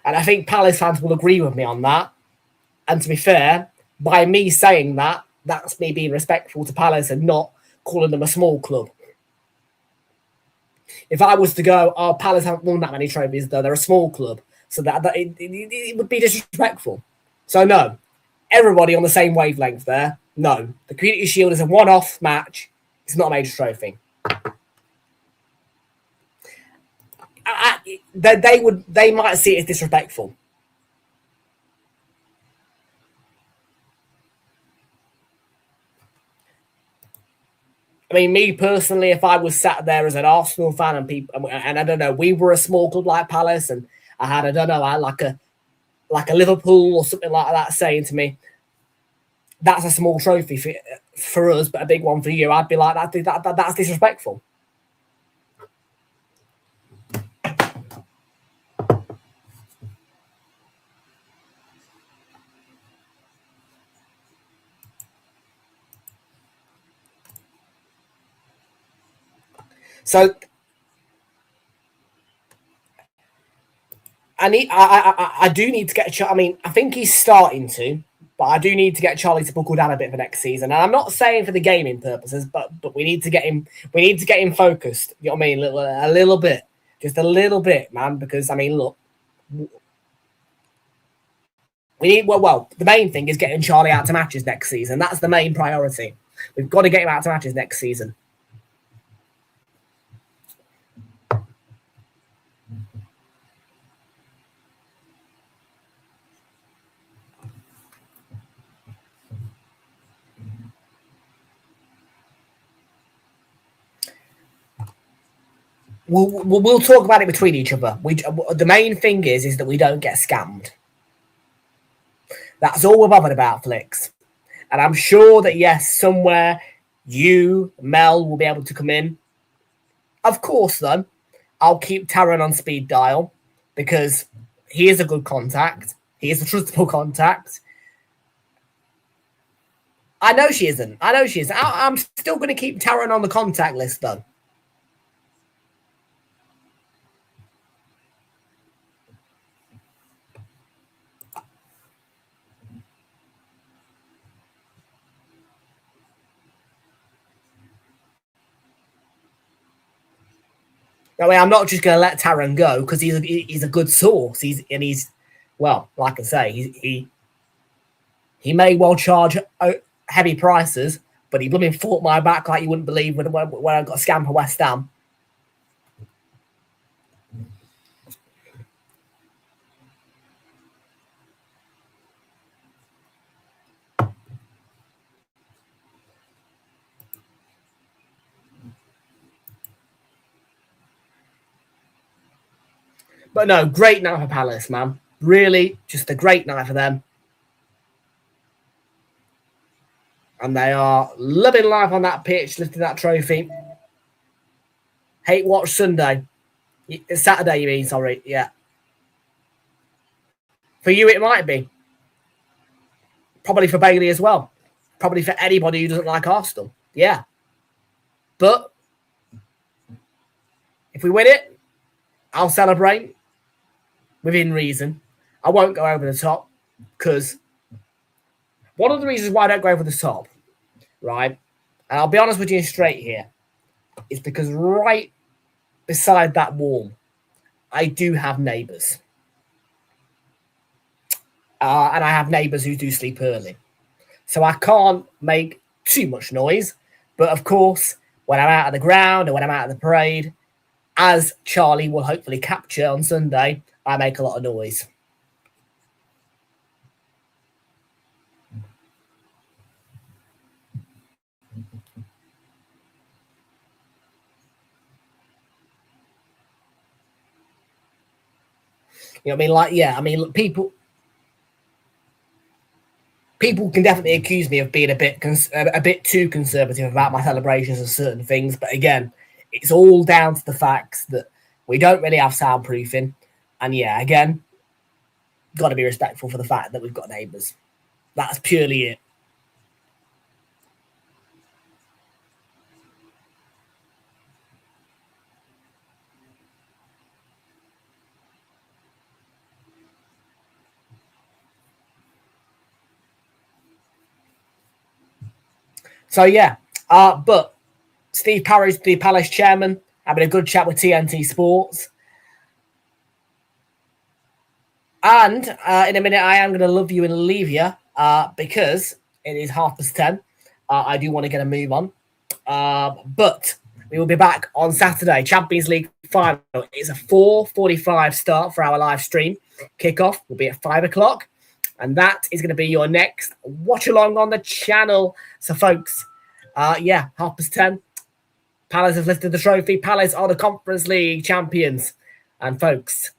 And I think Palace fans will agree with me on that. And to be fair, by me saying that, that's me being respectful to Palace and not calling them a small club. If I was to go, oh, Palace haven't won that many trophies, though they're a small club, so that it would be disrespectful. So no, everybody on the same wavelength there. No, the Community Shield is a one-off match. It's not a major trophy. They might see it as disrespectful. I mean, me personally, if I was sat there as an Arsenal fan and people, and I don't know, we were a small club like Palace, and I had, I don't know, like a Liverpool or something like that saying to me, "That's a small trophy for us, but a big one for you," I'd be like, "That's disrespectful." So I do need to get. I mean, I think he's starting to, but I do need to get Charlie to buckle down a bit for next season. And I'm not saying for the gaming purposes, but we need to get him. We need to get him focused. You know what I mean? A little bit, just a little bit, man. Because I mean, look, we need. Well, the main thing is getting Charlie out to matches next season. That's the main priority. We've got to get him out to matches next season. We'll talk about it between each other. The main thing is that we don't get scammed. That's all we're bothered about, Flicks. And I'm sure that, yes, somewhere you, Mel, will be able to come in. Of course, though, I'll keep Taron on speed dial because he is a good contact. He is a trustable contact. I know she isn't. I'm still going to keep Taron on the contact list, though. I mean, I'm not just going to let Taron go because he's a good source. He's well, like I say, he may well charge heavy prices, but he blooming fought my back like you wouldn't believe when I got scammed for West Ham. But no, great night for Palace, man. Really, just a great night for them. And they are living life on that pitch, lifting that trophy. Hate watch Sunday. It's Saturday, you mean? Sorry, yeah. For you, it might be. Probably for Bailey as well. Probably for anybody who doesn't like Arsenal. Yeah. But if we win it, I'll celebrate within reason. I won't go over the top because one of the reasons why I don't go over the top, right? And I'll be honest with you straight here. is because right beside that wall, I do have neighbours. And I have neighbours who do sleep early. So I can't make too much noise. But of course, when I'm out of the ground or when I'm out of the parade, as Charlie will hopefully capture on Sunday, I make a lot of noise. You know what I mean? Like, yeah, I mean, people can definitely accuse me of being a bit too conservative about my celebrations of certain things. But again, it's all down to the facts that we don't really have soundproofing. And yeah, again, got to be respectful for the fact that we've got neighbours. That's purely it. So yeah, but Steve Parrish, the Palace chairman, having a good chat with TNT Sports. And in a minute, I am going to love you and leave you because it is 10:30. I do want to get a move on. But we will be back on Saturday, Champions League Final. It's a 4:45 start for our live stream. Kickoff will be at 5 o'clock. And that is going to be your next watch along on the channel. So, folks, 10:30. Palace have lifted the trophy. Palace are the Conference League champions. And, folks,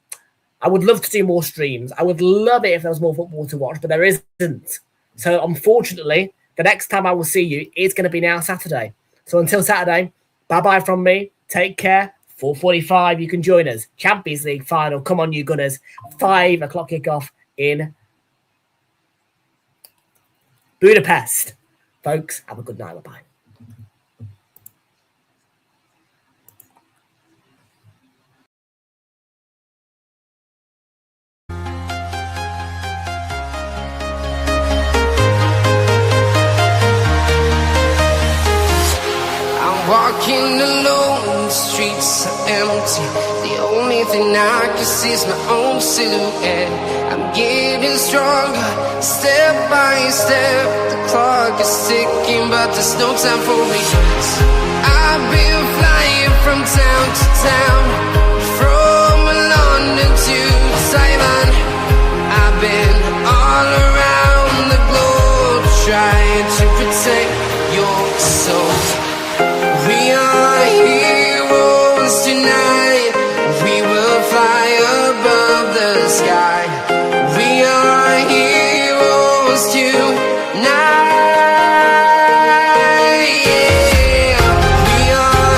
I would love to do more streams. I would love it if there was more football to watch, but there isn't. So, unfortunately, the next time I will see you is going to be now Saturday. So, until Saturday, bye-bye from me. Take care. 4:45, you can join us. Champions League Final. Come on, you Gunners. 5 o'clock kickoff in Budapest. Folks, have a good night. Bye-bye. Walking alone, the streets are empty. The only thing I can see is my own silhouette. I'm getting stronger, step by step. The clock is ticking, but there's no time for regrets. I've been flying from town to town, from London to Taiwan. I've been all around the globe, trying to protect your soul. We are heroes tonight. We will fly above the sky. We are heroes tonight. Yeah. We are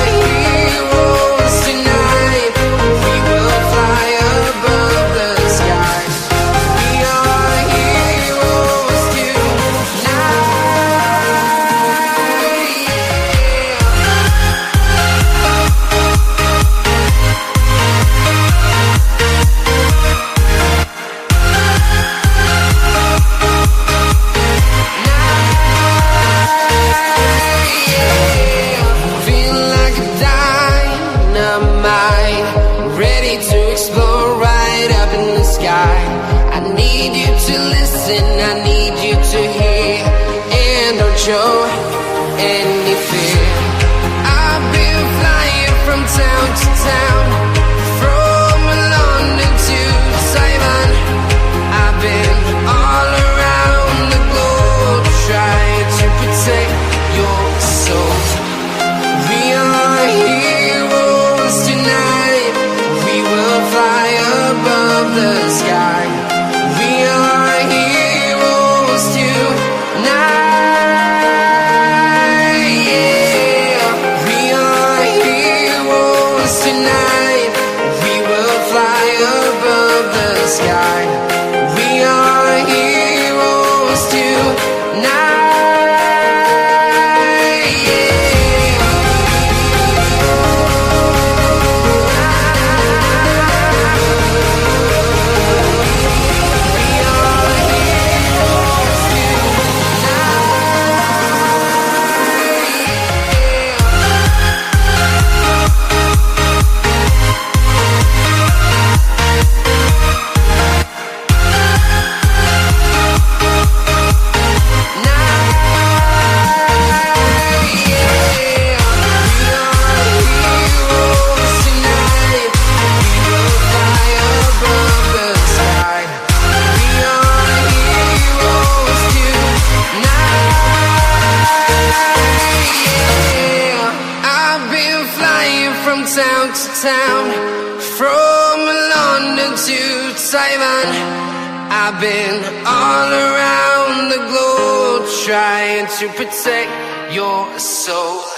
from town to town, from London to Taiwan. I've been all around the globe trying to protect your soul.